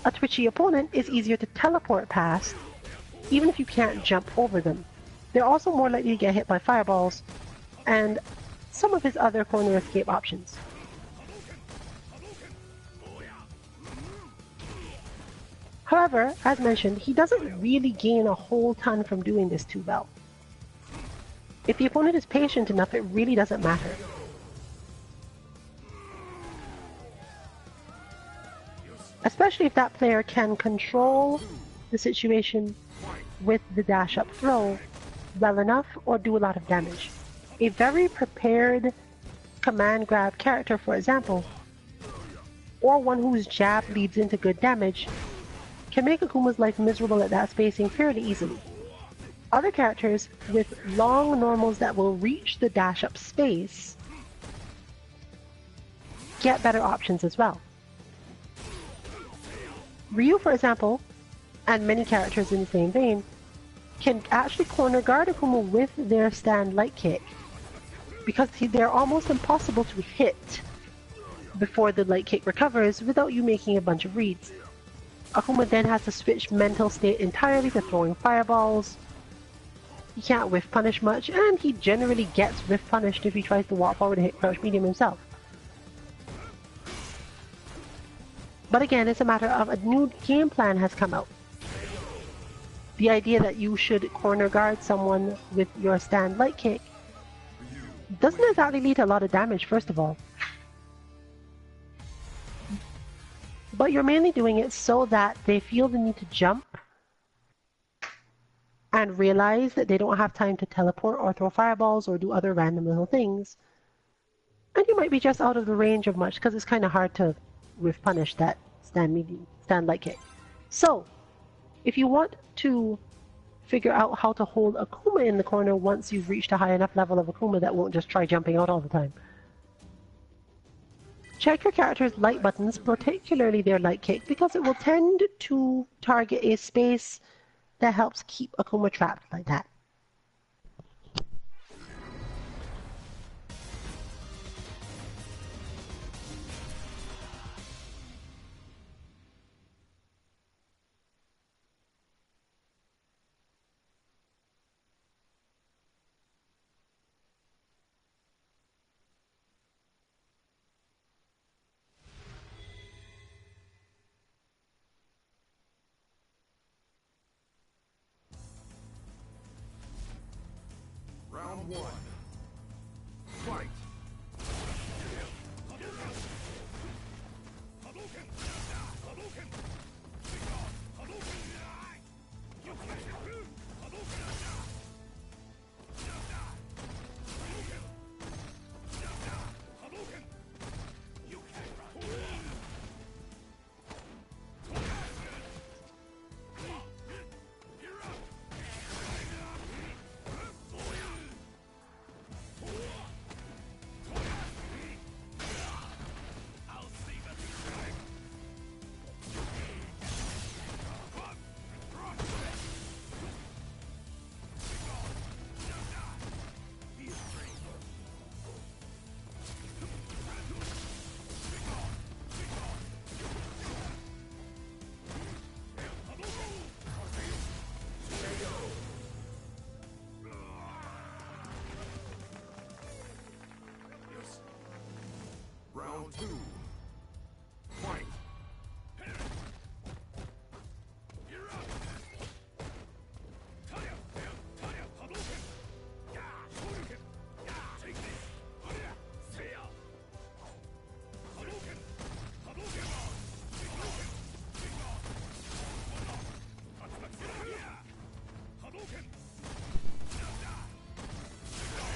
A twitchy opponent is easier to teleport past, even if you can't jump over them. They're also more likely to get hit by fireballs and some of his other corner escape options. However, as mentioned, he doesn't really gain a whole ton from doing this too well. If the opponent is patient enough, it really doesn't matter. Especially if that player can control the situation with the dash up throw well enough or do a lot of damage. A very prepared command grab character, for example, or one whose jab leads into good damage, can make Akuma's life miserable at that spacing fairly easily. Other characters with long normals that will reach the dash up space get better options as well. Ryu, for example, and many characters in the same vein, can actually corner guard Akuma with their stand light kick, because they're almost impossible to hit before the light kick recovers without you making a bunch of reads. Akuma then has to switch mental state entirely to throwing fireballs. He can't whiff punish much, and he generally gets whiff punished if he tries to walk forward and hit crouch medium himself. But again, it's a matter of a new game plan has come out. The idea that you should corner guard someone with your stand light kick doesn't exactly lead to a lot of damage, first of all. But you're mainly doing it so that they feel the need to jump and realize that they don't have time to teleport or throw fireballs or do other random little things. And you might be just out of the range of much because it's kind of hard to whiff punish that stand light kick. So, if you want to figure out how to hold Akuma in the corner once you've reached a high enough level of Akuma that won't just try jumping out all the time, check your character's light buttons, particularly their light kick, because it will tend to target a space that helps keep Akuma trapped like that. Round one. Fight. Round two. Fight.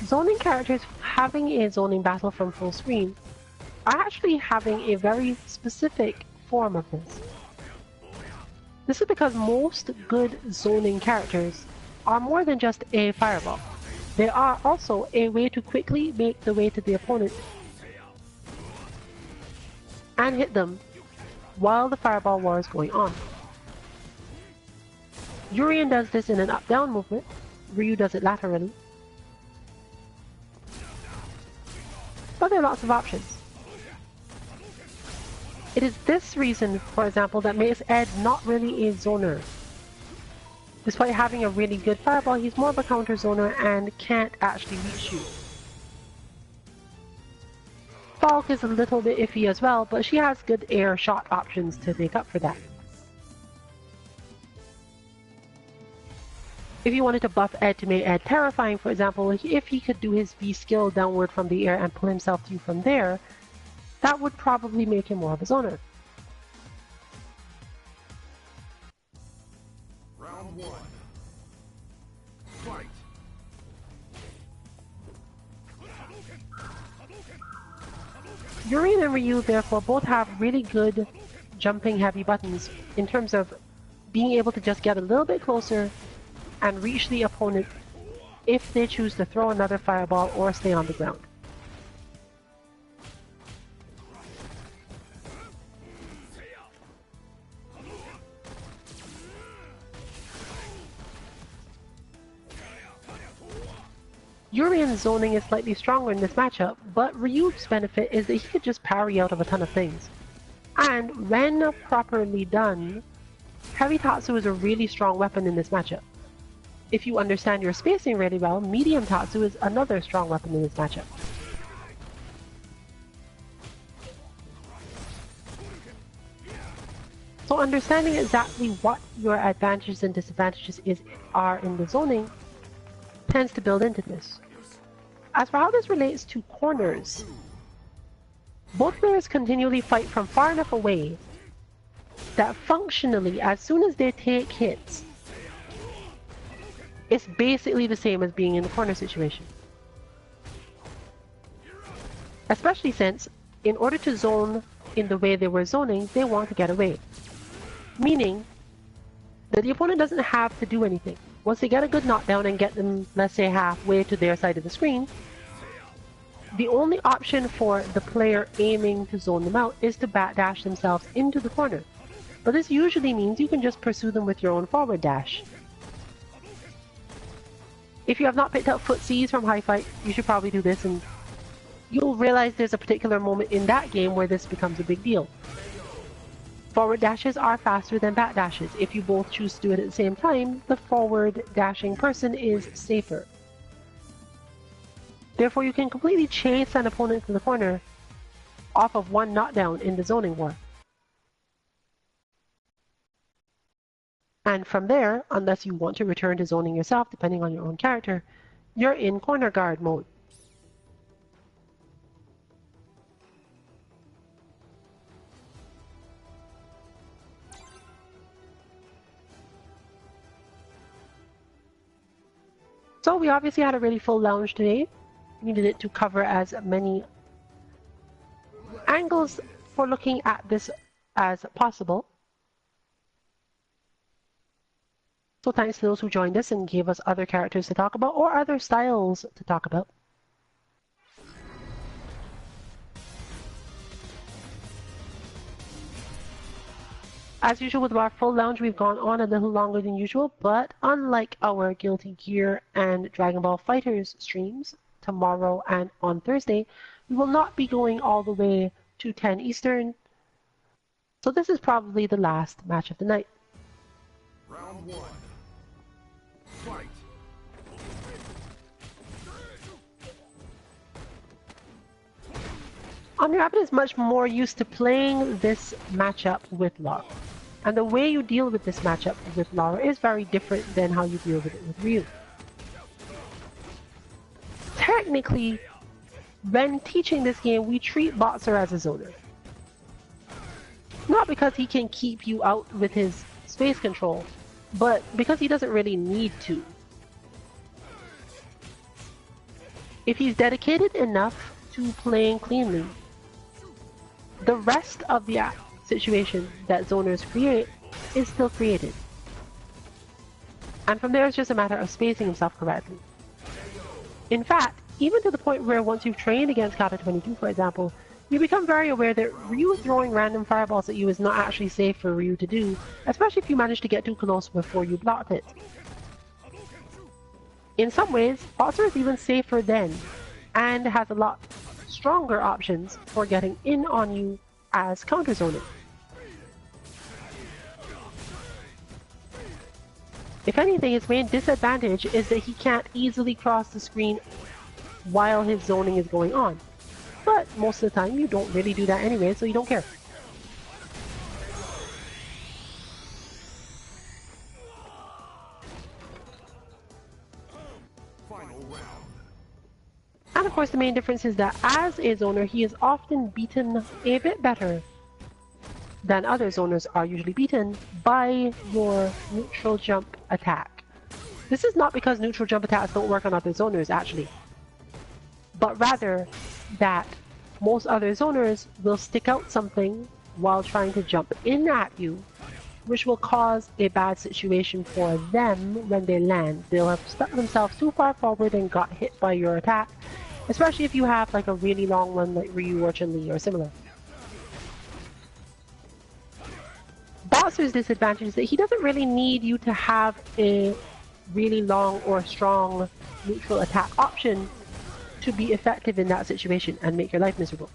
Zoning characters having a zoning battle from full screen are actually having a very specific form of this. This is because most good zoning characters are more than just a fireball. They are also a way to quickly make the way to the opponent and hit them while the fireball war is going on. Urien does this in an up-down movement, Ryu does it laterally, but there are lots of options. It is this reason, for example, that makes Ed not really a zoner. Despite having a really good fireball, he's more of a counter zoner and can't actually reach you. Falk is a little bit iffy as well, but she has good air shot options to make up for that. If you wanted to buff Ed to make Ed terrifying, for example, if he could do his V skill downward from the air and pull himself through from there, that would probably make him more of a zoner. Round one. Fight. Urien and Ryu therefore both have really good jumping heavy buttons in terms of being able to just get a little bit closer and reach the opponent if they choose to throw another fireball or stay on the ground. Urian's zoning is slightly stronger in this matchup, but Ryu's benefit is that he could just parry out of a ton of things. And when properly done, Heavy Tatsu is a really strong weapon in this matchup. If you understand your spacing really well, Medium Tatsu is another strong weapon in this matchup. So understanding exactly what your advantages and disadvantages are in the zoning tends to build into this. As for how this relates to corners, both players continually fight from far enough away that functionally, as soon as they take hits, it's basically the same as being in the corner situation. Especially since, in order to zone in the way they were zoning, they want to get away. Meaning that the opponent doesn't have to do anything. Once they get a good knockdown and get them, let's say, halfway to their side of the screen, the only option for the player aiming to zone them out is to backdash themselves into the corner. But this usually means you can just pursue them with your own forward dash. If you have not picked up footsies from High Fight, you should probably do this, and you'll realize there's a particular moment in that game where this becomes a big deal. Forward dashes are faster than back dashes. If you both choose to do it at the same time, the forward dashing person is safer. Therefore, you can completely chase an opponent to the corner off of one knockdown in the zoning war. And from there, unless you want to return to zoning yourself, depending on your own character, you're in corner guard mode. So we obviously had a really full lounge today. Needed it to cover as many angles for looking at this as possible. So thanks to those who joined us and gave us other characters to talk about or other styles to talk about. As usual with our full lounge, we've gone on a little longer than usual, but unlike our Guilty Gear and Dragon Ball FighterZ streams, tomorrow and on Thursday, we will not be going all the way to 10 Eastern. So this is probably the last match of the night. Round one. Fight. Omni-Rapid is much more used to playing this matchup with Lara. And the way you deal with this matchup with Lara is very different than how you deal with it with Ryu. Technically, when teaching this game, we treat Boxer as a zoner. Not because he can keep you out with his space control, but because he doesn't really need to. If he's dedicated enough to playing cleanly, the rest of the situation that zoners create is still created. And from there it's just a matter of spacing himself correctly. In fact, even to the point where once you've trained against Kata 22, for example, you become very aware that Ryu throwing random fireballs at you is not actually safe for Ryu to do, especially if you manage to get too close before you blocked it. In some ways, Boxer is even safer then, and has a lot stronger options for getting in on you as counter zoning. If anything, his main disadvantage is that he can't easily cross the screen while his zoning is going on. But most of the time you don't really do that anyway, so you don't care. Final round. And of course the main difference is that as a zoner, he is often beaten a bit better than other zoners are usually beaten by your neutral jump attack. This is not because neutral jump attacks don't work on other zoners actually, but rather that most other zoners will stick out something while trying to jump in at you, which will cause a bad situation for them when they land. They'll have stuck themselves too far forward and got hit by your attack, especially if you have like a really long one like Ryu or Chun-Li or similar. Boxer's disadvantage is that he doesn't really need you to have a really long or strong neutral attack option to be effective in that situation and make your life miserable.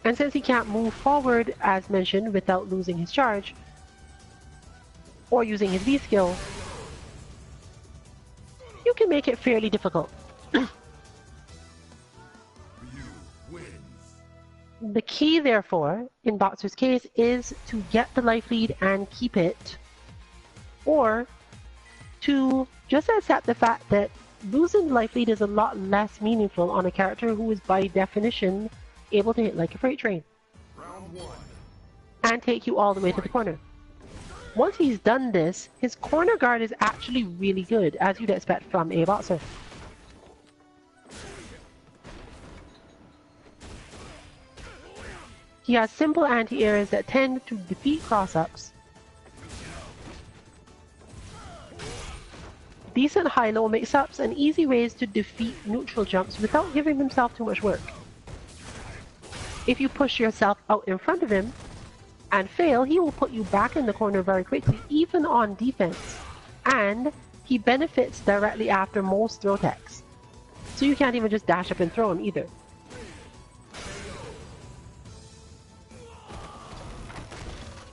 And since he can't move forward, as mentioned, without losing his charge, or using his V-skill, you can make it fairly difficult. The key, therefore, in Boxer's case, is to get the life lead and keep it, or to just accept the fact that losing the life lead is a lot less meaningful on a character who is by definition able to hit like a freight train and take you all the way to the corner. Once he's done this, his corner guard is actually really good, as you'd expect from a boxer. He has simple anti-airs that tend to defeat cross-ups, decent high-low mix-ups, and easy ways to defeat neutral jumps without giving himself too much work. If you push yourself out in front of him and fail, he will put you back in the corner very quickly, even on defense. And he benefits directly after most throw techs. So you can't even just dash up and throw him either.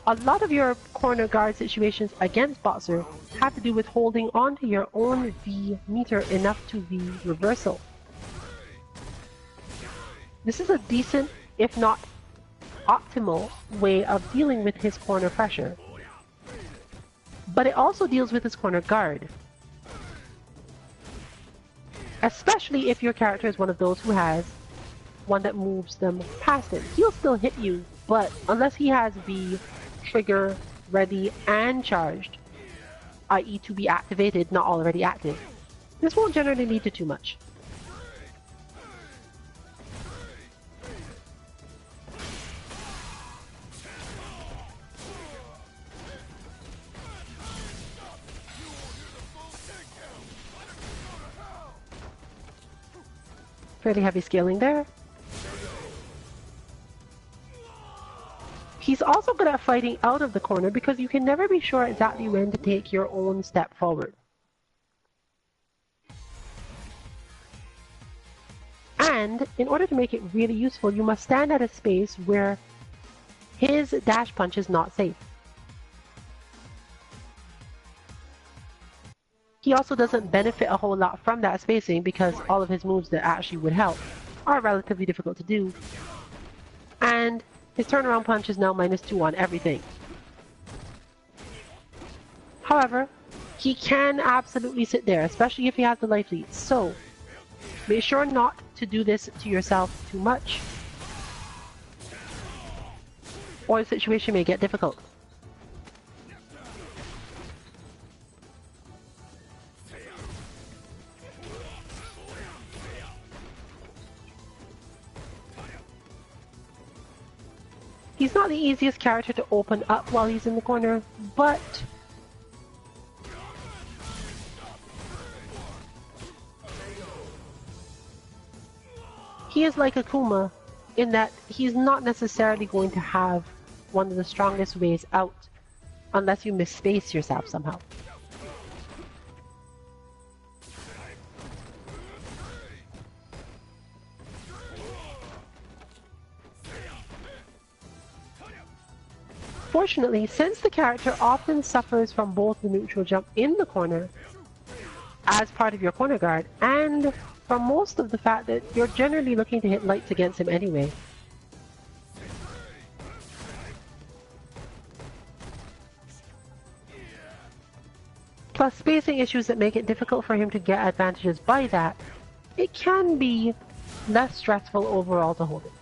A lot of your corner guard situations against Boxer have to do with holding onto your own V meter enough to V reversal. This is a decent, if not optimal, way of dealing with his corner pressure. But it also deals with his corner guard. Especially if your character is one of those who has one that moves them past him. He'll still hit you, but unless he has V trigger ready and charged, i.e. to be activated, not already active, this won't generally lead to too much. Fairly heavy scaling there. He's also good at fighting out of the corner because you can never be sure exactly when to take your own step forward. And in order to make it really useful, you must stand at a space where his dash punch is not safe. He also doesn't benefit a whole lot from that spacing because all of his moves that actually would help are relatively difficult to do. And his turnaround punch is now -2 on everything. However, he can absolutely sit there, especially if he has the life lead. So, make sure not to do this to yourself too much, or the situation may get difficult. He's not the easiest character to open up while he's in the corner, but he is like Akuma in that he's not necessarily going to have one of the strongest ways out unless you misspace yourself somehow. Fortunately, since the character often suffers from both the neutral jump in the corner as part of your corner guard, and from most of the fact that you're generally looking to hit lights against him anyway, plus spacing issues that make it difficult for him to get advantages by that, it can be less stressful overall to hold it.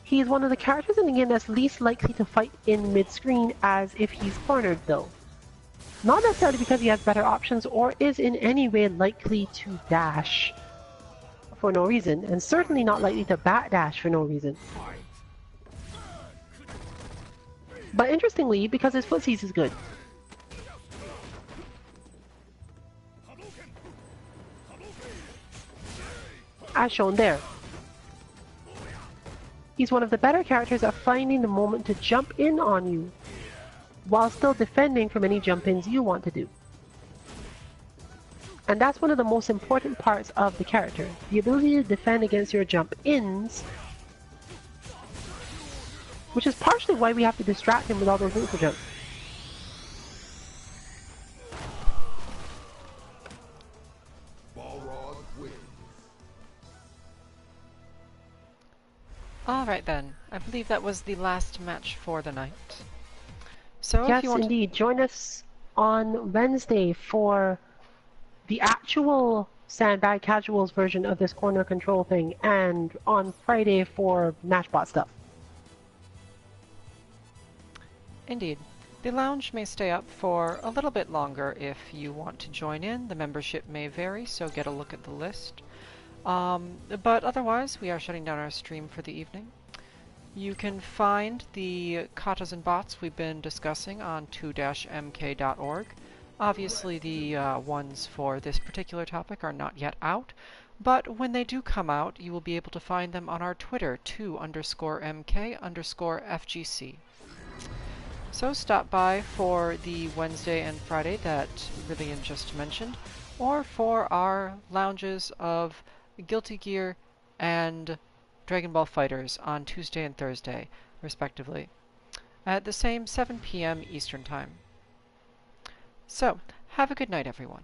He's one of the characters in the game that's least likely to fight in mid-screen as if he's cornered though. Not necessarily because he has better options or is in any way likely to dash for no reason, and certainly not likely to backdash for no reason. But interestingly, because his footsies is good. As shown there. He's one of the better characters at finding the moment to jump in on you, while still defending from any jump-ins you want to do. And that's one of the most important parts of the character, the ability to defend against your jump-ins, which is partially why we have to distract him with all those neutral jumps. Alright then, I believe that was the last match for the night. So Yes, if you want indeed. Join us on Wednesday for the actual Sandbag Casuals version of this corner control thing, and on Friday for NashBot stuff. Indeed. The lounge may stay up for a little bit longer if you want to join in. The membership may vary, so get a look at the list. But otherwise, we are shutting down our stream for the evening. You can find the katas and bots we've been discussing on 2-mk.org. Obviously, the ones for this particular topic are not yet out, but when they do come out, you will be able to find them on our Twitter, 2_mk_FGC. So stop by for the Wednesday and Friday that Rillian just mentioned, or for our lounges of Guilty Gear and Dragon Ball Fighters on Tuesday and Thursday, respectively, at the same 7 p.m. Eastern Time. So, have a good night, everyone.